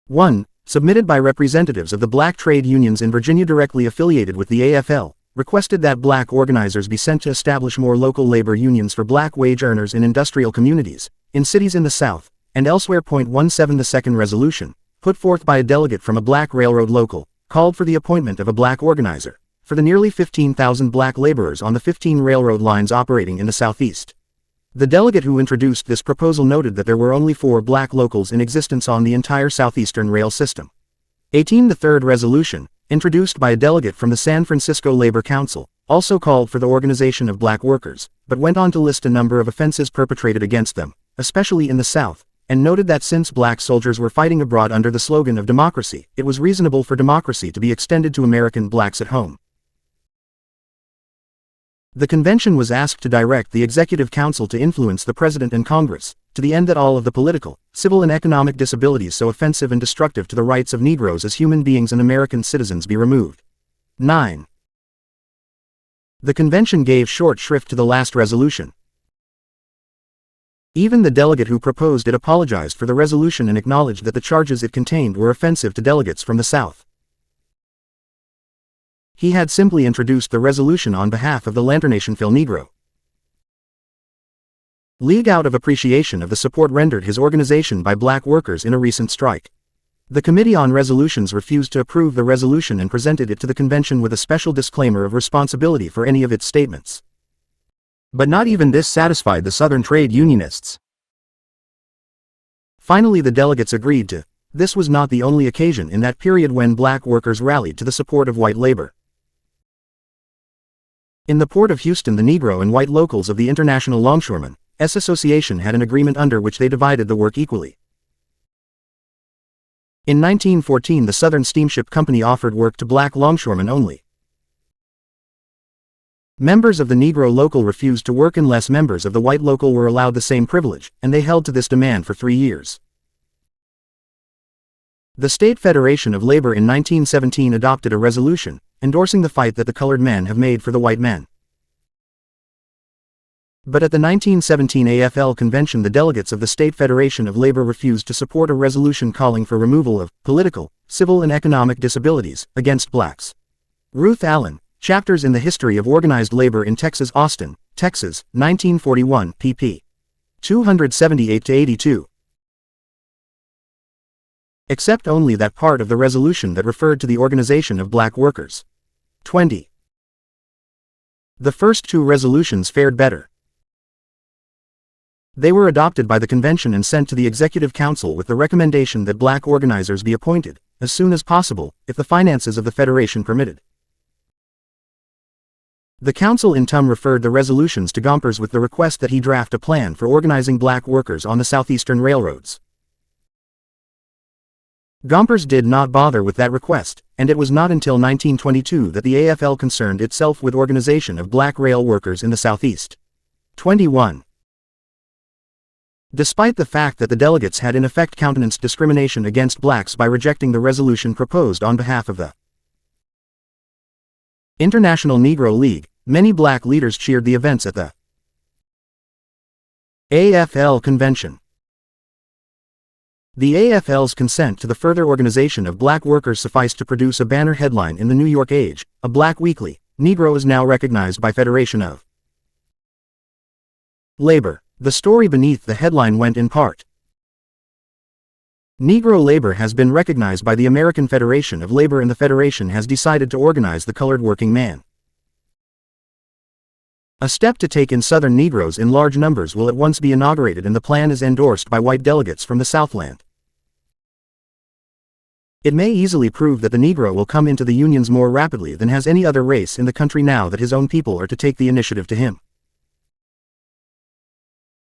1. Submitted by representatives of the black trade unions in Virginia directly affiliated with the AFL, requested that black organizers be sent to establish more local labor unions for black wage earners in industrial communities, in cities in the South, and elsewhere. 17. The second resolution, put forth by a delegate from a black railroad local, called for the appointment of a black organizer for the nearly 15,000 black laborers on the 15 railroad lines operating in the Southeast. The delegate who introduced this proposal noted that there were only 4 black locals in existence on the entire Southeastern rail system. 18. The third resolution, introduced by a delegate from the San Francisco Labor Council, also called for the organization of black workers, but went on to list a number of offenses perpetrated against them, especially in the South, and noted that since black soldiers were fighting abroad under the slogan of democracy, it was reasonable for democracy to be extended to American blacks at home. The convention was asked to direct the Executive Council to influence the President and Congress, to the end that all of the political, civil and economic disabilities so offensive and destructive to the rights of Negroes as human beings and American citizens be removed. 9. The convention gave short shrift to the last resolution. Even the delegate who proposed it apologized for the resolution and acknowledged that the charges it contained were offensive to delegates from the South. He had simply introduced the resolution on behalf of the Lanternation Phil Negro League out of appreciation of the support rendered his organization by black workers in a recent strike. The Committee on Resolutions refused to approve the resolution and presented it to the convention with a special disclaimer of responsibility for any of its statements. But not even this satisfied the Southern trade unionists. Finally, the delegates agreed to. This was not the only occasion in that period when black workers rallied to the support of white labor. In the port of Houston, the Negro and white locals of the International Longshoremen's Association had an agreement under which they divided the work equally. In 1914, the Southern Steamship Company offered work to black longshoremen only. Members of the Negro local refused to work unless members of the white local were allowed the same privilege, and they held to this demand for 3 years. The State Federation of Labor in 1917 adopted a resolution, endorsing the fight that the colored men have made for the white men. But at the 1917 AFL convention, the delegates of the State Federation of Labor refused to support a resolution calling for removal of political, civil and economic disabilities against blacks. Ruth Allen, Chapters in the History of Organized Labor in Texas, Austin, Texas, 1941, pp. 278-82. Except only that part of the resolution that referred to the organization of black workers. 20. The first 2 resolutions fared better. They were adopted by the convention and sent to the Executive Council with the recommendation that black organizers be appointed, as soon as possible, if the finances of the Federation permitted. The Council in turn referred the resolutions to Gompers with the request that he draft a plan for organizing black workers on the Southeastern railroads. Gompers did not bother with that request, and it was not until 1922 that the AFL concerned itself with organization of black rail workers in the Southeast. 21. Despite the fact that the delegates had in effect countenanced discrimination against blacks by rejecting the resolution proposed on behalf of the International Negro League, many black leaders cheered the events at the AFL convention. The AFL's consent to the further organization of black workers sufficed to produce a banner headline in the New York Age, a black weekly. Negro is now recognized by Federation of Labor. The story beneath the headline went in part Negro labor has been recognized by the American Federation of Labor, and the Federation has decided to organize the colored working man. A step to take in Southern Negroes in large numbers will at once be inaugurated, and the plan is endorsed by white delegates from the Southland. It may easily prove that the Negro will come into the unions more rapidly than has any other race in the country now that his own people are to take the initiative to him.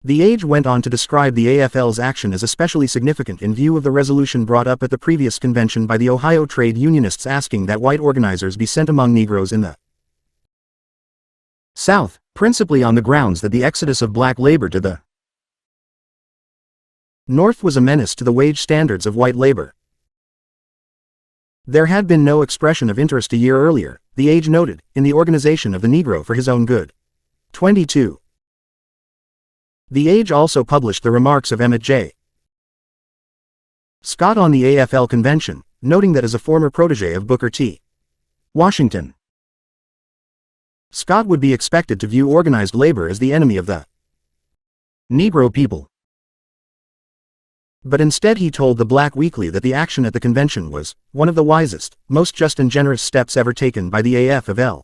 The Age went on to describe the AFL's action as especially significant in view of the resolution brought up at the previous convention by the Ohio trade unionists asking that white organizers be sent among Negroes in the South, principally on the grounds that the exodus of black labor to the North was a menace to the wage standards of white labor. There had been no expression of interest a year earlier, the Age noted, in the organization of the Negro for his own good. 22. The Age also published the remarks of Emmett J. Scott on the AFL convention, noting that as a former protege of Booker T. Washington, Scott would be expected to view organized labor as the enemy of the Negro people. But instead he told the Black Weekly that the action at the convention was one of the wisest, most just and generous steps ever taken by the AFL.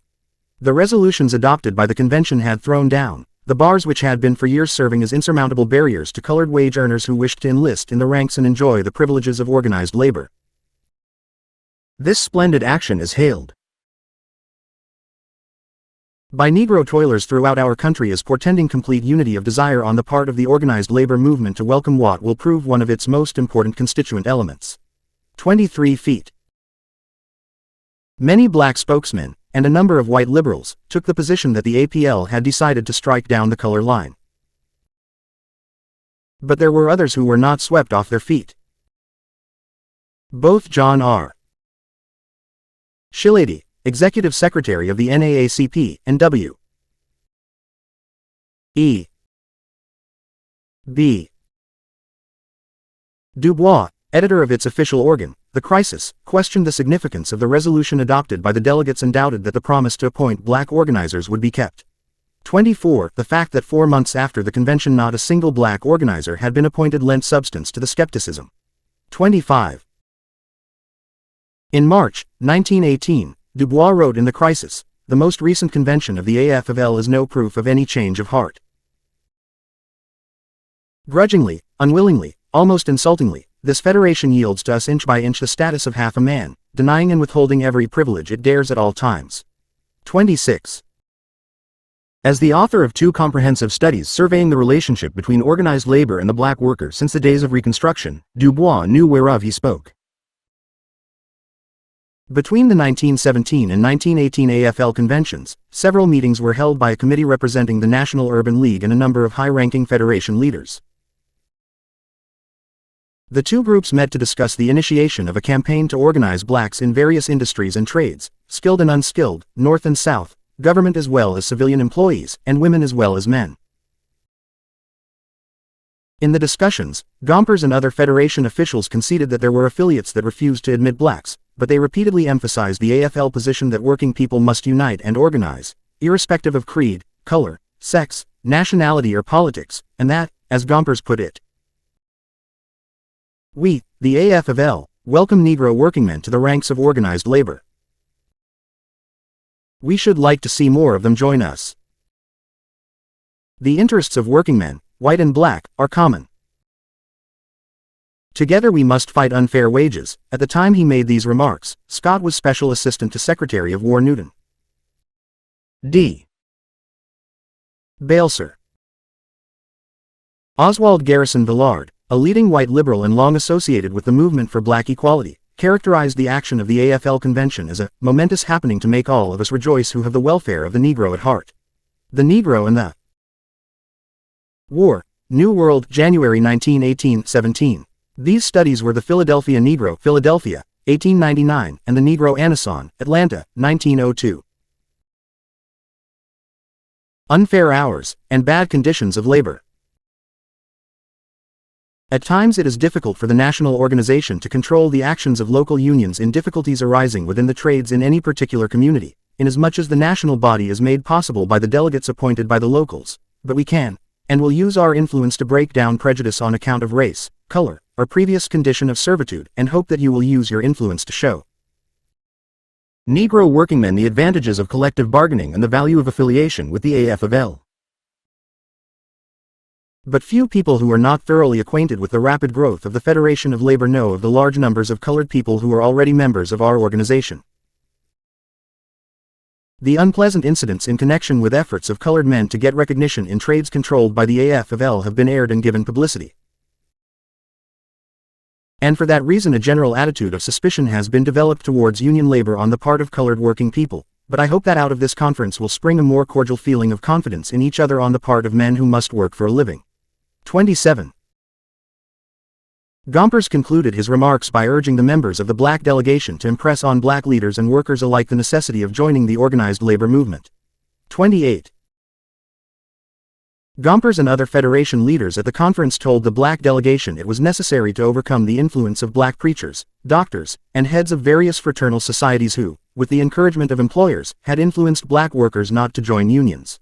The resolutions adopted by the convention had thrown down the bars which had been for years serving as insurmountable barriers to colored wage earners who wished to enlist in the ranks and enjoy the privileges of organized labor. This splendid action is hailed by Negro toilers throughout our country as portending complete unity of desire on the part of the organized labor movement to welcome what will prove one of its most important constituent elements. 23 feet. Many black spokesmen, and a number of white liberals, took the position that the APL had decided to strike down the color line. But there were others who were not swept off their feet. Both John R. Shilady, Executive Secretary of the NAACP, and W. E. B. Dubois, editor of its official organ, The Crisis, questioned the significance of the resolution adopted by the delegates and doubted that the promise to appoint black organizers would be kept. 24. The fact that 4 months after the convention not a single black organizer had been appointed lent substance to the skepticism. 25. In March 1918, Dubois wrote in The Crisis, the most recent convention of the AFL is no proof of any change of heart. Grudgingly, unwillingly, almost insultingly, this federation yields to us inch by inch the status of half a man, denying and withholding every privilege it dares at all times. 26. As the author of 2 comprehensive studies surveying the relationship between organized labor and the black worker since the days of Reconstruction, Dubois knew whereof he spoke. Between the 1917 and 1918 AFL conventions, several meetings were held by a committee representing the National Urban League and a number of high-ranking Federation leaders. The two groups met to discuss the initiation of a campaign to organize blacks in various industries and trades, skilled and unskilled, North and South, government as well as civilian employees, and women as well as men. In the discussions, Gompers and other Federation officials conceded that there were affiliates that refused to admit blacks, but they repeatedly emphasized the AFL position that working people must unite and organize, irrespective of creed, color, sex, nationality or politics, and that, as Gompers put it, we, the AFL, welcome Negro workingmen to the ranks of organized labor. We should like to see more of them join us. The interests of workingmen, white and black, are common. Together we must fight unfair wages. At the time he made these remarks, Scott was Special Assistant to Secretary of War Newton D. Balser. Oswald Garrison Villard, a leading white liberal and long associated with the movement for black equality, characterized the action of the AFL convention as a momentous happening to make all of us rejoice who have the welfare of the Negro at heart. The Negro and the War, New World, January 1918-17. These studies were the Philadelphia Negro, Philadelphia, 1899, and the Negro Anason, Atlanta, 1902. Unfair hours, and bad conditions of labor. At times it is difficult for the national organization to control the actions of local unions in difficulties arising within the trades in any particular community, inasmuch as the national body is made possible by the delegates appointed by the locals, but we can, and will use our influence to break down prejudice on account of race, color, or previous condition of servitude, and hope that you will use your influence to show Negro workingmen the advantages of collective bargaining and the value of affiliation with the AFL. But few people who are not thoroughly acquainted with the rapid growth of the Federation of Labor know of the large numbers of colored people who are already members of our organization. The unpleasant incidents in connection with efforts of colored men to get recognition in trades controlled by the AFL have been aired and given publicity. And for that reason a general attitude of suspicion has been developed towards union labor on the part of colored working people, but I hope that out of this conference will spring a more cordial feeling of confidence in each other on the part of men who must work for a living. 27. Gompers concluded his remarks by urging the members of the black delegation to impress on black leaders and workers alike the necessity of joining the organized labor movement. 28. Gompers and other Federation leaders at the conference told the black delegation it was necessary to overcome the influence of black preachers, doctors, and heads of various fraternal societies who, with the encouragement of employers, had influenced black workers not to join unions.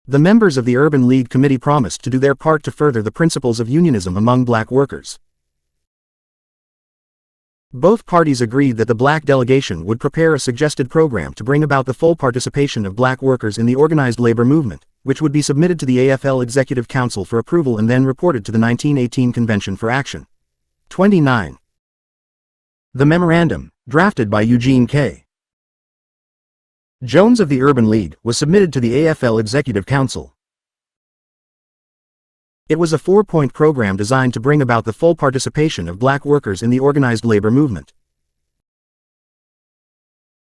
The members of the Urban League Committee promised to do their part to further the principles of unionism among black workers. Both parties agreed that the black delegation would prepare a suggested program to bring about the full participation of black workers in the organized labor movement, which would be submitted to the AFL Executive Council for approval and then reported to the 1918 Convention for action. 29. The memorandum, drafted by Eugene K. Jones of the Urban League, was submitted to the AFL Executive Council. It was a 4-point program designed to bring about the full participation of black workers in the organized labor movement.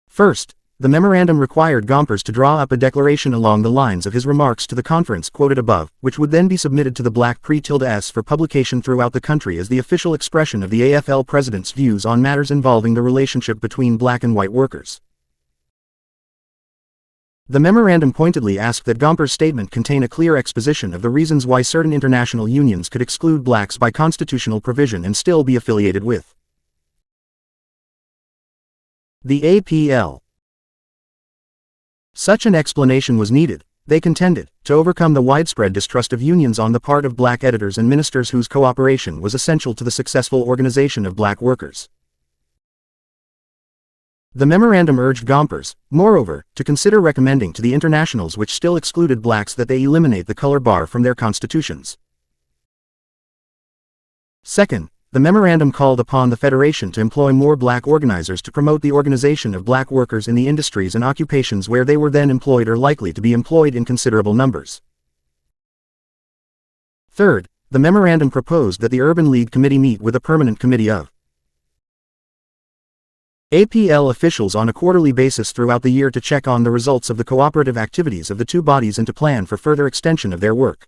First, the memorandum required Gompers to draw up a declaration along the lines of his remarks to the conference quoted above, which would then be submitted to the Black Pre-S for publication throughout the country as the official expression of the AFL president's views on matters involving the relationship between black and white workers. The memorandum pointedly asked that Gompers' statement contain a clear exposition of the reasons why certain international unions could exclude blacks by constitutional provision and still be affiliated with the APL. Such an explanation was needed, they contended, to overcome the widespread distrust of unions on the part of black editors and ministers whose cooperation was essential to the successful organization of black workers. The memorandum urged Gompers, moreover, to consider recommending to the internationals which still excluded blacks that they eliminate the color bar from their constitutions. Second, the memorandum called upon the Federation to employ more black organizers to promote the organization of black workers in the industries and occupations where they were then employed or likely to be employed in considerable numbers. Third, the memorandum proposed that the Urban League Committee meet with a permanent committee of APL officials on a quarterly basis throughout the year to check on the results of the cooperative activities of the two bodies and to plan for further extension of their work.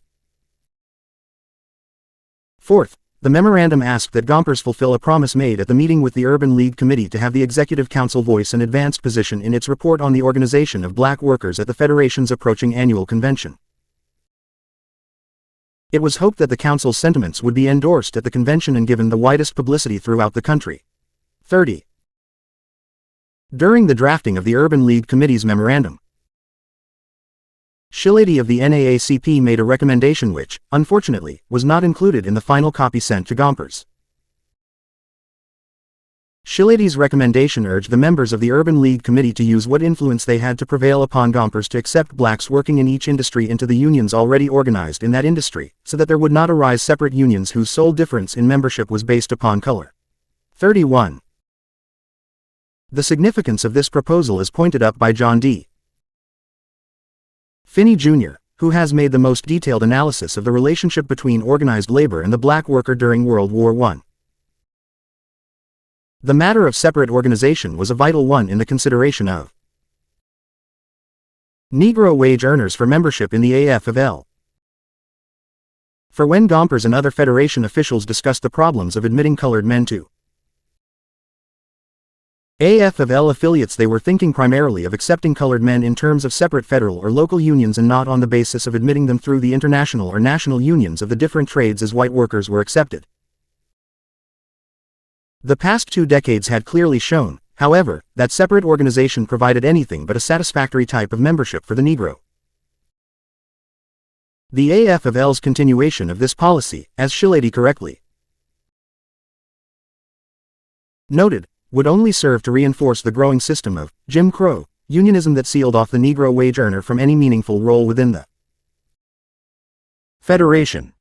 Fourth, the memorandum asked that Gompers fulfill a promise made at the meeting with the Urban League Committee to have the Executive Council voice an advanced position in its report on the organization of black workers at the Federation's approaching annual convention. It was hoped that the Council's sentiments would be endorsed at the convention and given the widest publicity throughout the country. 30. During the drafting of the Urban League Committee's memorandum, Shilady of the NAACP made a recommendation which, unfortunately, was not included in the final copy sent to Gompers. Shilady's recommendation urged the members of the Urban League Committee to use what influence they had to prevail upon Gompers to accept blacks working in each industry into the unions already organized in that industry, so that there would not arise separate unions whose sole difference in membership was based upon color. 31. The significance of this proposal is pointed up by John D. Finney Jr., who has made the most detailed analysis of the relationship between organized labor and the black worker during World War I. The matter of separate organization was a vital one in the consideration of Negro wage earners for membership in the AFL. For when Gompers and other Federation officials discussed the problems of admitting colored men to AFL affiliates, they were thinking primarily of accepting colored men in terms of separate federal or local unions and not on the basis of admitting them through the international or national unions of the different trades as white workers were accepted. The past 2 decades had clearly shown, however, that separate organization provided anything but a satisfactory type of membership for the Negro. The AFL's continuation of this policy, as Shilady correctly noted, would only serve to reinforce the growing system of Jim Crow unionism that sealed off the Negro wage earner from any meaningful role within the Federation.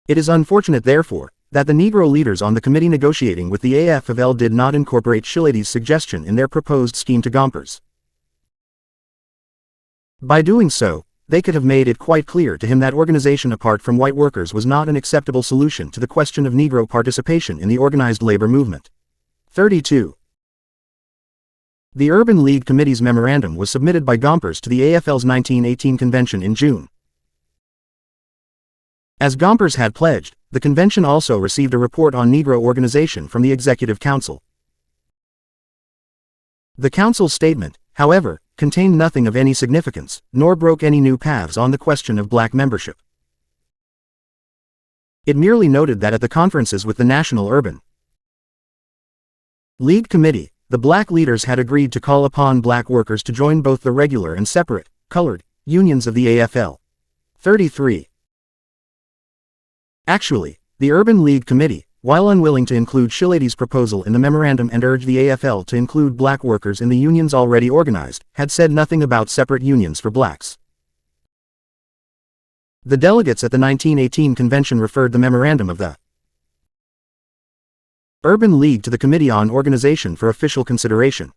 It is unfortunate, therefore, that the Negro leaders on the committee negotiating with the AFL did not incorporate Shilady's suggestion in their proposed scheme to Gompers. By doing so, they could have made it quite clear to him that organization apart from white workers was not an acceptable solution to the question of Negro participation in the organized labor movement. 32. The Urban League Committee's memorandum was submitted by Gompers to the AFL's 1918 convention in June. As Gompers had pledged, the convention also received a report on Negro organization from the Executive Council. The Council's statement, however, contained nothing of any significance, nor broke any new paths on the question of black membership. It merely noted that at the conferences with the National Urban League Committee, the black leaders had agreed to call upon black workers to join both the regular and separate, colored, unions of the AFL. 33. Actually, the Urban League Committee, while unwilling to include Shilady's proposal in the memorandum and urge the AFL to include black workers in the unions already organized, had said nothing about separate unions for blacks. The delegates at the 1918 convention referred the memorandum of the Urban League to the Committee on Organization for official consideration.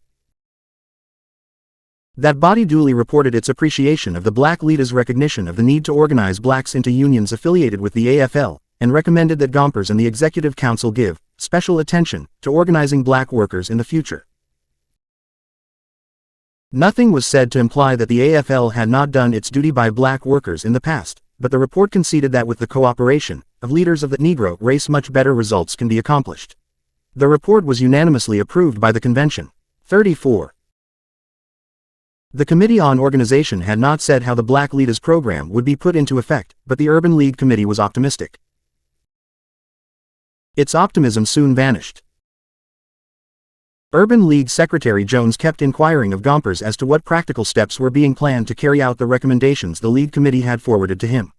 That body duly reported its appreciation of the black leaders' recognition of the need to organize blacks into unions affiliated with the AFL, and recommended that Gompers and the Executive Council give special attention to organizing black workers in the future. Nothing was said to imply that the AFL had not done its duty by black workers in the past, but the report conceded that with the cooperation of leaders of the Negro race much better results can be accomplished. The report was unanimously approved by the convention. 34. The Committee on Organization had not said how the Black Leaders program would be put into effect, but the Urban League Committee was optimistic. Its optimism soon vanished. Urban League Secretary Jones kept inquiring of Gompers as to what practical steps were being planned to carry out the recommendations the League Committee had forwarded to him.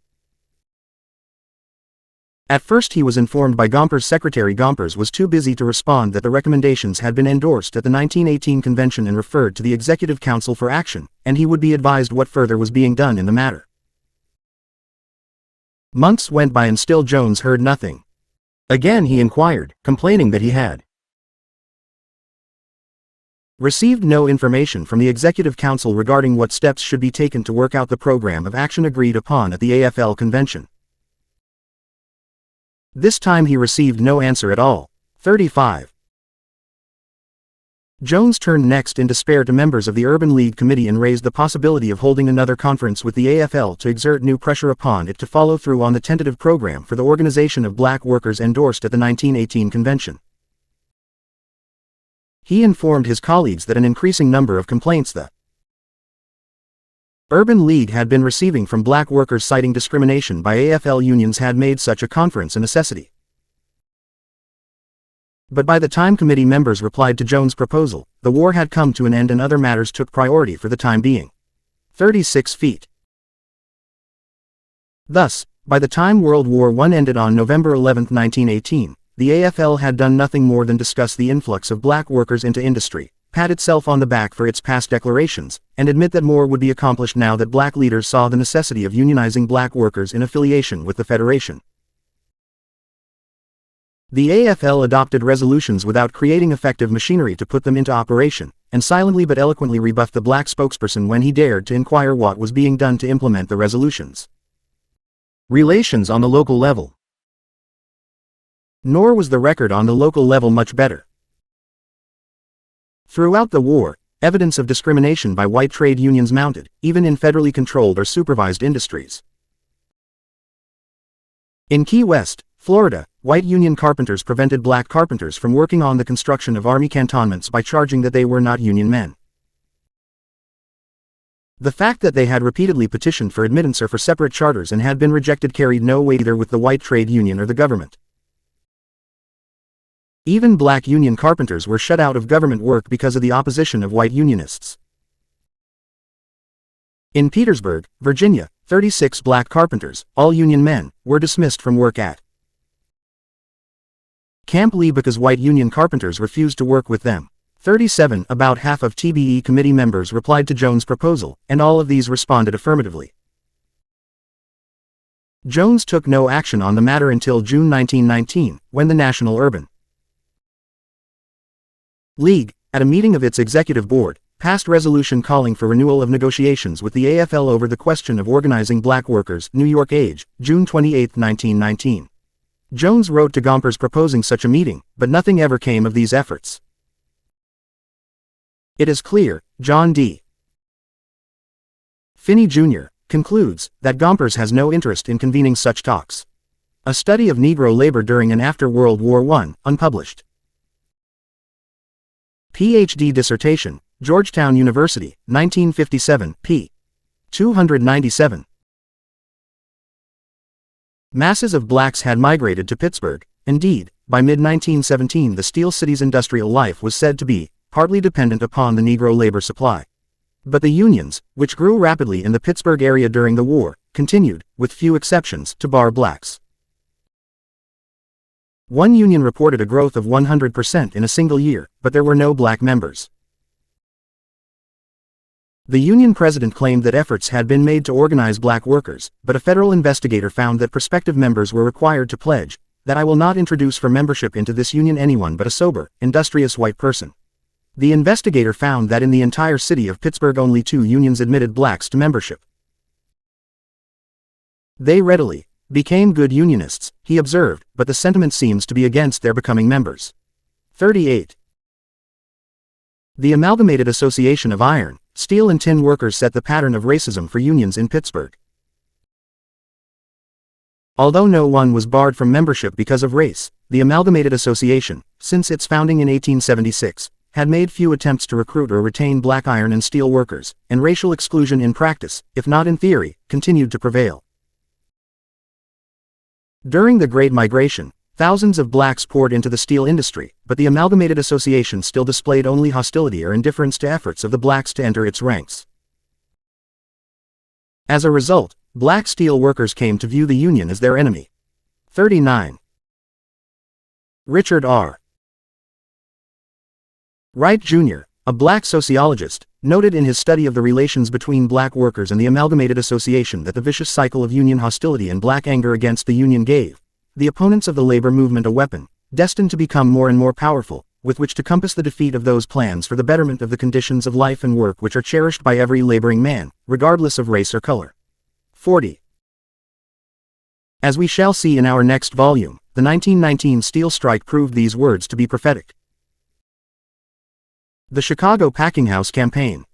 At first he was informed by Gompers' secretary Gompers was too busy to respond that the recommendations had been endorsed at the 1918 convention and referred to the Executive Council for action, and he would be advised what further was being done in the matter. Months went by and still Jones heard nothing. Again he inquired, complaining that he had received no information from the Executive Council regarding what steps should be taken to work out the program of action agreed upon at the AFL convention. This time he received no answer at all. 35. Jones turned next in despair to members of the Urban League Committee and raised the possibility of holding another conference with the AFL to exert new pressure upon it to follow through on the tentative program for the organization of black workers endorsed at the 1918 convention. He informed his colleagues that an increasing number of complaints the Urban League had been receiving from black workers citing discrimination by AFL unions had made such a conference a necessity. But by the time committee members replied to Jones' proposal, the war had come to an end and other matters took priority for the time being. 36 feet. Thus, by the time World War I ended on November 11, 1918, the AFL had done nothing more than discuss the influx of black workers into industry, pat itself on the back for its past declarations, and admit that more would be accomplished now that black leaders saw the necessity of unionizing black workers in affiliation with the Federation. The AFL adopted resolutions without creating effective machinery to put them into operation, and silently but eloquently rebuffed the black spokesperson when he dared to inquire what was being done to implement the resolutions. Relations on the local level. Nor was the record on the local level much better. Throughout the war, evidence of discrimination by white trade unions mounted, even in federally controlled or supervised industries. In Key West, Florida, white union carpenters prevented black carpenters from working on the construction of army cantonments by charging that they were not union men. The fact that they had repeatedly petitioned for admittance or for separate charters and had been rejected carried no weight either with the white trade union or the government. Even black union carpenters were shut out of government work because of the opposition of white unionists. In Petersburg, Virginia, 36 black carpenters, all union men, were dismissed from work at Camp Lee because white union carpenters refused to work with them. 37, about half of TBE committee members replied to Jones' proposal, and all of these responded affirmatively. Jones took no action on the matter until June 1919, when the National Urban League, at a meeting of its executive board, passed resolution calling for renewal of negotiations with the AFL over the question of organizing black workers. New York Age, June 28, 1919. Jones wrote to Gompers proposing such a meeting, but nothing ever came of these efforts. It is clear, John D. Finney Jr. concludes that Gompers has no interest in convening such talks. A study of Negro labor during and after World War I, unpublished. Ph.D. dissertation, Georgetown University, 1957, p. 297. Masses of blacks had migrated to Pittsburgh. Indeed, by mid-1917 the Steel City's industrial life was said to be partly dependent upon the Negro labor supply. But the unions, which grew rapidly in the Pittsburgh area during the war, continued, with few exceptions, to bar blacks. One union reported a growth of 100% in a single year, but there were no black members. The union president claimed that efforts had been made to organize black workers, but a federal investigator found that prospective members were required to pledge that I will not introduce for membership into this union anyone but a sober, industrious white person. The investigator found that in the entire city of Pittsburgh only 2 unions admitted blacks to membership. They readily became good unionists, he observed, but the sentiment seems to be against their becoming members. 38. The Amalgamated Association of Iron, Steel and Tin Workers set the pattern of racism for unions in Pittsburgh. Although no one was barred from membership because of race, the Amalgamated Association, since its founding in 1876, had made few attempts to recruit or retain black iron and steel workers, and racial exclusion in practice, if not in theory, continued to prevail. During the Great Migration, thousands of blacks poured into the steel industry, but the Amalgamated Association still displayed only hostility or indifference to efforts of the blacks to enter its ranks. As a result, black steel workers came to view the Union as their enemy. 39. Richard R. Wright Jr., a black sociologist, noted in his study of the relations between black workers and the Amalgamated Association that the vicious cycle of union hostility and black anger against the Union gave the opponents of the labor movement a weapon, destined to become more and more powerful, with which to compass the defeat of those plans for the betterment of the conditions of life and work which are cherished by every laboring man, regardless of race or color. 40. As we shall see in our next volume, the 1919 steel strike proved these words to be prophetic. The Chicago Packing House Campaign.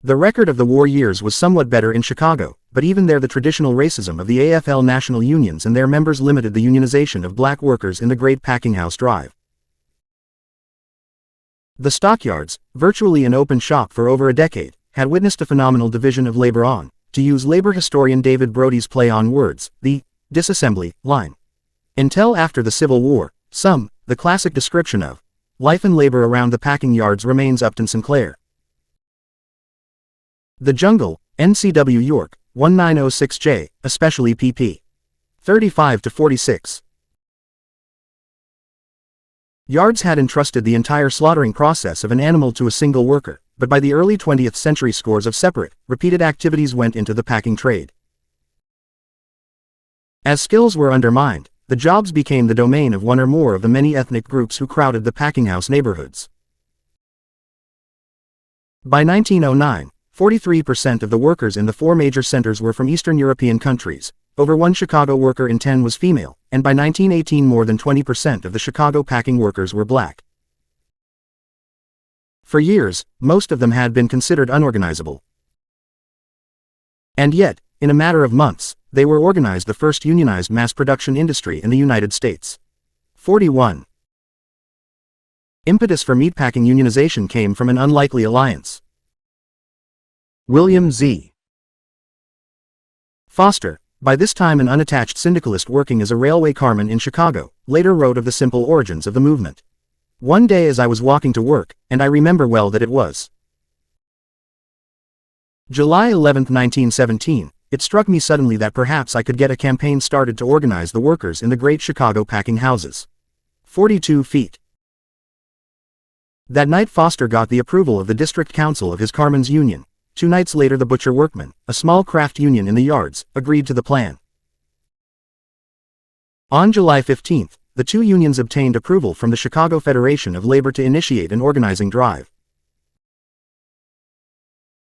The record of the war years was somewhat better in Chicago, but even there the traditional racism of the AFL national unions and their members limited the unionization of black workers in the Great Packing House Drive. The stockyards, virtually an open shop for over a decade, had witnessed a phenomenal division of labor on, to use labor historian David Brody's play on words, the disassembly line. Until after the Civil War, the classic description of life and labor around the packing yards remains Upton Sinclair. The Jungle, NCW York, 1906J, especially pp. 35-46. Yards had entrusted the entire slaughtering process of an animal to a single worker, but by the early 20th century scores of separate, repeated activities went into the packing trade. As skills were undermined, the jobs became the domain of one or more of the many ethnic groups who crowded the packing house neighborhoods. By 1909, 43% of the workers in the 4 major centers were from Eastern European countries, over 1 Chicago worker in 10 was female, and by 1918 more than 20% of the Chicago packing workers were black. For years, most of them had been considered unorganizable. And yet, in a matter of months, they were organized, the first unionized mass production industry in the United States. 41. Impetus for meatpacking unionization came from an unlikely alliance. William Z. Foster, by this time an unattached syndicalist working as a railway carman in Chicago, later wrote of the simple origins of the movement. One day as I was walking to work, and I remember well that it was July 11, 1917, it struck me suddenly that perhaps I could get a campaign started to organize the workers in the great Chicago packing houses. 42 feet. That night Foster got the approval of the district council of his Carmen's union. 2 nights later the butcher workmen, a small craft union in the yards, agreed to the plan. On July 15, the 2 unions obtained approval from the Chicago Federation of Labor to initiate an organizing drive.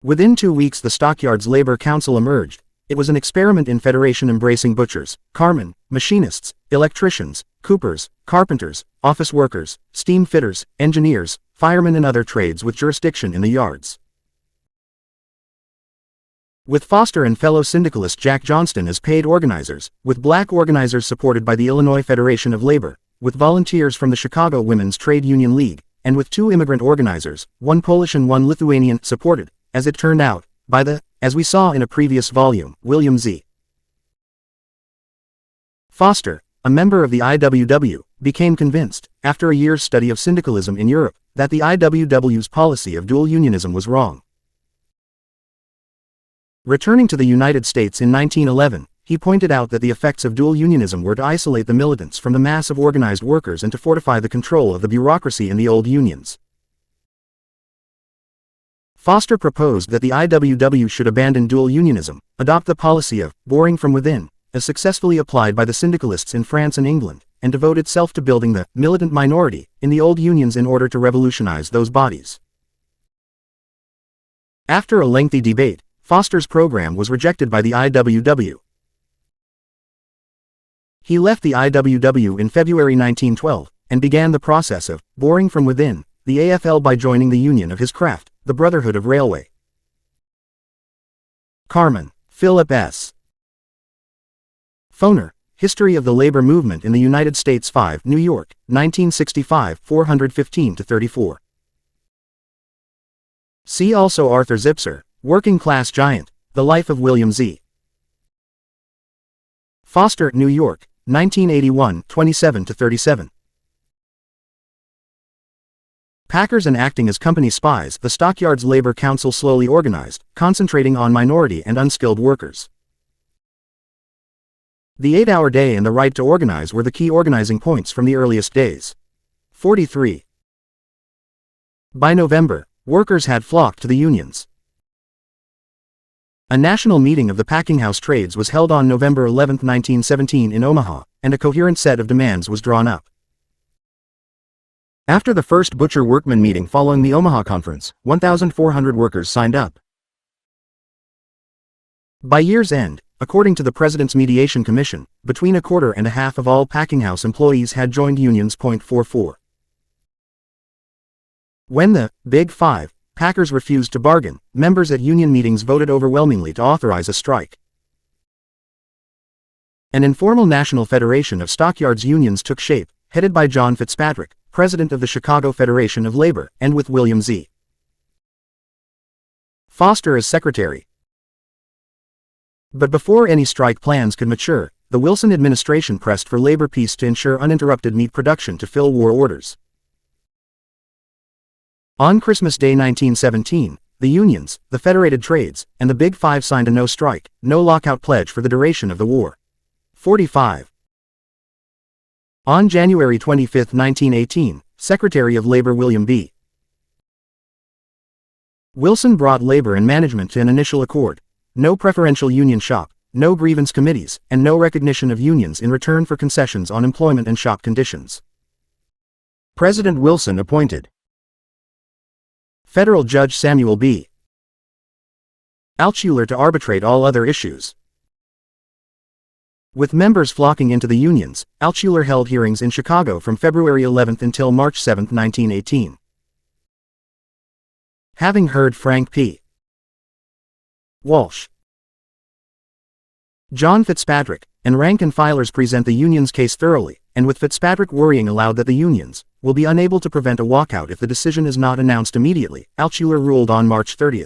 Within 2 weeks the Stockyards Labor Council emerged. It was an experiment in federation embracing butchers, carmen, machinists, electricians, coopers, carpenters, office workers, steam fitters, engineers, firemen and other trades with jurisdiction in the yards. With Foster and fellow syndicalist Jack Johnston as paid organizers, with black organizers supported by the Illinois Federation of Labor, with volunteers from the Chicago Women's Trade Union League, and with 2 immigrant organizers, 1 Polish and 1 Lithuanian, supported, as it turned out, by the, as we saw in a previous volume, William Z. Foster, a member of the IWW, became convinced, after a year's study of syndicalism in Europe, that the IWW's policy of dual unionism was wrong. Returning to the United States in 1911, he pointed out that the effects of dual unionism were to isolate the militants from the mass of organized workers and to fortify the control of the bureaucracy in the old unions. Foster proposed that the IWW should abandon dual unionism, adopt the policy of boring from within, as successfully applied by the syndicalists in France and England, and devote itself to building the militant minority in the old unions in order to revolutionize those bodies. After a lengthy debate, Foster's program was rejected by the IWW. He left the IWW in February 1912, and began the process of boring from within the AFL by joining the union of his craft, the Brotherhood of Railway. Carmen, Philip S. Foner, History of the Labor Movement in the United States 5, New York, 1965, 415-34. See also Arthur Zipser, Working Class Giant, The Life of William Z. Foster, New York, 1981, 27-37. Packers and acting as company spies, the Stockyards Labor Council slowly organized, concentrating on minority and unskilled workers. The 8-hour day and the right to organize were the key organizing points from the earliest days. 43. By November, workers had flocked to the unions. A national meeting of the packing house trades was held on November 11, 1917 in Omaha, and a coherent set of demands was drawn up. After the first butcher workman meeting following the Omaha Conference, 1,400 workers signed up. By year's end, according to the President's Mediation Commission, between 1/4 of all packing house employees had joined unions. 44. When the Big Five packers refused to bargain, members at union meetings voted overwhelmingly to authorize a strike. An informal national federation of stockyards unions took shape, headed by John Fitzpatrick, president of the Chicago Federation of Labor, and with William Z. Foster as secretary. But before any strike plans could mature, the Wilson administration pressed for labor peace to ensure uninterrupted meat production to fill war orders. On Christmas Day 1917, the unions, the federated trades, and the Big Five signed a no-strike, no-lockout pledge for the duration of the war. 45. On January 25, 1918, Secretary of Labor William B. Wilson brought labor and management to an initial accord: no preferential union shop, no grievance committees, and no recognition of unions in return for concessions on employment and shop conditions. President Wilson appointed Federal Judge Samuel B. Altshuler to arbitrate all other issues. With members flocking into the unions, Altshuler held hearings in Chicago from February 11 until March 7, 1918. Having heard Frank P. Walsh, John Fitzpatrick, and rank and filers present the union's case thoroughly, and with Fitzpatrick worrying aloud that the unions will be unable to prevent a walkout if the decision is not announced immediately, Altshuler ruled on March 30.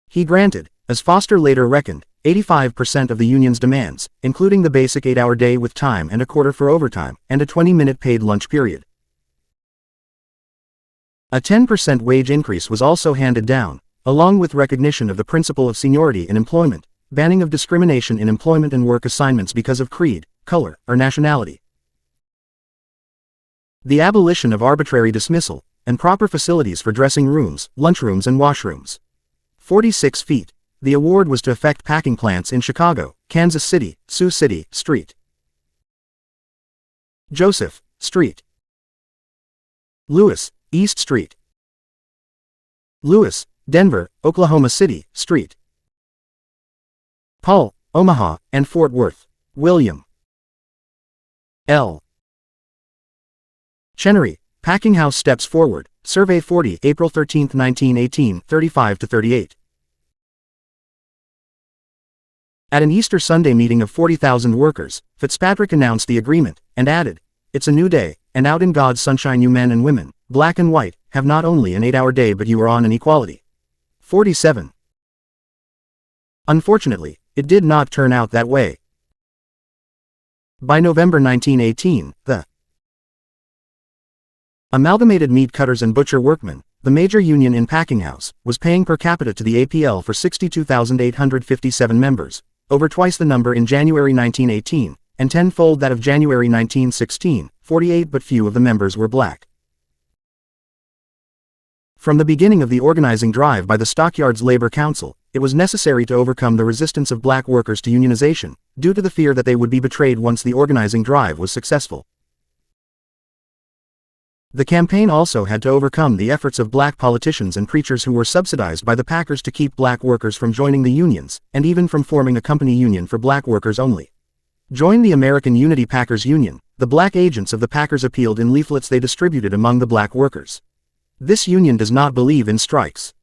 He granted, as Foster later reckoned, 85% of the union's demands, including the basic 8-hour day with time and a quarter for overtime, and a 20-minute paid lunch period. A 10% wage increase was also handed down, along with recognition of the principle of seniority in employment, banning of discrimination in employment and work assignments because of creed, color, or nationality. The abolition of arbitrary dismissal, and proper facilities for dressing rooms, lunchrooms and washrooms. 46 feet. The award was to affect packing plants in Chicago, Kansas City, Sioux City, St. Joseph, St. Louis, East St. Louis, Denver, Oklahoma City, St. Paul, Omaha, and Fort Worth. William L. Chenery, Packing House Steps Forward, Survey 40, April 13, 1918, 35-38. At an Easter Sunday meeting of 40,000 workers, Fitzpatrick announced the agreement, and added, "It's a new day, and out in God's sunshine you men and women, black and white, have not only an 8-hour day but you are on an equality." 47. Unfortunately, it did not turn out that way. By November 1918, the Amalgamated Meat Cutters and Butcher Workmen, the major union in packing house, was paying per capita to the APL for 62,857 members, over twice the number in January 1918, and tenfold that of January 1916, 48 but few of the members were black. From the beginning of the organizing drive by the Stockyards Labor Council, it was necessary to overcome the resistance of black workers to unionization, due to the fear that they would be betrayed once the organizing drive was successful. The campaign also had to overcome the efforts of black politicians and preachers who were subsidized by the packers to keep black workers from joining the unions, and even from forming a company union for black workers only. Join the American Unity Packers Union, the black agents of the packers appealed in leaflets they distributed among the black workers. This union does not believe in strikes.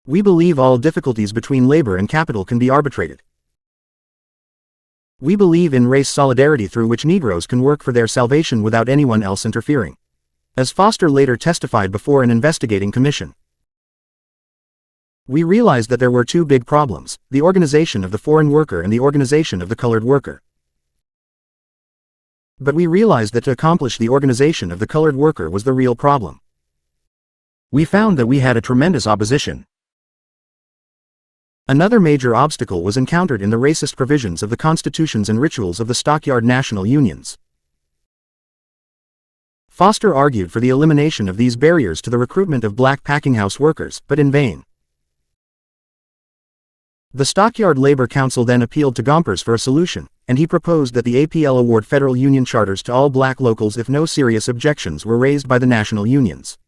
We believe all difficulties between labor and capital can be arbitrated. We believe in race solidarity through which Negroes can work for their salvation without anyone else interfering. As Foster later testified before an investigating commission. We realized that there were two big problems, the organization of the foreign worker and the organization of the colored worker. But we realized that to accomplish the organization of the colored worker was the real problem. We found that we had a tremendous opposition. Another major obstacle was encountered in the racist provisions of the constitutions and rituals of the stockyard national unions. Foster argued for the elimination of these barriers to the recruitment of black packing house workers, but in vain. The Stockyard Labor Council then appealed to Gompers for a solution, and he proposed that the APL award federal union charters to all black locals if no serious objections were raised by the national unions.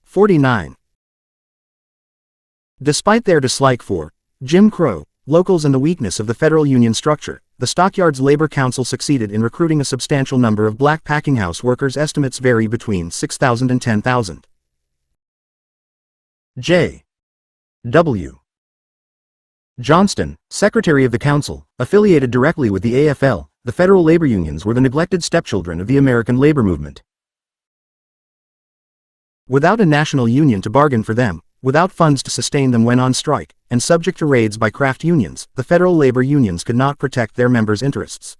49. Despite their dislike for Jim Crow, locals and the weakness of the federal union structure, the Stockyards Labor Council succeeded in recruiting a substantial number of black packing house workers. Estimates vary between 6,000 and 10,000. J. W. Johnston, Secretary of the Council, affiliated directly with the AFL, the federal labor unions were the neglected stepchildren of the American labor movement. Without a national union to bargain for them, without funds to sustain them when on strike, and subject to raids by craft unions, the federal labor unions could not protect their members' interests.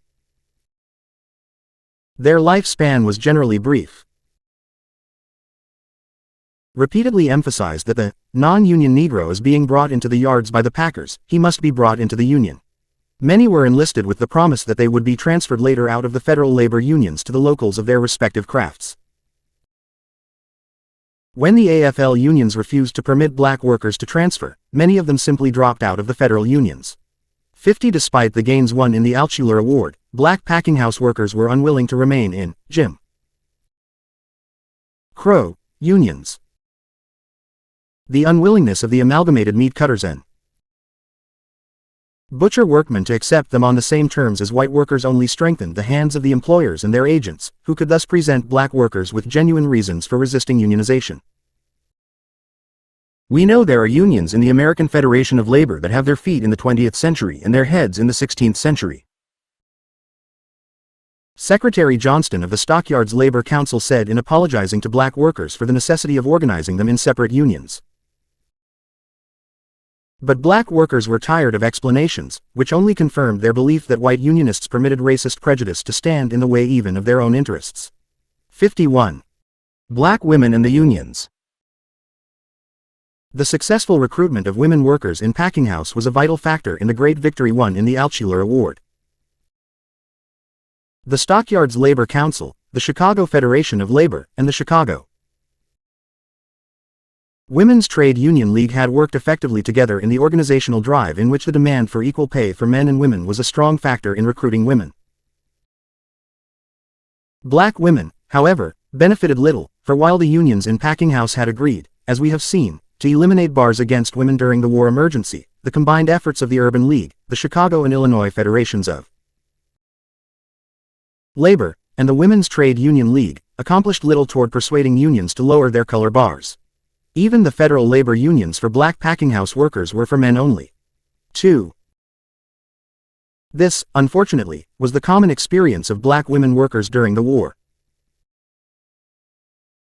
Their lifespan was generally brief. Repeatedly emphasized that the non-union Negro is being brought into the yards by the packers, he must be brought into the union. Many were enlisted with the promise that they would be transferred later out of the federal labor unions to the locals of their respective crafts. When the AFL unions refused to permit black workers to transfer, many of them simply dropped out of the federal unions. 50. Despite the gains won in the Altshuler Award, black packing house workers were unwilling to remain in Jim Crow unions. The unwillingness of the Amalgamated Meat Cutters and Butcher workmen to accept them on the same terms as white workers only strengthened the hands of the employers and their agents, who could thus present black workers with genuine reasons for resisting unionization. We know there are unions in the American Federation of Labor that have their feet in the 20th century and their heads in the 16th century. Secretary Johnston of the Stockyards Labor Council said in apologizing to black workers for the necessity of organizing them in separate unions. But black workers were tired of explanations, which only confirmed their belief that white unionists permitted racist prejudice to stand in the way even of their own interests. 51. Black women and the unions. The successful recruitment of women workers in packing house was a vital factor in the great victory won in the Altshuler Award. The Stockyards Labor Council, the Chicago Federation of Labor, and the Chicago Women's Trade Union League had worked effectively together in the organizational drive in which the demand for equal pay for men and women was a strong factor in recruiting women. Black women, however, benefited little, for while the unions in packing house had agreed, as we have seen, to eliminate bars against women during the war emergency, the combined efforts of the Urban League, the Chicago and Illinois Federations of Labor, and the Women's Trade Union League, accomplished little toward persuading unions to lower their color bars. Even the federal labor unions for black packing house workers were for men only. 2. This, unfortunately, was the common experience of black women workers during the war.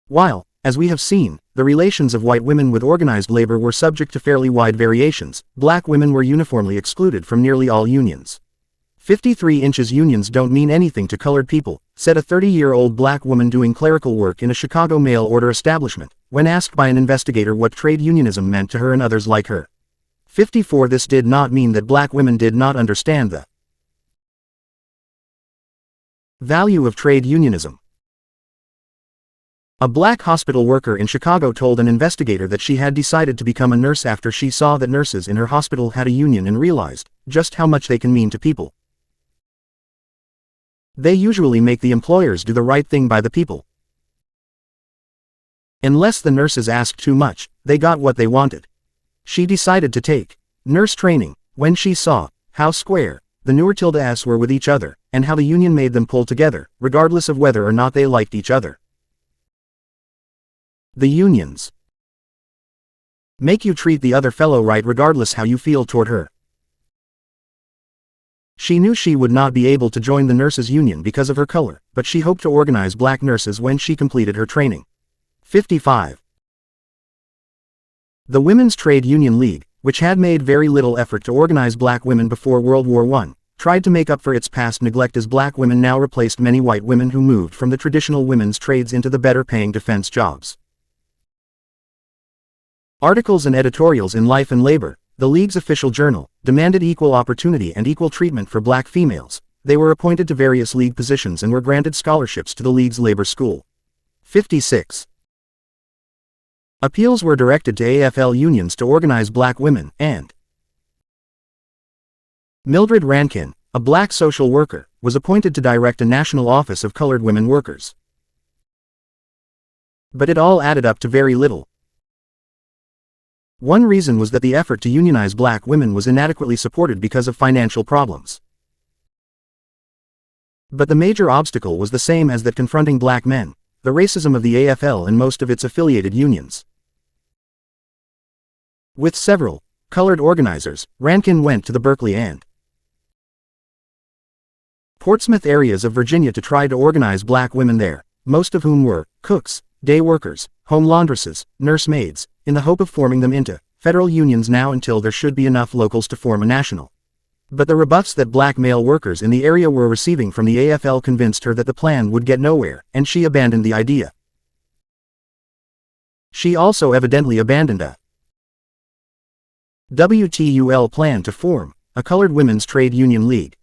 While, as we have seen, the relations of white women with organized labor were subject to fairly wide variations, black women were uniformly excluded from nearly all unions. 53 inches unions don't mean anything to colored people, said a 30-year-old black woman doing clerical work in a Chicago mail-order establishment, when asked by an investigator what trade unionism meant to her and others like her. 54 This did not mean that black women did not understand the value of trade unionism. A black hospital worker in Chicago told an investigator that she had decided to become a nurse after she saw that nurses in her hospital had a union and realized just how much they can mean to people. They usually make the employers do the right thing by the people. Unless the nurses asked too much, they got what they wanted. She decided to take nurse training when she saw how square the Newer-S were with each other, and how the union made them pull together, regardless of whether or not they liked each other. The unions make you treat the other fellow right regardless how you feel toward her. She knew she would not be able to join the nurses' union because of her color, but she hoped to organize black nurses when she completed her training. 55. The Women's Trade Union League, which had made very little effort to organize black women before World War I, tried to make up for its past neglect as black women now replaced many white women who moved from the traditional women's trades into the better-paying defense jobs. Articles and editorials in Life and Labor, the League's official journal, demanded equal opportunity and equal treatment for black females. They were appointed to various League positions and were granted scholarships to the League's labor school. 56. Appeals were directed to AFL unions to organize black women, and Mildred Rankin, a black social worker, was appointed to direct a national office of colored women workers. But it all added up to very little. One reason was that the effort to unionize black women was inadequately supported because of financial problems. But the major obstacle was the same as that confronting black men, the racism of the AFL and most of its affiliated unions. With several colored organizers, Rankin went to the Berkeley and Portsmouth areas of Virginia to try to organize black women there, most of whom were cooks, day workers, home laundresses, nursemaids, in the hope of forming them into federal unions now until there should be enough locals to form a national. But the rebuffs that black male workers in the area were receiving from the AFL convinced her that the plan would get nowhere, and she abandoned the idea. She also evidently abandoned a WTUL plan to form a colored women's trade union league.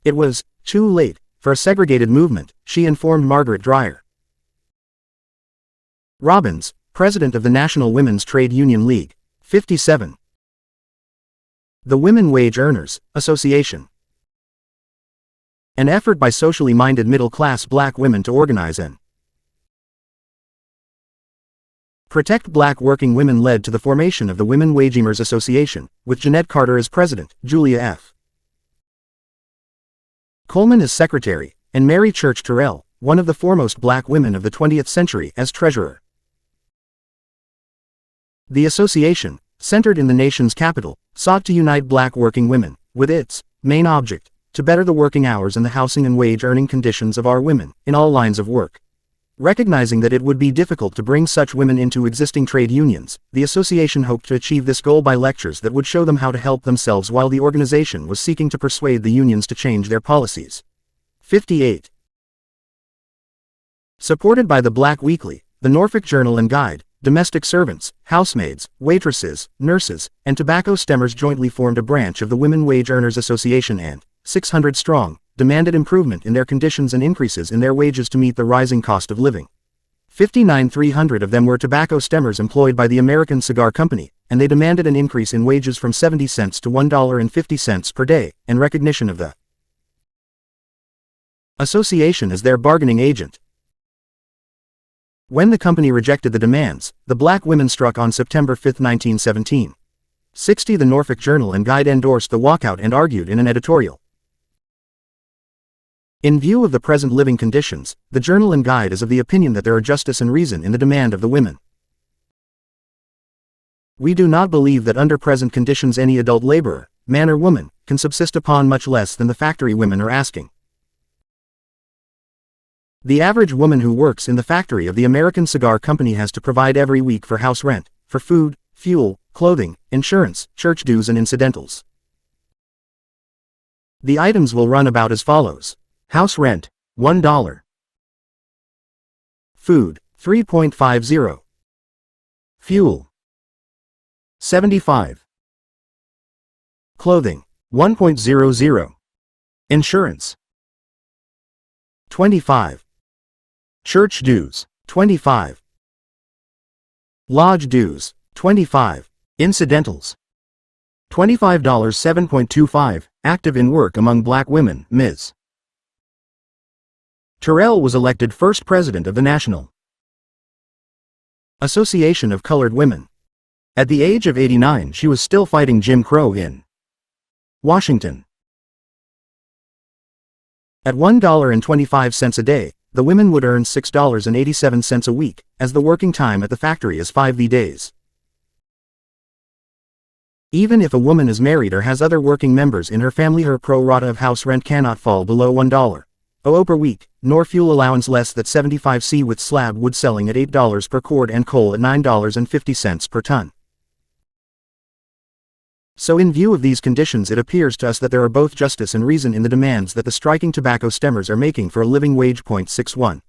It was too late for a segregated movement, she informed Margaret Dreyer Robbins, president of the National Women's Trade Union League. 57. The Women Wage Earners Association. An effort by socially minded middle-class black women to organize and protect black working women led to the formation of the Women Wage Earners Association, with Jeanette Carter as president, Julia F. Coleman as secretary, and Mary Church Terrell, one of the foremost black women of the 20th century, as treasurer. The association, centered in the nation's capital, sought to unite black working women, with its main object, to better the working hours and the housing and wage-earning conditions of our women, in all lines of work. Recognizing that it would be difficult to bring such women into existing trade unions, the association hoped to achieve this goal by lectures that would show them how to help themselves while the organization was seeking to persuade the unions to change their policies. 58. Supported by the Black Weekly, the Norfolk Journal and Guide, domestic servants, housemaids, waitresses, nurses, and tobacco stemmers jointly formed a branch of the Women Wage Earners Association and, 600 strong, demanded improvement in their conditions and increases in their wages to meet the rising cost of living. 300 of them were tobacco stemmers employed by the American Cigar Company, and they demanded an increase in wages from 70 cents to $1.50 per day, and recognition of the association as their bargaining agent. When the company rejected the demands, the black women struck on September 5, 1917. The Norfolk Journal and Guide endorsed the walkout and argued in an editorial. In view of the present living conditions, the Journal and Guide is of the opinion that there are justice and reason in the demand of the women. We do not believe that under present conditions any adult laborer, man or woman, can subsist upon much less than the factory women are asking. The average woman who works in the factory of the American Cigar Company has to provide every week for house rent, for food, fuel, clothing, insurance, church dues and incidentals. The items will run about as follows. House rent, $1. Food, $3.50. Fuel, $75. Clothing, $1.00. Insurance, $25. Church dues, $25. Lodge dues, $25. Incidentals, $25. 7.25. Active in work among black women, Ms. Terrell was elected first president of the National Association of Colored Women. At the age of 89 she was still fighting Jim Crow in Washington. At $1.25 a day, the women would earn $6.87 a week, as the working time at the factory is 5 days. Even if a woman is married or has other working members in her family, her pro rata of house rent cannot fall below $1.00 per week, nor fuel allowance less than 75 cents, with slab wood selling at $8 per cord and coal at $9.50 per ton. So in view of these conditions, it appears to us that there are both justice and reason in the demands that the striking tobacco stemmers are making for a living wage. 61.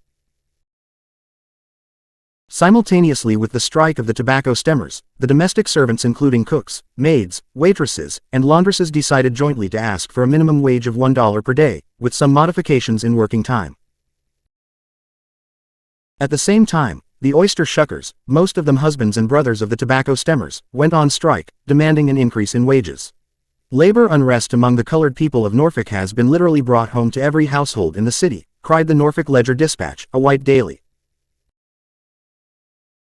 Simultaneously with the strike of the tobacco stemmers, the domestic servants including cooks, maids, waitresses, and laundresses decided jointly to ask for a minimum wage of $1 per day, with some modifications in working time. At the same time, the oyster shuckers, most of them husbands and brothers of the tobacco stemmers, went on strike, demanding an increase in wages. Labor unrest among the colored people of Norfolk has been literally brought home to every household in the city, cried the Norfolk Ledger-Dispatch, a white daily.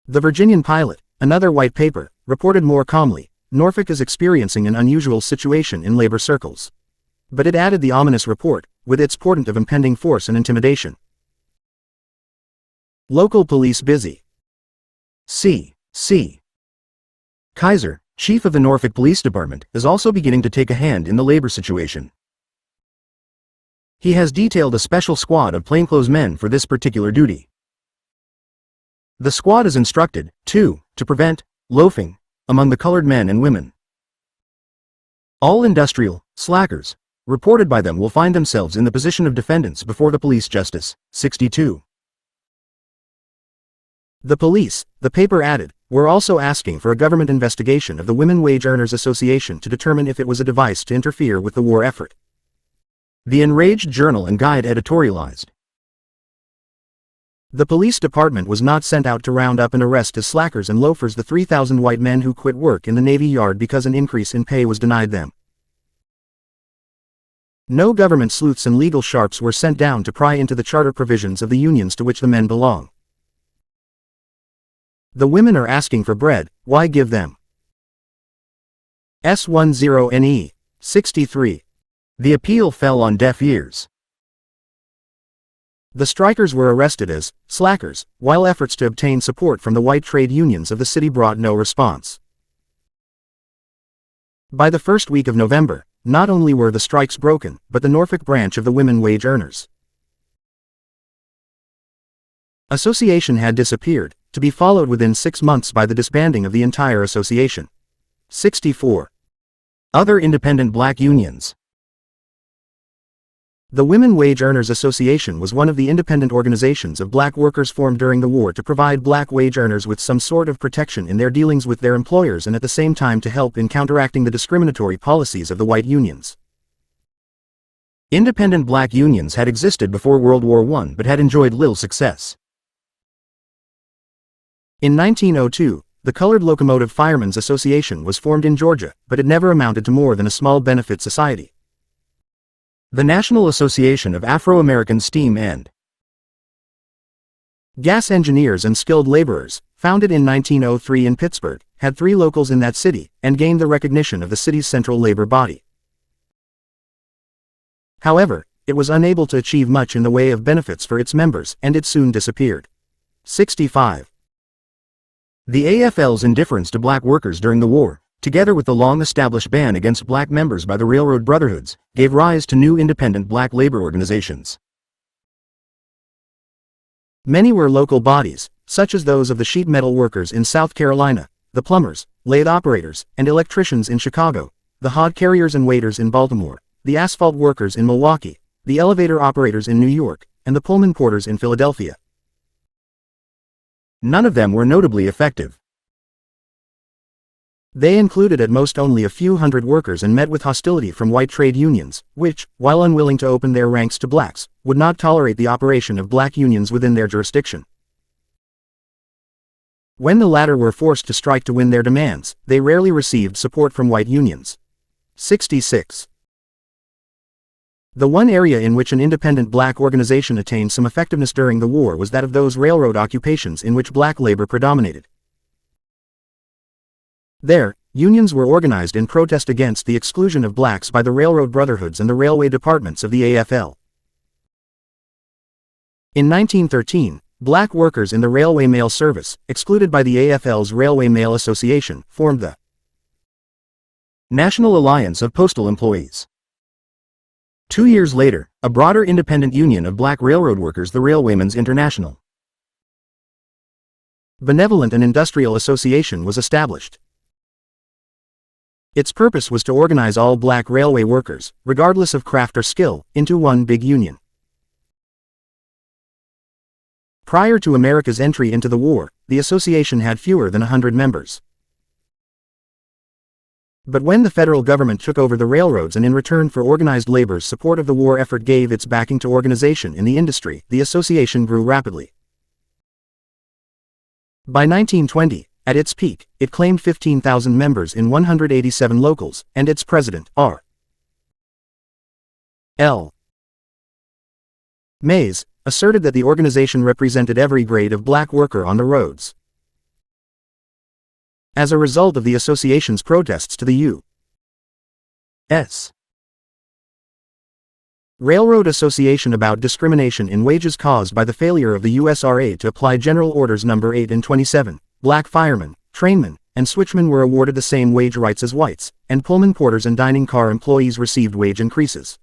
The Virginian Pilot, another white paper, reported more calmly, Norfolk is experiencing an unusual situation in labor circles. But it added the ominous report, with its portent of impending force and intimidation. Local police busy. C. Kaiser, chief of the Norfolk Police Department, is also beginning to take a hand in the labor situation. He has detailed a special squad of plainclothes men for this particular duty. The squad is instructed, too, to prevent loafing among the colored men and women. All industrial slackers reported by them will find themselves in the position of defendants before the police justice. 62. The police, the paper added, were also asking for a government investigation of the Women Wage Earners Association to determine if it was a device to interfere with the war effort. The enraged Journal and Guide editorialized. The police department was not sent out to round up and arrest as slackers and loafers the 3,000 white men who quit work in the Navy Yard because an increase in pay was denied them. No government sleuths and legal sharps were sent down to pry into the charter provisions of the unions to which the men belong. The women are asking for bread, why give them? S10NE. 63. The appeal fell on deaf ears. The strikers were arrested as slackers, while efforts to obtain support from the white trade unions of the city brought no response. By the first week of November, not only were the strikes broken, but the Norfolk branch of the Women Wage Earners Association had disappeared, to be followed within 6 months by the disbanding of the entire association. 64. Other independent black unions. The Women Wage Earners Association was one of the independent organizations of black workers formed during the war to provide black wage earners with some sort of protection in their dealings with their employers and at the same time to help in counteracting the discriminatory policies of the white unions. Independent black unions had existed before World War I but had enjoyed little success. In 1902, the Colored Locomotive Firemen's Association was formed in Georgia, but it never amounted to more than a small benefit society. The National Association of Afro-American Steam and Gas Engineers and Skilled Laborers, founded in 1903 in Pittsburgh, had 3 locals in that city, and gained the recognition of the city's central labor body. However, it was unable to achieve much in the way of benefits for its members, and it soon disappeared. 65. The AFL's indifference to black workers during the war, together with the long-established ban against black members by the railroad brotherhoods, gave rise to new independent black labor organizations. Many were local bodies, such as those of the sheet metal workers in South Carolina, the plumbers, lathe operators, and electricians in Chicago, the hod carriers and waiters in Baltimore, the asphalt workers in Milwaukee, the elevator operators in New York, and the Pullman porters in Philadelphia. None of them were notably effective. They included at most only a few hundred workers and met with hostility from white trade unions, which, while unwilling to open their ranks to blacks, would not tolerate the operation of black unions within their jurisdiction. When the latter were forced to strike to win their demands, they rarely received support from white unions. 66. The one area in which an independent black organization attained some effectiveness during the war was that of those railroad occupations in which black labor predominated. There, unions were organized in protest against the exclusion of blacks by the railroad brotherhoods and the railway departments of the AFL. In 1913, black workers in the railway mail service, excluded by the AFL's Railway Mail Association, formed the National Alliance of Postal Employees. 2 years later, a broader independent union of black railroad workers, the Railwaymen's International Benevolent and Industrial Association, was established. Its purpose was to organize all black railway workers, regardless of craft or skill, into one big union. Prior to America's entry into the war, the association had fewer than 100 members. But when the federal government took over the railroads and in return for organized labor's support of the war effort gave its backing to organization in the industry, the association grew rapidly. By 1920, at its peak, it claimed 15,000 members in 187 locals, and its president, R. L. Mays, asserted that the organization represented every grade of black worker on the roads. As a result of the association's protests to the U.S. Railroad Association about discrimination in wages caused by the failure of the USRA to apply General Orders No. 8 and 27, black firemen, trainmen, and switchmen were awarded the same wage rights as whites, and Pullman porters and dining car employees received wage increases.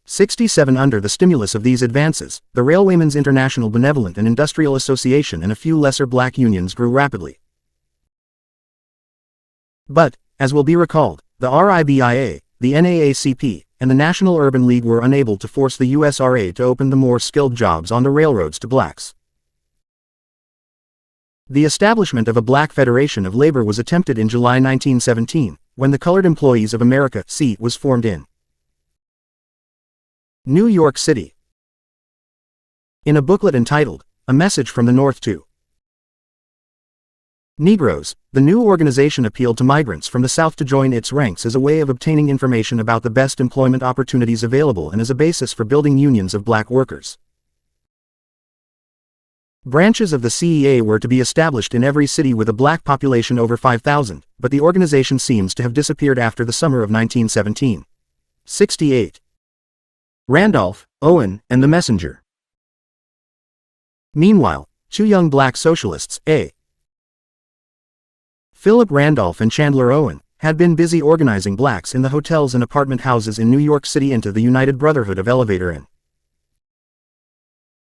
67. Under the stimulus of these advances, the Railwaymen's International Benevolent and Industrial Association and a few lesser black unions grew rapidly. But, as will be recalled, the RIBIA, the NAACP, and the National Urban League were unable to force the USRA to open the more skilled jobs on the railroads to blacks. The establishment of a Black Federation of Labor was attempted in July 1917, when the Colored Employees of America (CEA) was formed in New York City. In a booklet entitled, A Message from the North to Negroes, the new organization appealed to migrants from the South to join its ranks as a way of obtaining information about the best employment opportunities available and as a basis for building unions of black workers. Branches of the CEA were to be established in every city with a black population over 5,000, but the organization seems to have disappeared after the summer of 1917. 68. Randolph, Owen, and the Messenger. Meanwhile, 2 young black socialists, A. Philip Randolph and Chandler Owen, had been busy organizing blacks in the hotels and apartment houses in New York City into the United Brotherhood of Elevator and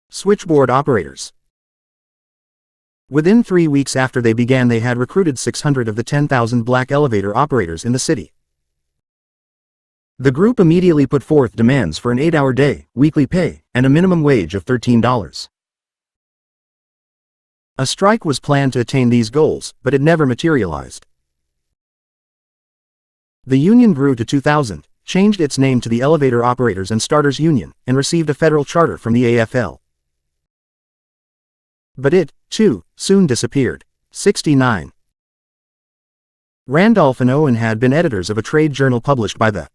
Switchboard Operators. Within 3 weeks after they began, they had recruited 600 of the 10,000 black elevator operators in the city. The group immediately put forth demands for an 8-hour day, weekly pay, and a minimum wage of $13. A strike was planned to attain these goals, but it never materialized. The union grew to 2000, changed its name to the Elevator Operators and Starters Union, and received a federal charter from the AFL. But it, too, soon disappeared. 69. Randolph and Owen had been editors of a trade journal published by the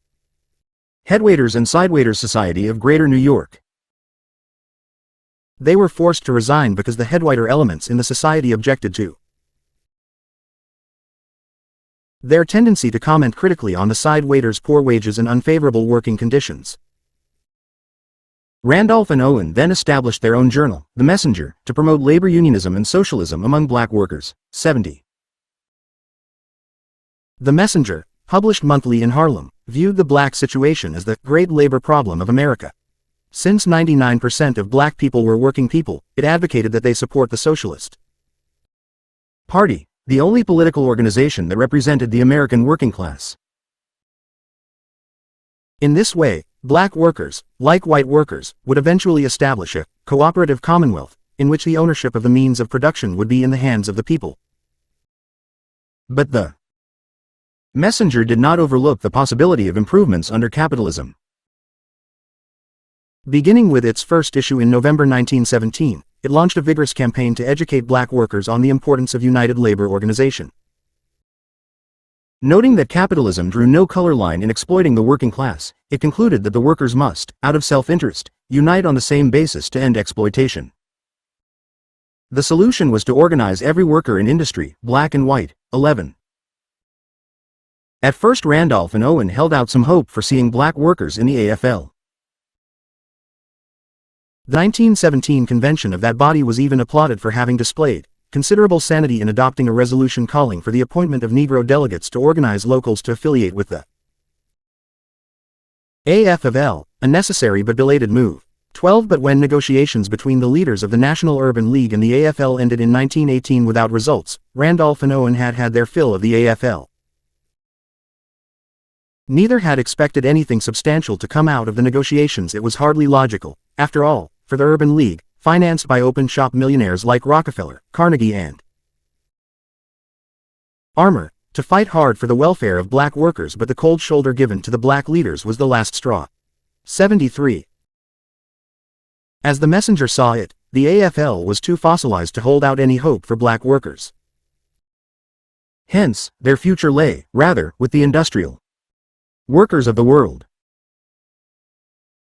Headwaiters and Sidewaiters Society of Greater New York. They were forced to resign because the headwaiter elements in the society objected to their tendency to comment critically on the side waiters' poor wages and unfavorable working conditions. Randolph and Owen then established their own journal, The Messenger, to promote labor unionism and socialism among black workers. 70. The Messenger, published monthly in Harlem, viewed the black situation as the great labor problem of America. Since 99% of black people were working people, it advocated that they support the Socialist Party, the only political organization that represented the American working class. In this way, black workers, like white workers, would eventually establish a cooperative commonwealth, in which the ownership of the means of production would be in the hands of the people. But the Messenger did not overlook the possibility of improvements under capitalism. Beginning with its first issue in November 1917, it launched a vigorous campaign to educate black workers on the importance of united labor organization. Noting that capitalism drew no color line in exploiting the working class, it concluded that the workers must, out of self-interest, unite on the same basis to end exploitation. The solution was to organize every worker in industry, black and white. 11. At first Randolph and Owen held out some hope for seeing black workers in the AFL. The 1917 convention of that body was even applauded for having displayed considerable sanity in adopting a resolution calling for the appointment of Negro delegates to organize locals to affiliate with the AFL, a necessary but belated move. 12. But when negotiations between the leaders of the National Urban League and the AFL ended in 1918 without results, Randolph and Owen had had their fill of the AFL. Neither had expected anything substantial to come out of the negotiations. It was hardly logical, after all, for the Urban League, financed by open-shop millionaires like Rockefeller, Carnegie and Armour, to fight hard for the welfare of black workers, but the cold shoulder given to the black leaders was the last straw. 73. As the Messenger saw it, the AFL was too fossilized to hold out any hope for black workers. Hence, their future lay, rather, with the industrial workers of the world.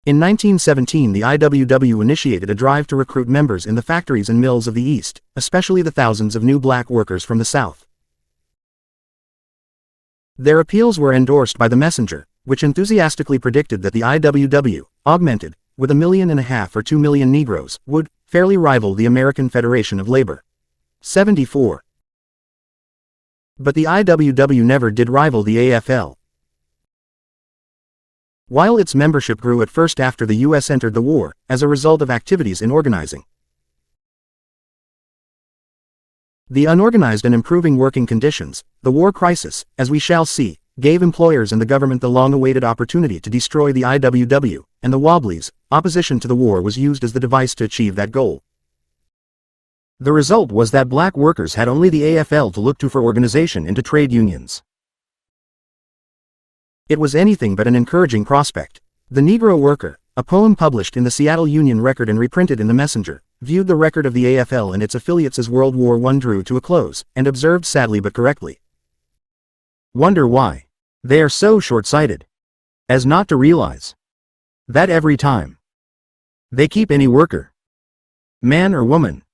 In 1917 the IWW initiated a drive to recruit members in the factories and mills of the East, especially the thousands of new black workers from the South. Their appeals were endorsed by the Messenger, which enthusiastically predicted that the IWW, augmented, with 1.5 million or 2 million Negroes, would fairly rival the American Federation of Labor. 74. But the IWW never did rival the AFL. While its membership grew at first after the U.S. entered the war, as a result of activities in organizing, the unorganized and improving working conditions, the war crisis, as we shall see, gave employers and the government the long-awaited opportunity to destroy the IWW, and the Wobblies, opposition to the war was used as the device to achieve that goal. The result was that black workers had only the AFL to look to for organization into trade unions. It was anything but an encouraging prospect. The Negro Worker, a poem published in the Seattle Union Record and reprinted in the Messenger, viewed the record of the AFL and its affiliates as World War I drew to a close, and observed sadly but correctly, "Wonder why they are so short-sighted as not to realize that every time they keep any worker, man or woman,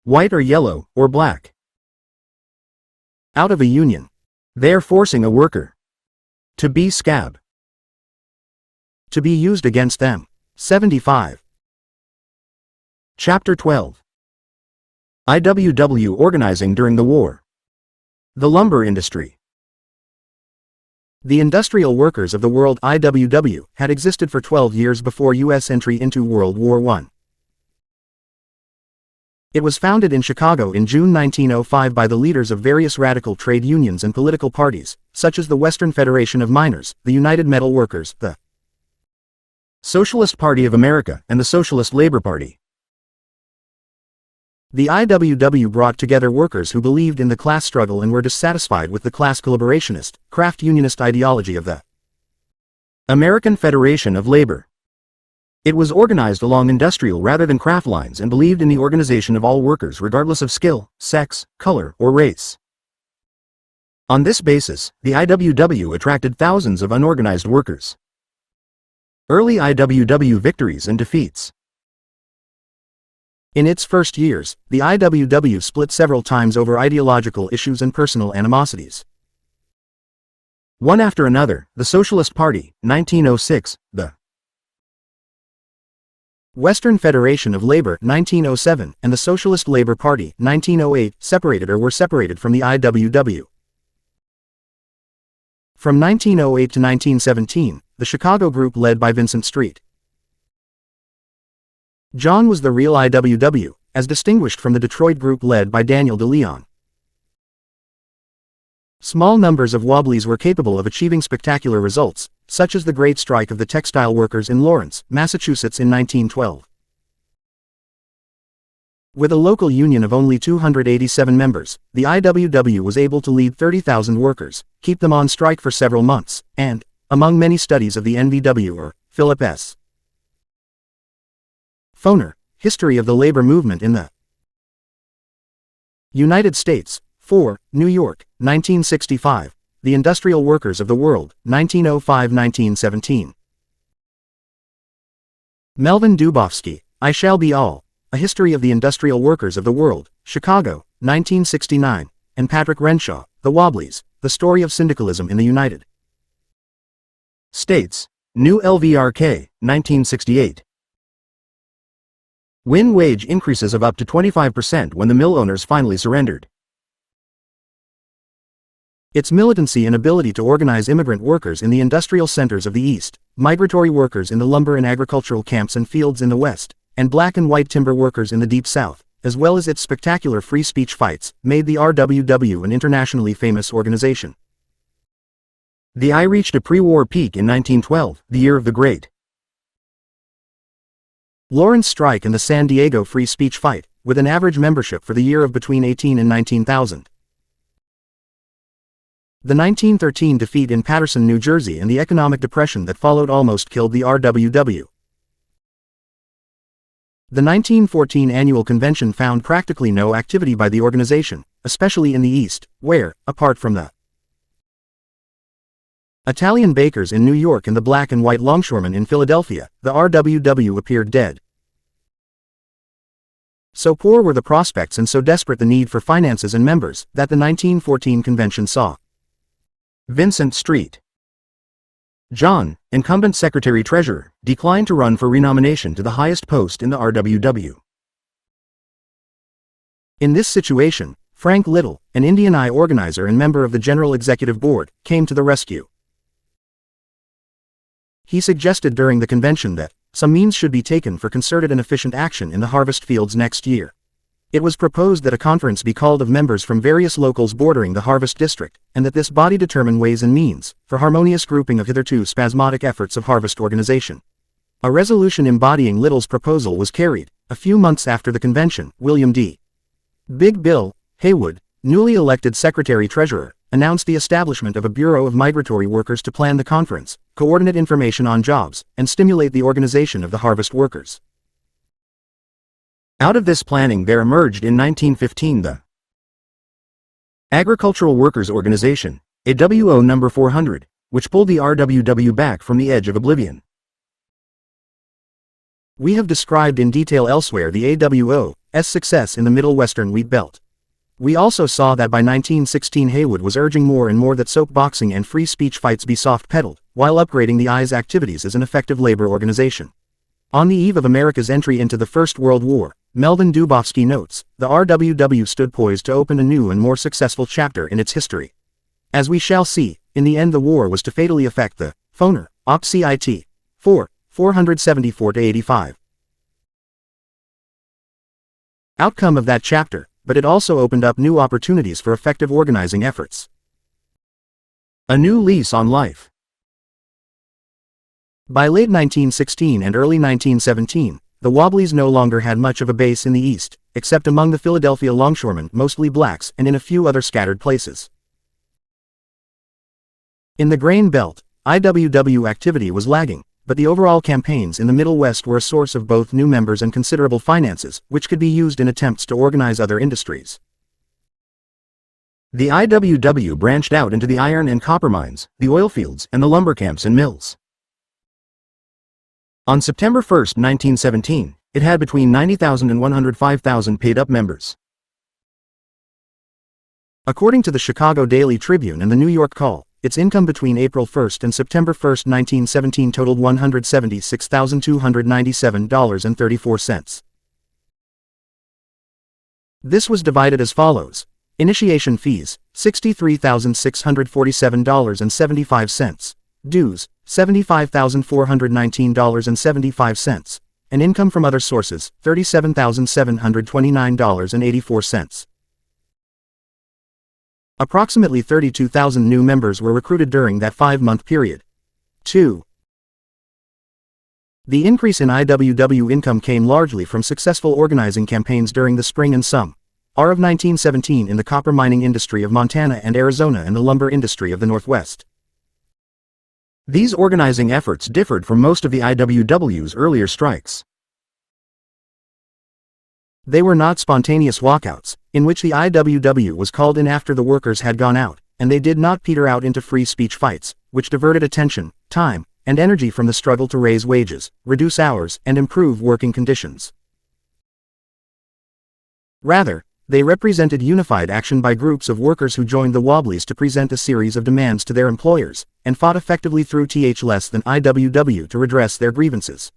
white or yellow or black, out of a union, they are forcing a worker to be scab, to be used against them." 75. Chapter 12. IWW organizing during the war. The lumber industry. The Industrial Workers of the World (IWW) had existed for 12 years before U.S. entry into World War I. It was founded in Chicago in June 1905 by the leaders of various radical trade unions and political parties, such as the Western Federation of Miners, the United Metal Workers, the Socialist Party of America, and the Socialist Labor Party. The IWW brought together workers who believed in the class struggle and were dissatisfied with the class collaborationist, craft unionist ideology of the American Federation of Labor. It was organized along industrial rather than craft lines and believed in the organization of all workers regardless of skill, sex, color, or race. On this basis, the IWW attracted thousands of unorganized workers. Early IWW victories and defeats. In its first years, the IWW split several times over ideological issues and personal animosities. One after another, the Socialist Party, 1906, the Western Federation of Labor, 1907, and the Socialist Labor Party, 1908, separated or were separated from the IWW. From 1908 to 1917, the Chicago group led by Vincent Street. John was the real IWW, as distinguished from the Detroit group led by Daniel DeLeon. Small numbers of Wobblies were capable of achieving spectacular results, such as the Great Strike of the textile workers in Lawrence, Massachusetts in 1912. With a local union of only 287 members, the IWW was able to lead 30,000 workers, keep them on strike for several months, and, among many studies of the NVW or Philip S. Foner, History of the Labor Movement in the United States, 4, New York, 1965, The Industrial Workers of the World, 1905-1917. Melvin Dubofsky, I Shall Be All, A History of the Industrial Workers of the World, Chicago, 1969, and Patrick Renshaw, The Wobblies, The Story of Syndicalism in the United States, New LVRK, 1968. Win wage increases of up to 25% when the mill owners finally surrendered. Its militancy and ability to organize immigrant workers in the industrial centers of the East, migratory workers in the lumber and agricultural camps and fields in the West, and black and white timber workers in the Deep South, as well as its spectacular free speech fights, made the RWW an internationally famous organization. The I reached a pre-war peak in 1912, the year of the Great Lawrence Strike and the San Diego Free Speech Fight, with an average membership for the year of between 18 and 19,000. The 1913 defeat in Paterson, New Jersey and the economic depression that followed almost killed the RWW. The 1914 annual convention found practically no activity by the organization, especially in the East, where, apart from the Italian bakers in New York and the black and white longshoremen in Philadelphia, the RWW appeared dead. So poor were the prospects and so desperate the need for finances and members, that the 1914 convention saw Vincent Street, John, incumbent Secretary-Treasurer, declined to run for renomination to the highest post in the RWW. In this situation, Frank Little, an Indian Eye organizer and member of the General Executive Board, came to the rescue. He suggested during the convention that some means should be taken for concerted and efficient action in the harvest fields next year. It was proposed that a conference be called of members from various locals bordering the harvest district, and that this body determine ways and means for harmonious grouping of hitherto spasmodic efforts of harvest organization. A resolution embodying Little's proposal was carried. A few months after the convention, William D. Big Bill Haywood, newly elected Secretary-Treasurer, announced the establishment of a Bureau of Migratory Workers to plan the conference, coordinate information on jobs, and stimulate the organization of the harvest workers. Out of this planning there emerged in 1915 the Agricultural Workers Organization, AWO No. 400, which pulled the RWW back from the edge of oblivion. We have described in detail elsewhere the AWO's success in the Middle Western Wheat Belt. We also saw that by 1916 Haywood was urging more and more that soapboxing and free speech fights be soft-pedaled, while upgrading the I's activities as an effective labor organization. On the eve of America's entry into the First World War, Melvin Dubofsky notes, the RWW stood poised to open a new and more successful chapter in its history. As we shall see, in the end the war was to fatally affect the Foner, Op. Cit. 4, 474-85. outcome of that chapter, but it also opened up new opportunities for effective organizing efforts. A new lease on life. By late 1916 and early 1917, the Wobblies no longer had much of a base in the East, except among the Philadelphia longshoremen, mostly blacks, and in a few other scattered places. In the grain belt, IWW activity was lagging, but the overall campaigns in the Middle West were a source of both new members and considerable finances, which could be used in attempts to organize other industries. The IWW branched out into the iron and copper mines, the oil fields, and the lumber camps and mills. On September 1, 1917, it had between 90,000 and 105,000 paid-up members. According to the Chicago Daily Tribune and the New York Call, its income between April 1 and September 1, 1917 totaled $176,297.34. This was divided as follows. Initiation fees, $63,647.75. Dues, $75,419.75. And income from other sources, $37,729.84. Approximately 32,000 new members were recruited during that 5-month period. 2. The increase in IWW income came largely from successful organizing campaigns during the spring and summer of 1917 in the copper mining industry of Montana and Arizona and the lumber industry of the Northwest. These organizing efforts differed from most of the IWW's earlier strikes. They were not spontaneous walkouts, in which the IWW was called in after the workers had gone out, and they did not peter out into free speech fights, which diverted attention, time, and energy from the struggle to raise wages, reduce hours, and improve working conditions. Rather, they represented unified action by groups of workers who joined the Wobblies to present a series of demands to their employers, and fought effectively through less than IWW to redress their grievances.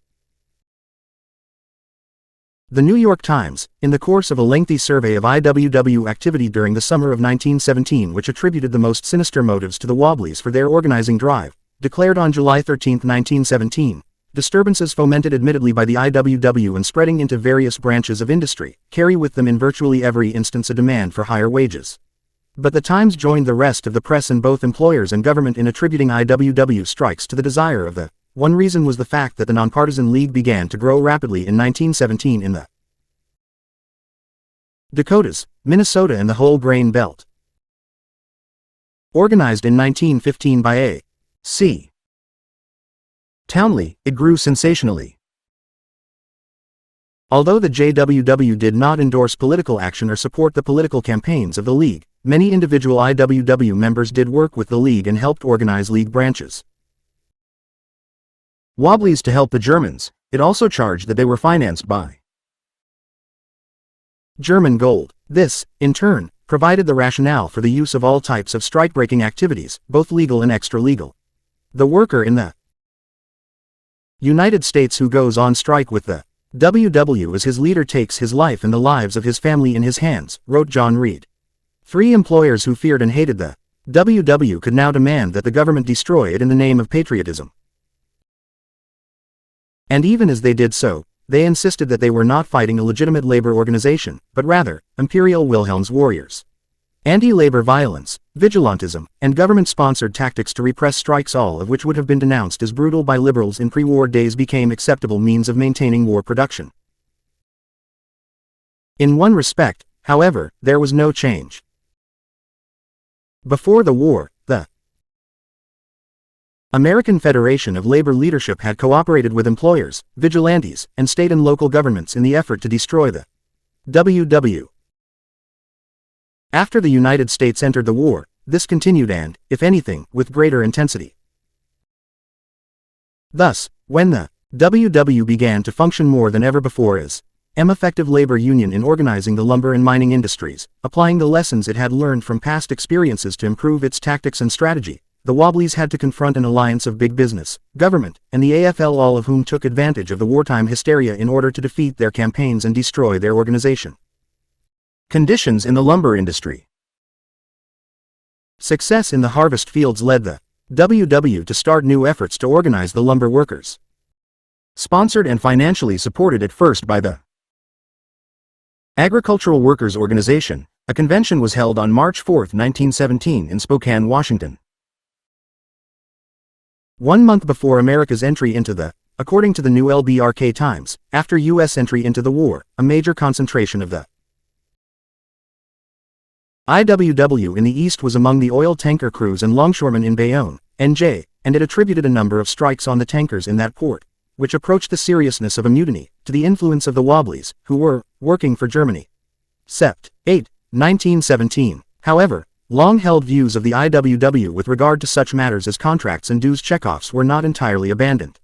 The New York Times, in the course of a lengthy survey of IWW activity during the summer of 1917 which attributed the most sinister motives to the Wobblies for their organizing drive, declared on July 13, 1917, disturbances fomented admittedly by the IWW and spreading into various branches of industry, carry with them in virtually every instance a demand for higher wages. But the Times joined the rest of the press and both employers and government in attributing IWW strikes to the desire of the. One reason was the fact that the nonpartisan league began to grow rapidly in 1917 in the Dakotas, Minnesota and the whole grain belt. Organized in 1915 by A. C. Townley, it grew sensationally. Although the JWW did not endorse political action or support the political campaigns of the League, many individual IWW members did work with the League and helped organize League branches. Wobblies to help the Germans, it also charged that they were financed by German gold. This, in turn, provided the rationale for the use of all types of strike-breaking activities, both legal and extra-legal. The worker in the United States who goes on strike with the WW as his leader takes his life and the lives of his family in his hands, wrote John Reed. 3 employers who feared and hated the WW could now demand that the government destroy it in the name of patriotism. And even as they did so, they insisted that they were not fighting a legitimate labor organization, but rather, Imperial Wilhelm's warriors. Anti-labor violence, vigilantism, and government-sponsored tactics to repress strikes, all of which would have been denounced as brutal by liberals in pre-war days, became acceptable means of maintaining war production. In one respect, however, there was no change. Before the war, the American Federation of Labor Leadership had cooperated with employers, vigilantes, and state and local governments in the effort to destroy the WW. After the United States entered the war, this continued and, if anything, with greater intensity. Thus, when the WW began to function more than ever before as an effective labor union in organizing the lumber and mining industries, applying the lessons it had learned from past experiences to improve its tactics and strategy, the Wobblies had to confront an alliance of big business, government, and the AFL, all of whom took advantage of the wartime hysteria in order to defeat their campaigns and destroy their organization. Conditions in the lumber industry. Success in the harvest fields led the WW to start new efforts to organize the lumber workers. Sponsored and financially supported at first by the Agricultural Workers Organization. A convention was held on March 4, 1917 in Spokane, Washington. 1 month before America's entry into the, according to the New LBRK Times, after U.S. entry into the war, a major concentration of the IWW in the East was among the oil tanker crews and longshoremen in Bayonne, NJ, and it attributed a number of strikes on the tankers in that port, which approached the seriousness of a mutiny, to the influence of the Wobblies, who were working for Germany. Sept. 8, 1917. However, long-held views of the IWW with regard to such matters as contracts and dues checkoffs were not entirely abandoned.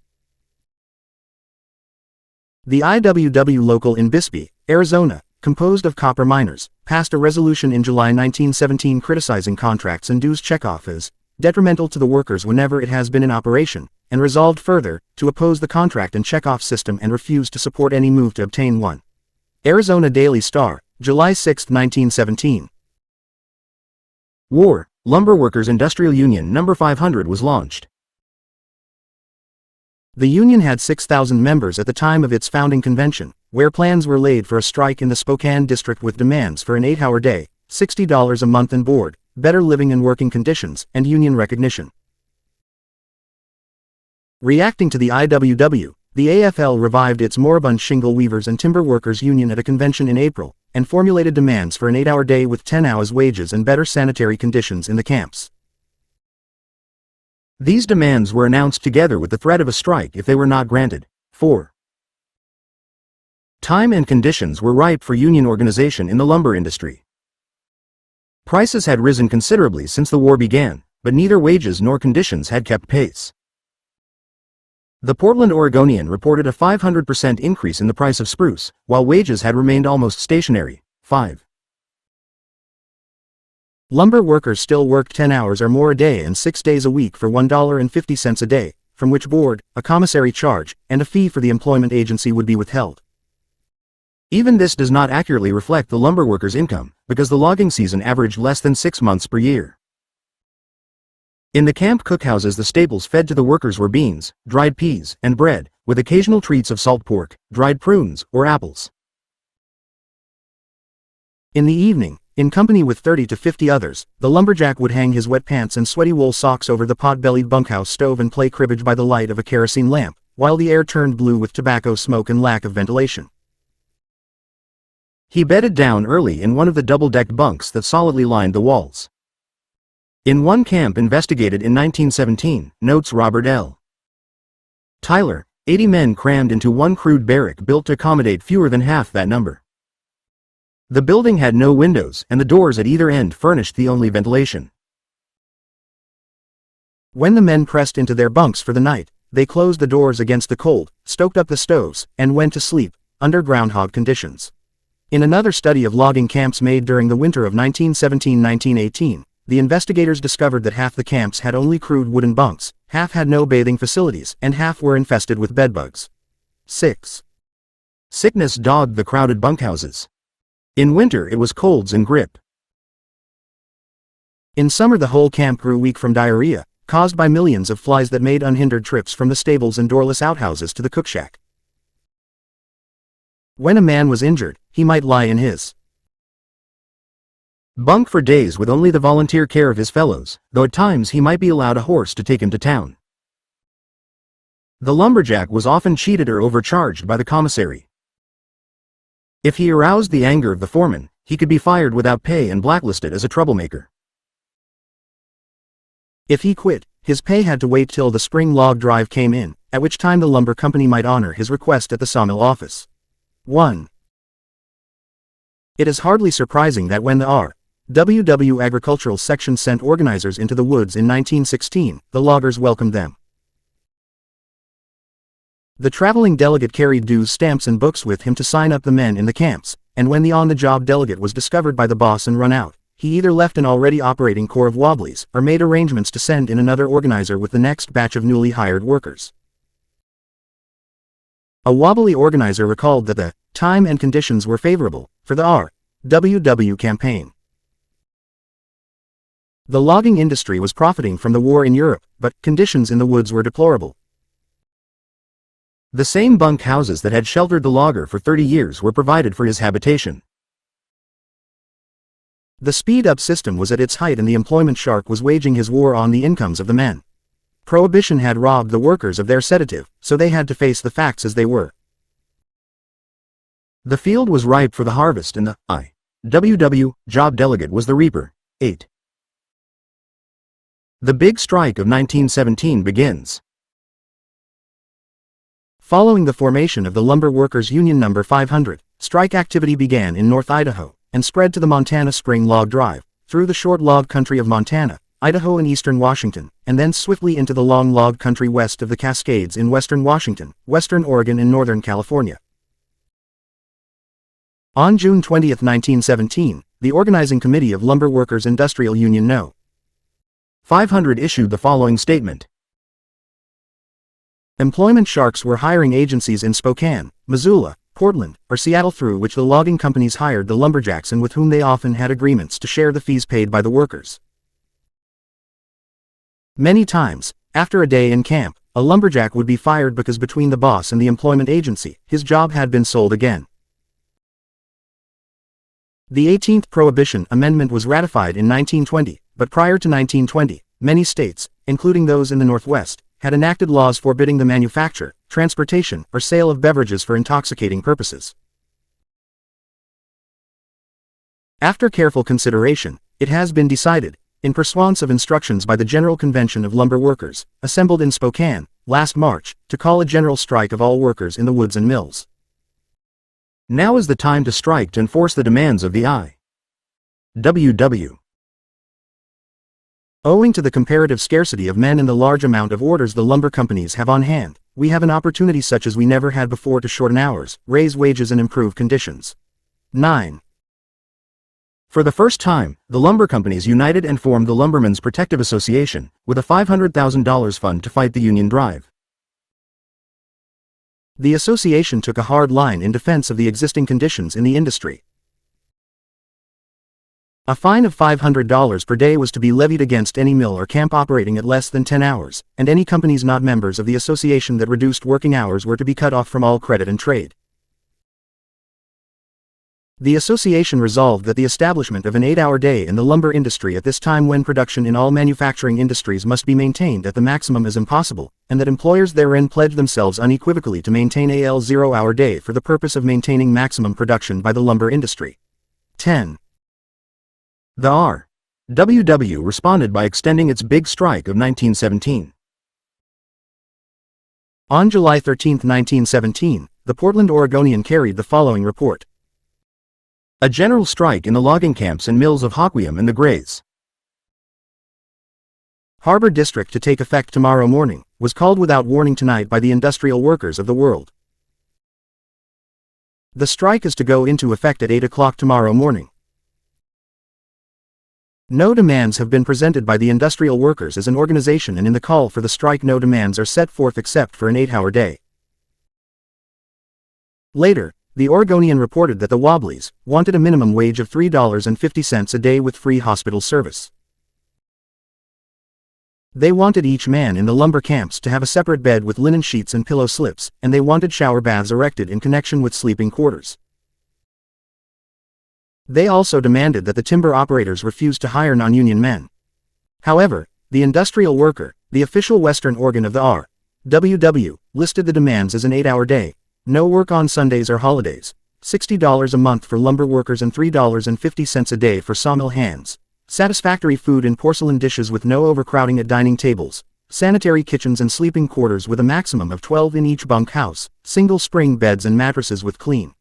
The IWW local in Bisbee, Arizona, composed of copper miners, passed a resolution in July 1917 criticizing contracts and dues checkoff as detrimental to the workers whenever it has been in operation, and resolved further to oppose the contract and checkoff system and refuse to support any move to obtain one. Arizona Daily Star, July 6, 1917. War. Lumber Workers Industrial Union No. 500 was launched. The union had 6,000 members at the time of its founding convention, where plans were laid for a strike in the Spokane district with demands for an 8-hour day, $60 a month and board, better living and working conditions, and union recognition. Reacting to the IWW, the AFL revived its moribund shingle weavers and timber workers union at a convention in April, and formulated demands for an 8-hour day with 10 hours wages and better sanitary conditions in the camps. These demands were announced together with the threat of a strike if they were not granted. 4. Time and conditions were ripe for union organization in the lumber industry. Prices had risen considerably since the war began, but neither wages nor conditions had kept pace. The Portland Oregonian reported a 500% increase in the price of spruce, while wages had remained almost stationary. 5. Lumber workers still worked 10 hours or more a day and 6 days a week for $1.50 a day, from which board, a commissary charge, and a fee for the employment agency would be withheld. Even this does not accurately reflect the lumber workers' income, because the logging season averaged less than 6 months per year. In the camp cookhouses, the staples fed to the workers were beans, dried peas, and bread, with occasional treats of salt pork, dried prunes, or apples. In the evening, in company with 30 to 50 others, the lumberjack would hang his wet pants and sweaty wool socks over the pot-bellied bunkhouse stove and play cribbage by the light of a kerosene lamp, while the air turned blue with tobacco smoke and lack of ventilation. He bedded down early in one of the double-decked bunks that solidly lined the walls. In one camp investigated in 1917, notes Robert L. Tyler, 80 men crammed into one crude barrack built to accommodate fewer than half that number. The building had no windows, and the doors at either end furnished the only ventilation. When the men pressed into their bunks for the night, they closed the doors against the cold, stoked up the stoves, and went to sleep, under groundhog conditions. In another study of logging camps made during the winter of 1917-1918, the investigators discovered that half the camps had only crude wooden bunks, half had no bathing facilities, and half were infested with bedbugs. 6. Sickness dogged the crowded bunkhouses. In winter it was colds and grippe. In summer the whole camp grew weak from diarrhea, caused by millions of flies that made unhindered trips from the stables and doorless outhouses to the cookshack. When a man was injured, he might lie in his bunk for days with only the volunteer care of his fellows, though at times he might be allowed a horse to take him to town. The lumberjack was often cheated or overcharged by the commissary. If he aroused the anger of the foreman, he could be fired without pay and blacklisted as a troublemaker. If he quit, his pay had to wait till the spring log drive came in, at which time the lumber company might honor his request at the sawmill office. 1. It is hardly surprising that when the R.W.W. Agricultural Section sent organizers into the woods in 1916, the loggers welcomed them. The traveling delegate carried dues stamps and books with him to sign up the men in the camps, and when the on-the-job delegate was discovered by the boss and run out, he either left an already operating corps of Wobblies or made arrangements to send in another organizer with the next batch of newly hired workers. A Wobbly organizer recalled that the time and conditions were favorable for the R.W.W. campaign. The logging industry was profiting from the war in Europe, but conditions in the woods were deplorable. The same bunk houses that had sheltered the logger for 30 years were provided for his habitation. The speed-up system was at its height and the employment shark was waging his war on the incomes of the men. Prohibition had robbed the workers of their sedative, so they had to face the facts as they were. The field was ripe for the harvest and the IWW job delegate was the reaper. 8. The Big Strike of 1917 begins. Following the formation of the Lumber Workers Union No. 500, strike activity began in North Idaho, and spread to the Montana Spring Log Drive, through the short log country of Montana, Idaho and eastern Washington, and then swiftly into the long log country west of the Cascades in western Washington, western Oregon and northern California. On June 20, 1917, the Organizing Committee of Lumber Workers Industrial Union No. 500 issued the following statement. Employment sharks were hiring agencies in Spokane, Missoula, Portland, or Seattle through which the logging companies hired the lumberjacks and with whom they often had agreements to share the fees paid by the workers. Many times, after a day in camp, a lumberjack would be fired because between the boss and the employment agency, his job had been sold again. The 18th Prohibition Amendment was ratified in 1920, but prior to 1920, many states, including those in the Northwest, had enacted laws forbidding the manufacture, transportation, or sale of beverages for intoxicating purposes. After careful consideration, it has been decided, in pursuance of instructions by the General Convention of Lumber Workers, assembled in Spokane, last March, to call a general strike of all workers in the woods and mills. Now is the time to strike to enforce the demands of the IWW. Owing to the comparative scarcity of men and the large amount of orders the lumber companies have on hand, we have an opportunity such as we never had before to shorten hours, raise wages and improve conditions. 9. For the first time, the lumber companies united and formed the Lumbermen's Protective Association, with a $500,000 fund to fight the union drive. The association took a hard line in defense of the existing conditions in the industry. A fine of $500 per day was to be levied against any mill or camp operating at less than 10 hours, and any companies not members of the association that reduced working hours were to be cut off from all credit and trade. The association resolved that the establishment of an 8-hour day in the lumber industry at this time when production in all manufacturing industries must be maintained at the maximum is impossible, and that employers therein pledge themselves unequivocally to maintain a 0-hour day for the purpose of maintaining maximum production by the lumber industry. 10. The RWW responded by extending its Big Strike of 1917. On July 13, 1917, the Portland Oregonian carried the following report. A general strike in the logging camps and mills of Hoquiam and the Grays Harbor District to take effect tomorrow morning, was called without warning tonight by the industrial workers of the world. The strike is to go into effect at 8 o'clock tomorrow morning. No demands have been presented by the industrial workers as an organization and in the call for the strike no demands are set forth except for an 8-hour day. Later, the Oregonian reported that the Wobblies wanted a minimum wage of $3.50 a day with free hospital service. They wanted each man in the lumber camps to have a separate bed with linen sheets and pillow slips, and they wanted shower baths erected in connection with sleeping quarters. They also demanded that the timber operators refuse to hire non-union men. However, the industrial worker, the official Western organ of the RWW, listed the demands as an 8-hour day, no work on Sundays or holidays, $60 a month for lumber workers and $3.50 a day for sawmill hands, satisfactory food in porcelain dishes with no overcrowding at dining tables, sanitary kitchens and sleeping quarters with a maximum of 12 in each bunk house, single spring beds and mattresses with clean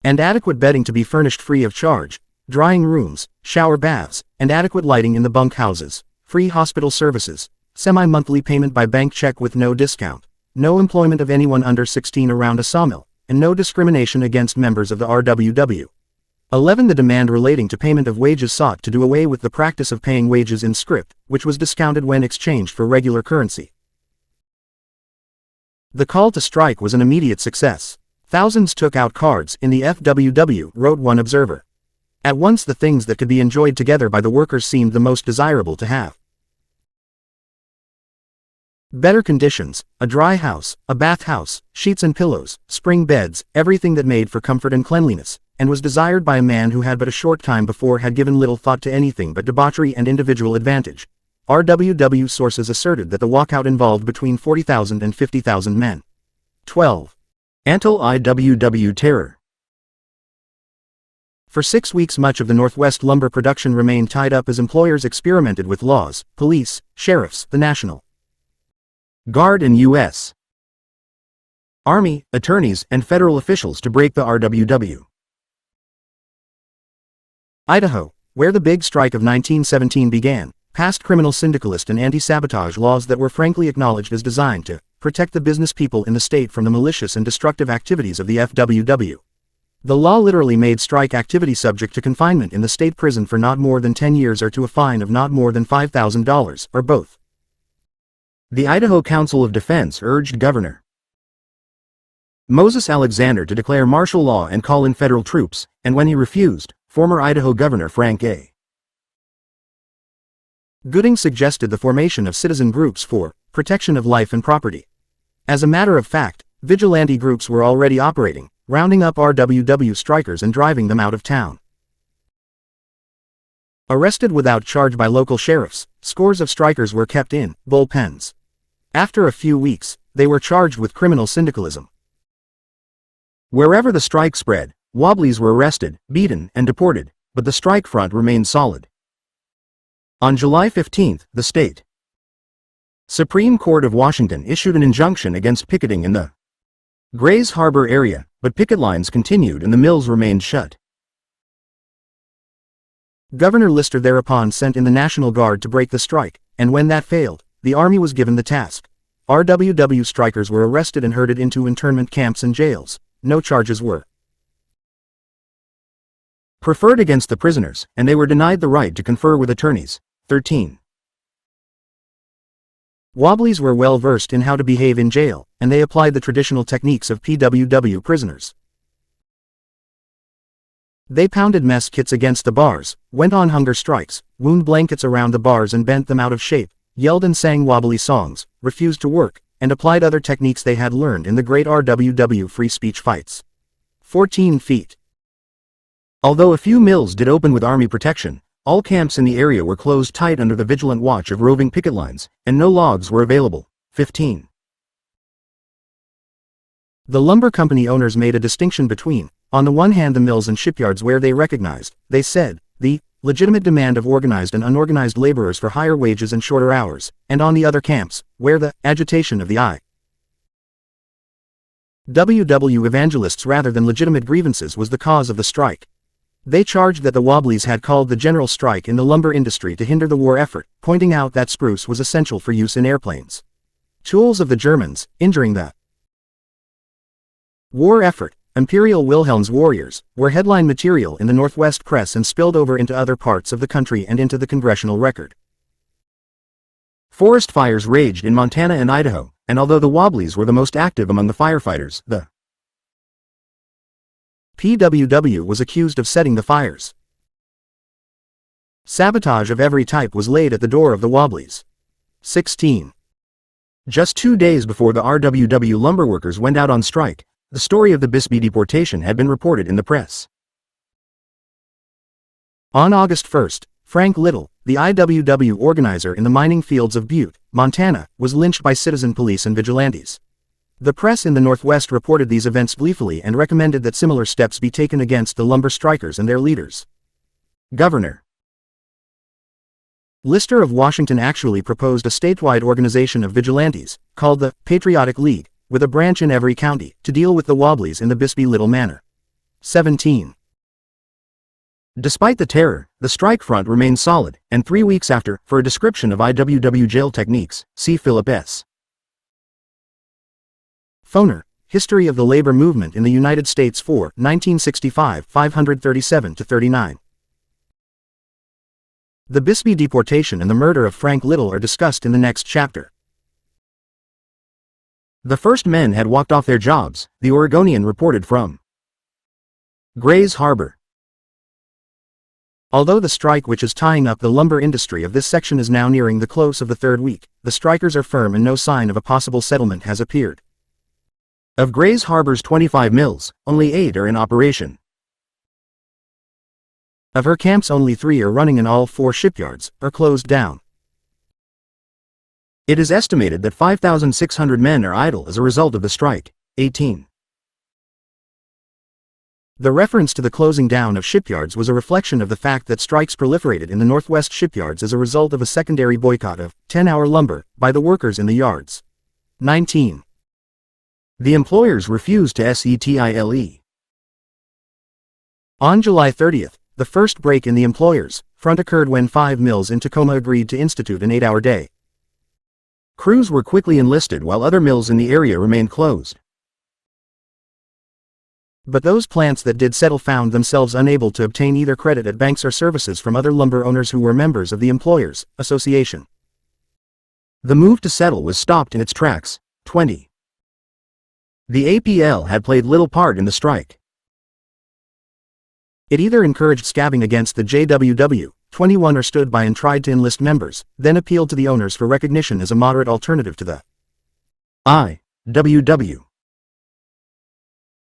and adequate bedding to be furnished free of charge, drying rooms, shower baths, and adequate lighting in the bunk houses, free hospital services, semi-monthly payment by bank check with no discount, no employment of anyone under 16 around a sawmill, and no discrimination against members of the RWW. 11. The demand relating to payment of wages sought to do away with the practice of paying wages in scrip, which was discounted when exchanged for regular currency. The call to strike was an immediate success. Thousands took out cards in the FWW, wrote one observer. At once the things that could be enjoyed together by the workers seemed the most desirable to have. Better conditions, a dry house, a bath house, sheets and pillows, spring beds, everything that made for comfort and cleanliness, and was desired by a man who had but a short time before had given little thought to anything but debauchery and individual advantage. RWW sources asserted that the walkout involved between 40,000 and 50,000 men. 12. Anti-IWW terror. For 6 weeks much of the Northwest lumber production remained tied up as employers experimented with laws, police, sheriffs, the National Guard and U.S. Army, attorneys, and federal officials to break the RWW. Idaho, where the Big Strike of 1917 began, passed criminal syndicalist and anti-sabotage laws that were frankly acknowledged as designed to protect the business people in the state from the malicious and destructive activities of the FWW. The law literally made strike activity subject to confinement in the state prison for not more than 10 years or to a fine of not more than $5,000, or both. The Idaho Council of Defense urged Governor Moses Alexander to declare martial law and call in federal troops, and when he refused, former Idaho Governor Frank A. Gooding suggested the formation of citizen groups for protection of life and property. As a matter of fact, vigilante groups were already operating, rounding up RWW strikers and driving them out of town. Arrested without charge by local sheriffs, scores of strikers were kept in bullpens. After a few weeks, they were charged with criminal syndicalism. Wherever the strike spread, wobblies were arrested, beaten, and deported, but the strike front remained solid. On July 15, the state Supreme Court of Washington issued an injunction against picketing in the Grays Harbor area, but picket lines continued and the mills remained shut. Governor Lister thereupon sent in the National Guard to break the strike, and when that failed, the Army was given the task. RWW strikers were arrested and herded into internment camps and jails. No charges were preferred against the prisoners, and they were denied the right to confer with attorneys. 13. Wobblies were well versed in how to behave in jail, and they applied the traditional techniques of PWW prisoners. They pounded mess kits against the bars, went on hunger strikes, wound blankets around the bars and bent them out of shape, yelled and sang wobbly songs, refused to work, and applied other techniques they had learned in the great RWW free speech fights. 14 feet. Although a few mills did open with Army protection, all camps in the area were closed tight under the vigilant watch of roving picket lines, and no logs were available. 15. The lumber company owners made a distinction between, on the one hand, the mills and shipyards where they recognized, they said, the legitimate demand of organized and unorganized laborers for higher wages and shorter hours, and on the other camps, where the agitation of the IWW evangelists rather than legitimate grievances was the cause of the strike. They charged that the Wobblies had called the general strike in the lumber industry to hinder the war effort, pointing out that spruce was essential for use in airplanes. Tools of the Germans, injuring the war effort, Imperial Wilhelm's warriors, were headline material in the Northwest press and spilled over into other parts of the country and into the congressional record. Forest fires raged in Montana and Idaho, and although the Wobblies were the most active among the firefighters, the PWW was accused of setting the fires. Sabotage of every type was laid at the door of the Wobblies. 16. Just 2 days before the RWW lumberworkers went out on strike, the story of the Bisbee deportation had been reported in the press. On August 1, Frank Little, the IWW organizer in the mining fields of Butte, Montana, was lynched by citizen police and vigilantes. The press in the Northwest reported these events gleefully and recommended that similar steps be taken against the lumber strikers and their leaders. Governor Lister of Washington actually proposed a statewide organization of vigilantes, called the Patriotic League, with a branch in every county, to deal with the Wobblies in the Bisbee-Little manner. 17. Despite the terror, the strike front remained solid, and 3 weeks after, for a description of IWW jail techniques, see Philip S. Foner, History of the Labor Movement in the United States for 1965, 537-39. The Bisbee deportation and the murder of Frank Little are discussed in the next chapter. The first men had walked off their jobs, the Oregonian reported from Grays Harbor. Although the strike which is tying up the lumber industry of this section is now nearing the close of the third week, the strikers are firm and no sign of a possible settlement has appeared. Of Grays Harbor's 25 mills, only 8 are in operation. Of her camps, only 3 are running and all 4 shipyards are closed down. It is estimated that 5,600 men are idle as a result of the strike. 18. The reference to the closing down of shipyards was a reflection of the fact that strikes proliferated in the Northwest shipyards as a result of a secondary boycott of 10-hour lumber by the workers in the yards. 19. The employers refused to settle. On July 30th, the first break in the employers' front occurred when 5 mills in Tacoma agreed to institute an 8-hour day. Crews were quickly enlisted while other mills in the area remained closed. But those plants that did settle found themselves unable to obtain either credit at banks or services from other lumber owners who were members of the Employers' Association. The move to settle was stopped in its tracks. 20. The APL had played little part in the strike. It either encouraged scabbing against the JWW, 21 or stood by and tried to enlist members, then appealed to the owners for recognition as a moderate alternative to the IWW.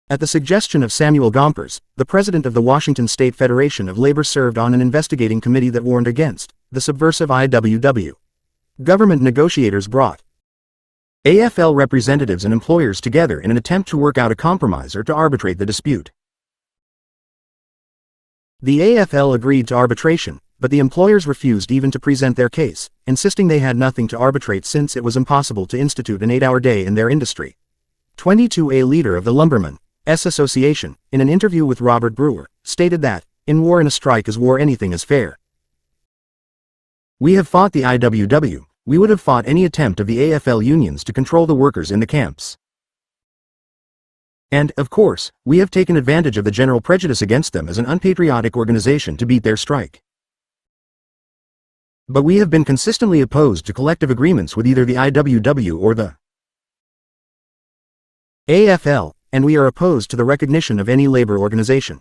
At the suggestion of Samuel Gompers, the president of the Washington State Federation of Labor served on an investigating committee that warned against the subversive IWW. Government negotiators brought AFL representatives and employers together in an attempt to work out a compromise or to arbitrate the dispute. The AFL agreed to arbitration, but the employers refused even to present their case, insisting they had nothing to arbitrate since it was impossible to institute an 8-hour day in their industry. 22. A leader of the Lumbermen's Association, in an interview with Robert Brewer, stated that, "In war and a strike is war, anything is fair. We have fought the IWW, we would have fought any attempt of the AFL unions to control the workers in the camps. And, of course, we have taken advantage of the general prejudice against them as an unpatriotic organization to beat their strike. But we have been consistently opposed to collective agreements with either the IWW or the AFL, and we are opposed to the recognition of any labor organization."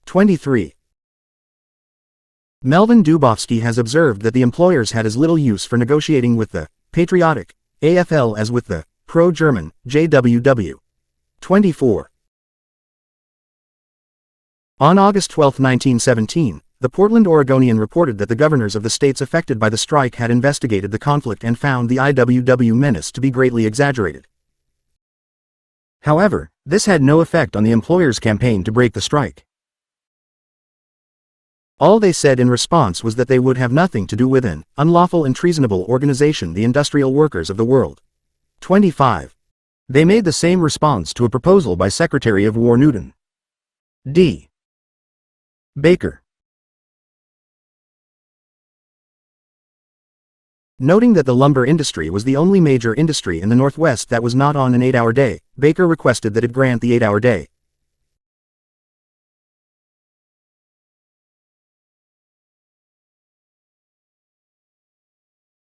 23. Melvin Dubofsky has observed that the employers had as little use for negotiating with the patriotic AFL as with the pro-German JWW. 24. On August 12, 1917, the Portland Oregonian reported that the governors of the states affected by the strike had investigated the conflict and found the IWW menace to be greatly exaggerated. However, this had no effect on the employers' campaign to break the strike. All they said in response was that they would have nothing to do with an unlawful and treasonable organization, the industrial workers of the world. 25. They made the same response to a proposal by Secretary of War Newton D. Baker. Noting that the lumber industry was the only major industry in the Northwest that was not on an 8-hour day, Baker requested that it grant the 8-hour day.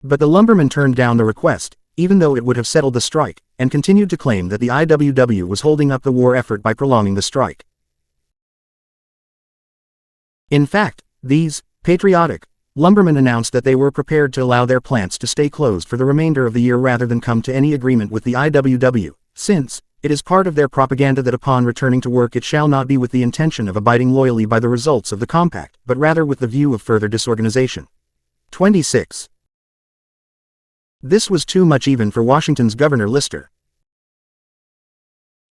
But the lumbermen turned down the request, even though it would have settled the strike, and continued to claim that the IWW was holding up the war effort by prolonging the strike. In fact, these patriotic lumbermen announced that they were prepared to allow their plants to stay closed for the remainder of the year rather than come to any agreement with the IWW, since it is part of their propaganda that upon returning to work it shall not be with the intention of abiding loyally by the results of the compact, but rather with the view of further disorganization. 26. This was too much even for Washington's Governor Lister.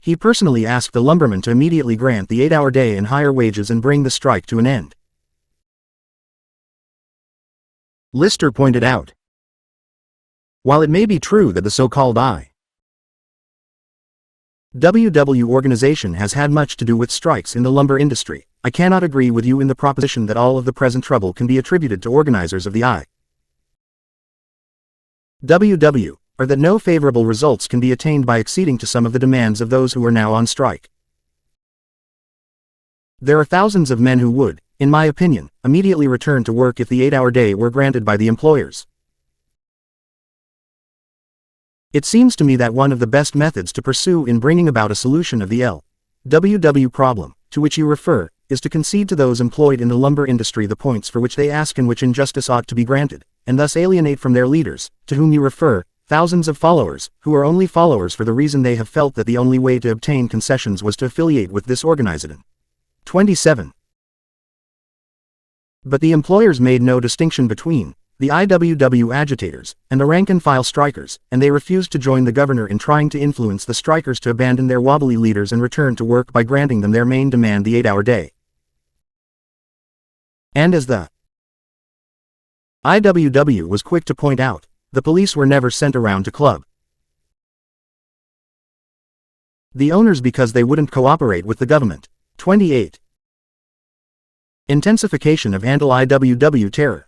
He personally asked the lumbermen to immediately grant the 8-hour day and higher wages and bring the strike to an end. Lister pointed out, while it may be true that the so-called IWW organization has had much to do with strikes in the lumber industry, I cannot agree with you in the proposition that all of the present trouble can be attributed to organizers of the IWW, or that no favorable results can be attained by acceding to some of the demands of those who are now on strike. There are thousands of men who would, in my opinion, immediately return to work if the 8-hour day were granted by the employers. It seems to me that one of the best methods to pursue in bringing about a solution of the LWW problem, to which you refer, is to concede to those employed in the lumber industry the points for which they ask and which injustice ought to be granted, and thus alienate from their leaders, to whom you refer, thousands of followers, who are only followers for the reason they have felt that the only way to obtain concessions was to affiliate with this organization. 27. But the employers made no distinction between the IWW agitators and the rank-and-file strikers, and they refused to join the governor in trying to influence the strikers to abandon their wobbly leaders and return to work by granting them their main demand, the 8-hour day. And as the IWW was quick to point out, the police were never sent around to club the owners because they wouldn't cooperate with the government. 28. Intensification of anti-IWW terror.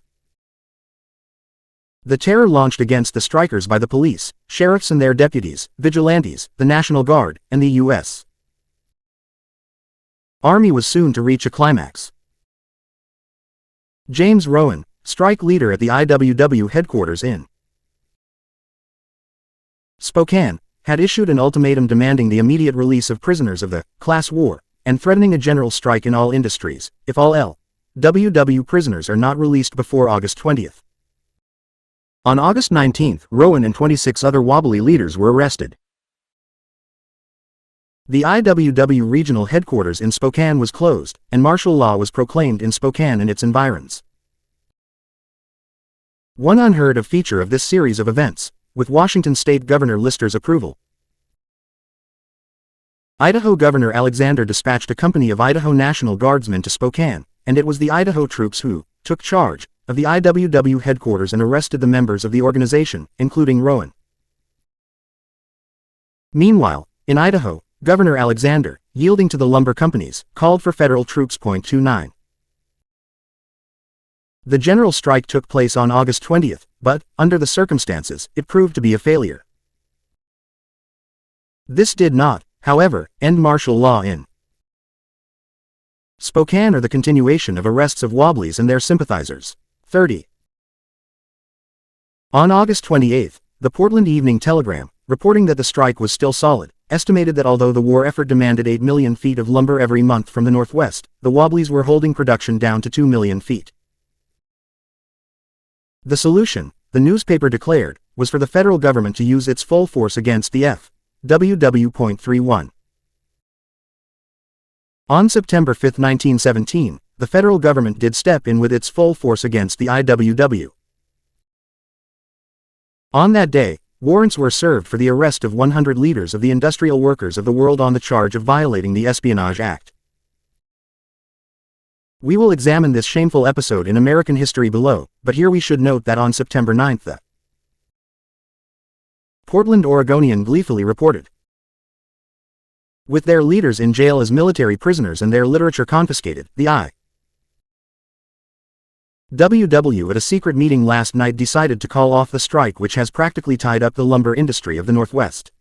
The terror launched against the strikers by the police, sheriffs and their deputies, vigilantes, the National Guard, and the U.S. Army was soon to reach a climax. James Rowan, strike leader at the IWW headquarters in Spokane, had issued an ultimatum demanding the immediate release of prisoners of the class war, and threatening a general strike in all industries, if all LWW prisoners are not released before August 20. On August 19, Rowan and 26 other wobbly leaders were arrested. The IWW regional headquarters in Spokane was closed, and martial law was proclaimed in Spokane and its environs. One unheard-of feature of this series of events, with Washington State Governor Lister's approval, Idaho Governor Alexander dispatched a company of Idaho National Guardsmen to Spokane, and it was the Idaho troops who took charge of the IWW headquarters and arrested the members of the organization, including Rowan. Meanwhile, in Idaho, Governor Alexander, yielding to the lumber companies, called for federal troops. 29. The general strike took place on August 20, but, under the circumstances, it proved to be a failure. This did not, however, end martial law in Spokane or the continuation of arrests of wobblies and their sympathizers. 30. On August 28, the Portland Evening Telegram, reporting that the strike was still solid, estimated that although the war effort demanded 8 million feet of lumber every month from the Northwest, the wobblies were holding production down to 2 million feet. The solution, the newspaper declared, was for the federal government to use its full force against the FWW.31. On September 5, 1917, the federal government did step in with its full force against the IWW. On that day, warrants were served for the arrest of 100 leaders of the industrial workers of the world on the charge of violating the Espionage Act. We will examine this shameful episode in American history below, but here we should note that on September 9 the Portland Oregonian gleefully reported, with their leaders in jail as military prisoners and their literature confiscated, the IWW at a secret meeting last night decided to call off the strike which has practically tied up the lumber industry of the Northwest.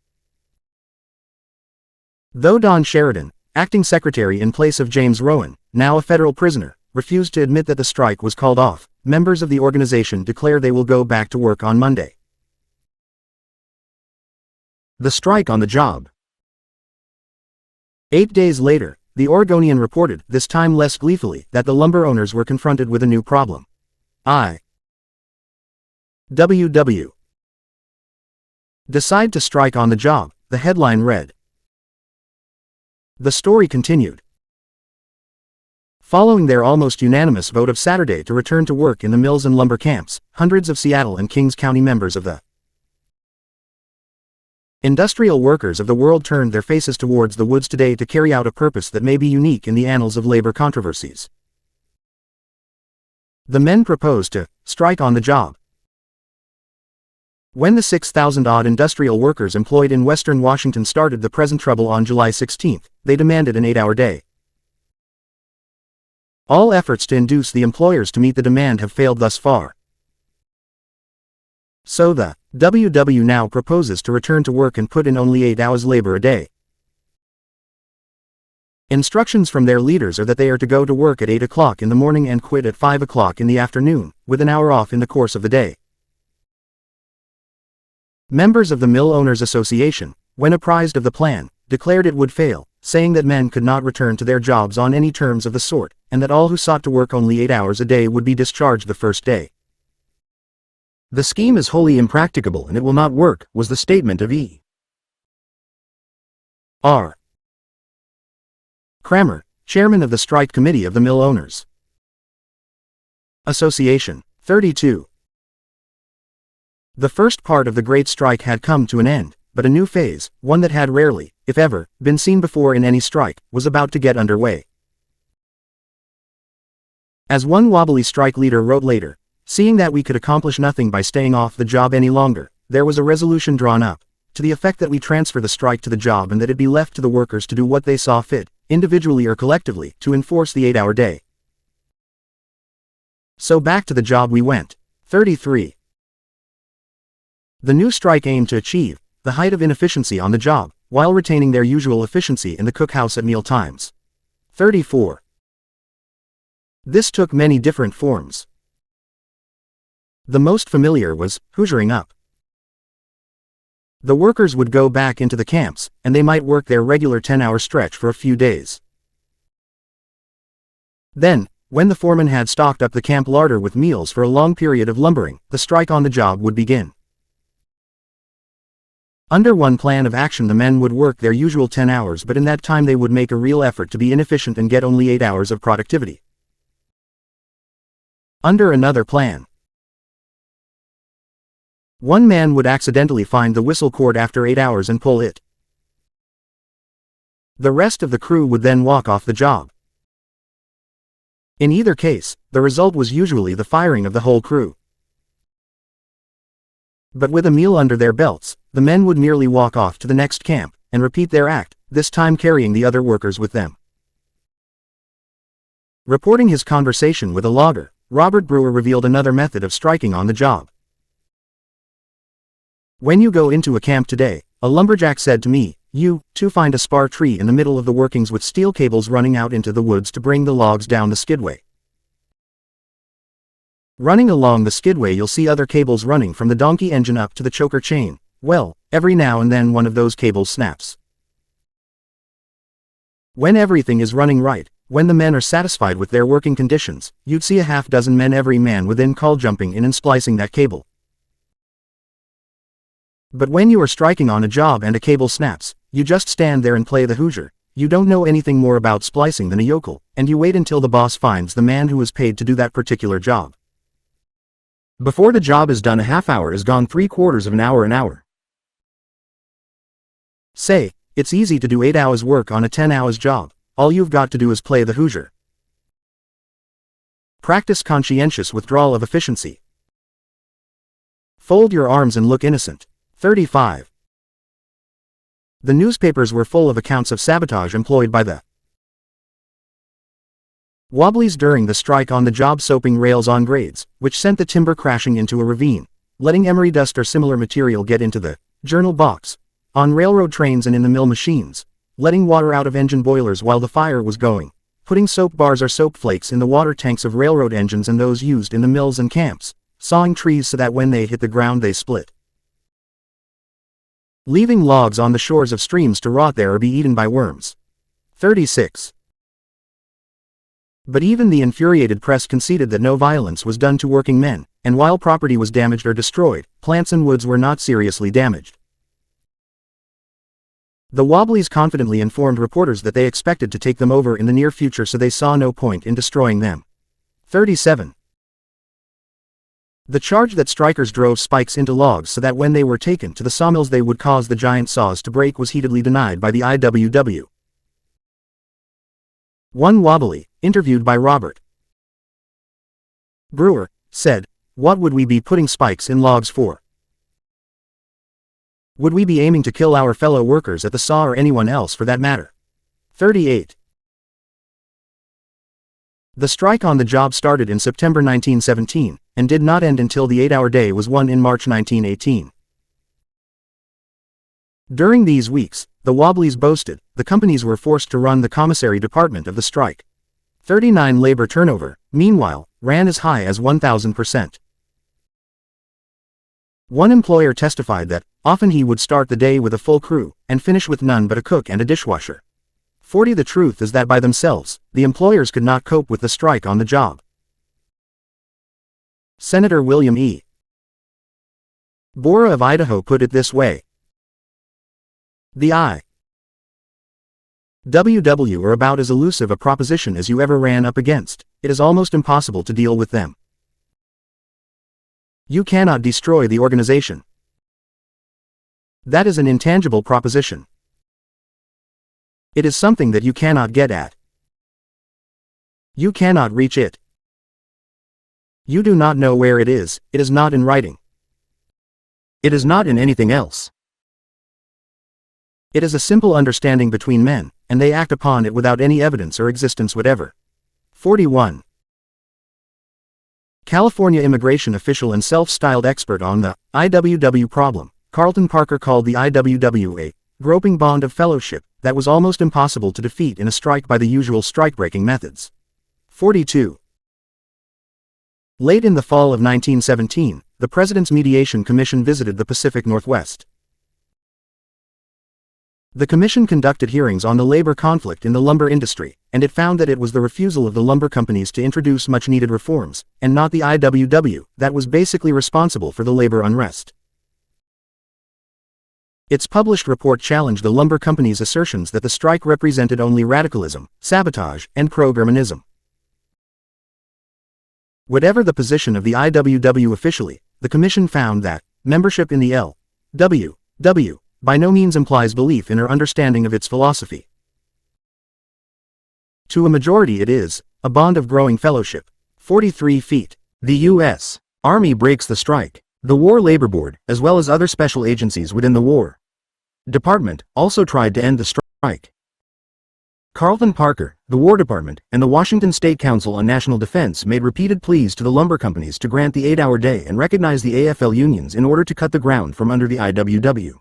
Though Don Sheridan, acting secretary in place of James Rowan, now a federal prisoner, refused to admit that the strike was called off, members of the organization declare they will go back to work on Monday. The strike on the job. 8 days later, the Oregonian reported, this time less gleefully, that the lumber owners were confronted with a new problem. IWW decide to strike on the job, the headline read. The story continued. Following their almost unanimous vote of Saturday to return to work in the mills and lumber camps, hundreds of Seattle and Kings County members of the industrial workers of the world turned their faces towards the woods today to carry out a purpose that may be unique in the annals of labor controversies. The men proposed to strike on the job. When the 6,000-odd industrial workers employed in western Washington started the present trouble on July 16, they demanded an 8-hour day. All efforts to induce the employers to meet the demand have failed thus far. So the WW now proposes to return to work and put in only 8 hours labor a day. Instructions from their leaders are that they are to go to work at 8 o'clock in the morning and quit at 5 o'clock in the afternoon, with an hour off in the course of the day. Members of the Mill Owners Association, when apprised of the plan, declared it would fail, saying that men could not return to their jobs on any terms of the sort, and that all who sought to work only 8 hours a day would be discharged the first day. The scheme is wholly impracticable and it will not work, was the statement of E.R. Kramer, chairman of the strike committee of the mill owners. Association. 32. The first part of the Great Strike had come to an end, but a new phase, one that had rarely, if ever, been seen before in any strike, was about to get underway. As one wobbly strike leader wrote later, seeing that we could accomplish nothing by staying off the job any longer, there was a resolution drawn up, to the effect that we transfer the strike to the job and that it be left to the workers to do what they saw fit, individually or collectively, to enforce the 8-hour day. So back to the job we went. 33. The new strike aimed to achieve the height of inefficiency on the job, while retaining their usual efficiency in the cookhouse at meal times. 34. This took many different forms. The most familiar was hoosiering up. The workers would go back into the camps, and they might work their regular 10-hour stretch for a few days. Then, when the foreman had stocked up the camp larder with meals for a long period of lumbering, the strike on the job would begin. Under one plan of action, the men would work their usual 10 hours, but in that time they would make a real effort to be inefficient and get only 8 hours of productivity. Under another plan, one man would accidentally find the whistle cord after 8 hours and pull it. The rest of the crew would then walk off the job. In either case, the result was usually the firing of the whole crew. But with a meal under their belts, the men would merely walk off to the next camp, and repeat their act, this time carrying the other workers with them. Reporting his conversation with a logger, Robert Brewer revealed another method of striking on the job. When you go into a camp today, a lumberjack said to me, you, too, find a spar tree in the middle of the workings with steel cables running out into the woods to bring the logs down the skidway. Running along the skidway you'll see other cables running from the donkey engine up to the choker chain. Well, every now and then one of those cables snaps. When everything is running right, when the men are satisfied with their working conditions, you'd see a half-dozen men, every man within call, jumping in and splicing that cable. But when you are striking on a job and a cable snaps, you just stand there and play the Hoosier. You don't know anything more about splicing than a yokel, and you wait until the boss finds the man who is paid to do that particular job. Before the job is done, a half hour is gone, 3/4 of an hour. Say, it's easy to do 8 hours work on a 10 hours job. All you've got to do is play the Hoosier. Practice conscientious withdrawal of efficiency. Fold your arms and look innocent. 35. The newspapers were full of accounts of sabotage employed by the Wobblies during the strike on the job, soaping rails on grades, which sent the timber crashing into a ravine, letting emery dust or similar material get into the journal box, on railroad trains and in the mill machines, letting water out of engine boilers while the fire was going, putting soap bars or soap flakes in the water tanks of railroad engines and those used in the mills and camps, sawing trees so that when they hit the ground they split, leaving logs on the shores of streams to rot there or be eaten by worms. 36. But even the infuriated press conceded that no violence was done to working men, and while property was damaged or destroyed, plants and woods were not seriously damaged. The Wobblies confidently informed reporters that they expected to take them over in the near future, so they saw no point in destroying them. 37. The charge that strikers drove spikes into logs so that when they were taken to the sawmills they would cause the giant saws to break was heatedly denied by the IWW. One Wobbly, interviewed by Robert Brewer, said, "What would we be putting spikes in logs for? Would we be aiming to kill our fellow workers at the saw, or anyone else for that matter?" 38. The strike on the job started in September 1917, and did not end until the 8-hour day was won in March 1918. During these weeks, the Wobblies boasted, the companies were forced to run the commissary department of the strike. 39 labor turnover, meanwhile, ran as high as 1,000%. One employer testified that, often he would start the day with a full crew, and finish with none but a cook and a dishwasher. 40. The truth is that by themselves, the employers could not cope with the strike on the job. Senator William E. Borah of Idaho put it this way: the IWW are about as elusive a proposition as you ever ran up against. It is almost impossible to deal with them. You cannot destroy the organization. That is an intangible proposition. It is something that you cannot get at. You cannot reach it. You do not know where it is not in writing. It is not in anything else. It is a simple understanding between men, and they act upon it without any evidence or existence whatever. 41. California immigration official and self-styled expert on the IWW problem, Carlton Parker called the IWW a groping bond of fellowship that was almost impossible to defeat in a strike by the usual strike-breaking methods. 42. Late in the fall of 1917, the President's Mediation Commission visited the Pacific Northwest. The commission conducted hearings on the labor conflict in the lumber industry, and it found that it was the refusal of the lumber companies to introduce much-needed reforms, and not the IWW, that was basically responsible for the labor unrest. Its published report challenged the lumber companies' assertions that the strike represented only radicalism, sabotage, and pro-Germanism. Whatever the position of the IWW officially, the commission found that membership in the LWW by no means implies belief in or understanding of its philosophy. To a majority it is a bond of growing fellowship. 43 feet. The U.S. Army breaks the strike. The War Labor Board, as well as other special agencies within the War Department, also tried to end the strike. Carlton Parker, the War Department, and the Washington State Council on National Defense made repeated pleas to the lumber companies to grant the 8-hour day and recognize the AFL unions in order to cut the ground from under the IWW.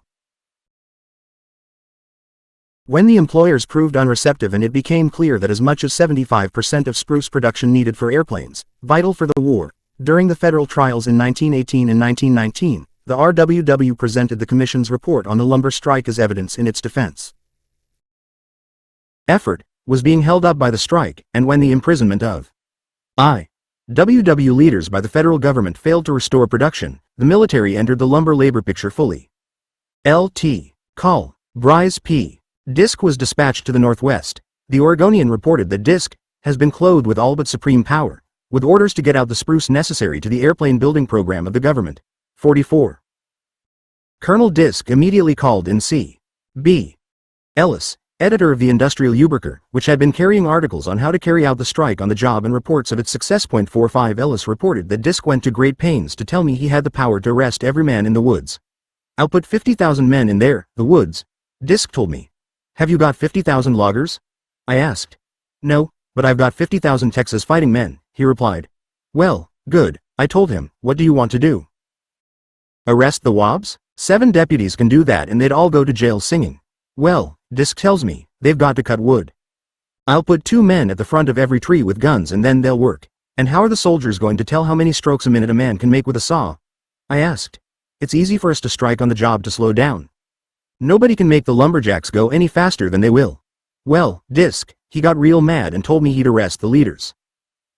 When the employers proved unreceptive and it became clear that as much as 75% of spruce production needed for airplanes, vital for the war, during the federal trials in 1918 and 1919, the RWW presented the Commission's report on the lumber strike as evidence in its defense. Effort was being held up by the strike, and when the imprisonment of IWW leaders by the federal government failed to restore production, the military entered the lumber labor picture fully. Lt. Col. Bryce P. Disk was dispatched to the Northwest. The Oregonian reported that Disk has been clothed with all but supreme power, with orders to get out the spruce necessary to the airplane building program of the government. 44. Colonel Disk immediately called in C. B. Ellis, editor of the Industrial Uberker, which had been carrying articles on how to carry out the strike on the job and reports of its success. 45 Ellis reported that Disk went to great pains to tell me he had the power to arrest every man in the woods. I'll put 50,000 men in there, the woods, Disk told me. Have you got 50,000 loggers? I asked. No, but I've got 50,000 Texas fighting men, he replied. Well, good, I told him, what do you want to do? Arrest the Wobbs? 7 deputies can do that and they'd all go to jail singing. Well, Disk tells me, they've got to cut wood. I'll put 2 men at the front of every tree with guns and then they'll work. And how are the soldiers going to tell how many strokes a minute a man can make with a saw? I asked. It's easy for us to strike on the job to slow down. Nobody can make the lumberjacks go any faster than they will. Well, Disk, he got real mad and told me he'd arrest the leaders.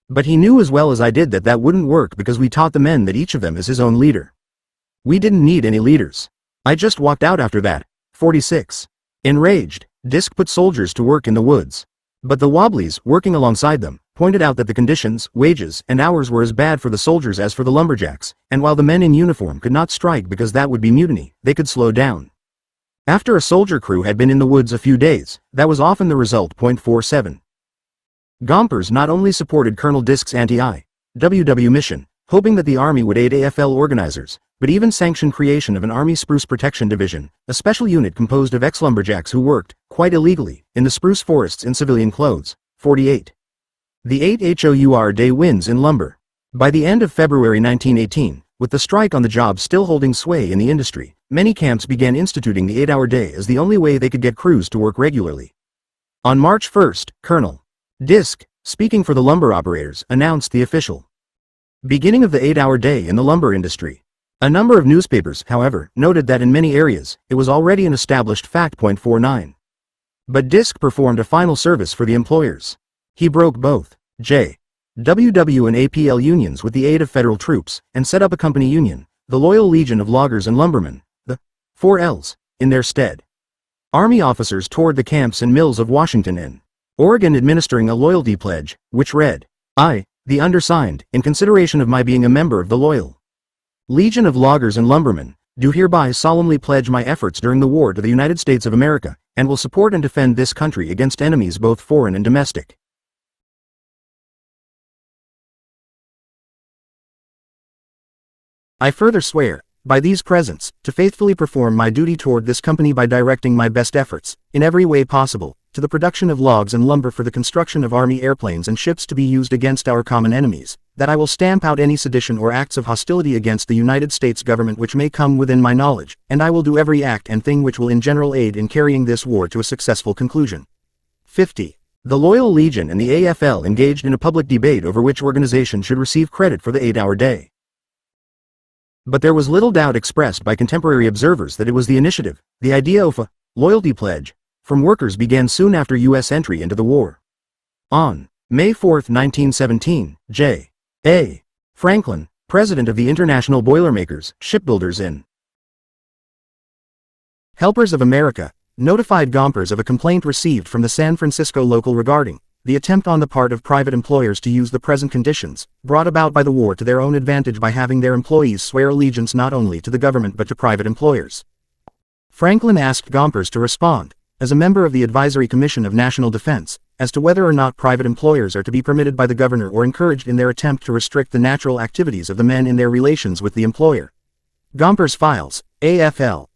But he knew as well as I did that that wouldn't work because we taught the men that each of them is his own leader. We didn't need any leaders. I just walked out after that. 46. Enraged, Disk put soldiers to work in the woods. But the Wobblies, working alongside them, pointed out that the conditions, wages, and hours were as bad for the soldiers as for the lumberjacks, and while the men in uniform could not strike because that would be mutiny, they could slow down. After a soldier crew had been in the woods a few days, that was often the result. 47. Gompers not only supported Colonel Disk's anti-IWW mission, hoping that the Army would aid AFL organizers, but even sanctioned creation of an Army Spruce Protection Division, a special unit composed of ex-lumberjacks who worked, quite illegally, in the spruce forests in civilian clothes. 48. The 8 HOUR day wins in lumber. By the end of February 1918, with the strike on the job still holding sway in the industry, many camps began instituting the 8-hour day as the only way they could get crews to work regularly. On March 1, Colonel Disk, speaking for the lumber operators, announced the official beginning of the 8-hour day in the lumber industry. A number of newspapers, however, noted that in many areas, it was already an established fact. 49. But Disk performed a final service for the employers. He broke both JWW and APL unions with the aid of federal troops, and set up a company union, the Loyal Legion of Loggers and Lumbermen, the 4 Ls, in their stead. Army officers toured the camps and mills of Washington and Oregon administering a loyalty pledge, which read, I, the undersigned, in consideration of my being a member of the Loyal Legion of Loggers and Lumbermen, do hereby solemnly pledge my efforts during the war to the United States of America, and will support and defend this country against enemies both foreign and domestic. I further swear, by these presents, to faithfully perform my duty toward this company by directing my best efforts, in every way possible, to the production of logs and lumber for the construction of Army airplanes and ships to be used against our common enemies, that I will stamp out any sedition or acts of hostility against the United States government which may come within my knowledge, and I will do every act and thing which will in general aid in carrying this war to a successful conclusion. 50. The Loyal Legion and the AFL engaged in a public debate over which organization should receive credit for the 8-hour day. But there was little doubt expressed by contemporary observers that it was the initiative, the idea of a loyalty pledge, from workers began soon after U.S. entry into the war. On May 4, 1917, J. A. Franklin, president of the International Boilermakers, Shipbuilders in Helpers of America, notified Gompers of a complaint received from the San Francisco local regarding the attempt on the part of private employers to use the present conditions, brought about by the war to their own advantage by having their employees swear allegiance not only to the government but to private employers. Franklin asked Gompers to respond, as a member of the Advisory Commission of National Defense, as to whether or not private employers are to be permitted by the governor or encouraged in their attempt to restrict the natural activities of the men in their relations with the employer. Gompers Files, AFL.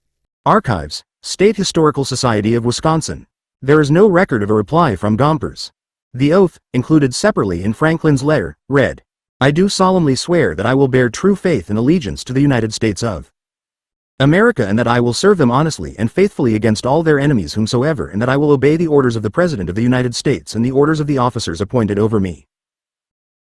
Archives, State Historical Society of Wisconsin. There is no record of a reply from Gompers. The oath, included separately in Franklin's letter, read, "I do solemnly swear that I will bear true faith and allegiance to the United States of America and that I will serve them honestly and faithfully against all their enemies whomsoever and that I will obey the orders of the President of the United States and the orders of the officers appointed over me.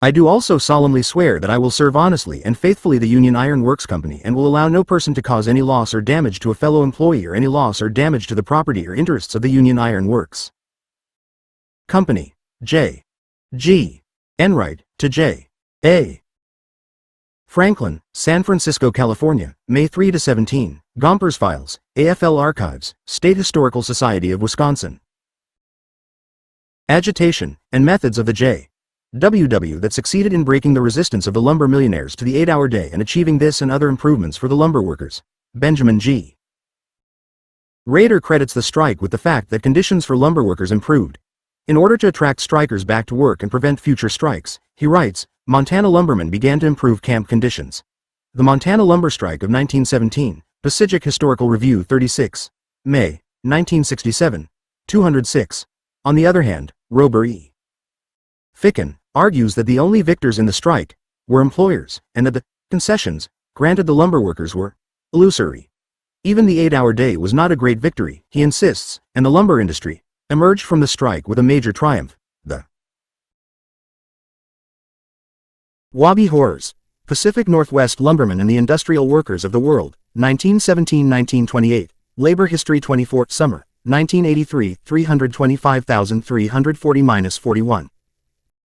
I do also solemnly swear that I will serve honestly and faithfully the Union Iron Works Company and will allow no person to cause any loss or damage to a fellow employee or any loss or damage to the property or interests of the Union Iron Works Company. J. G. Enright, to J. A. Franklin, San Francisco, California, May 3-17, Gompers Files, AFL Archives, State Historical Society of Wisconsin. Agitation and methods of the J.W.W. that succeeded in breaking the resistance of the lumber millionaires to the 8-hour day and achieving this and other improvements for the lumber workers. Benjamin G. Rader credits the strike with the fact that conditions for lumber workers improved. In order to attract strikers back to work and prevent future strikes, he writes, Montana lumbermen began to improve camp conditions. The Montana lumber strike of 1917, Pacific Historical Review 36, May, 1967, 206. On the other hand, Rober E. Ficken argues that the only victors in the strike were employers, and that the concessions granted the lumber workers were illusory. Even the 8-hour day was not a great victory, he insists, and the lumber industry emerged from the strike with a major triumph. The Wabi Horrors, Pacific Northwest Lumbermen and the Industrial Workers of the World, 1917-1928, Labor History 24, Summer, 1983, 325,340-41.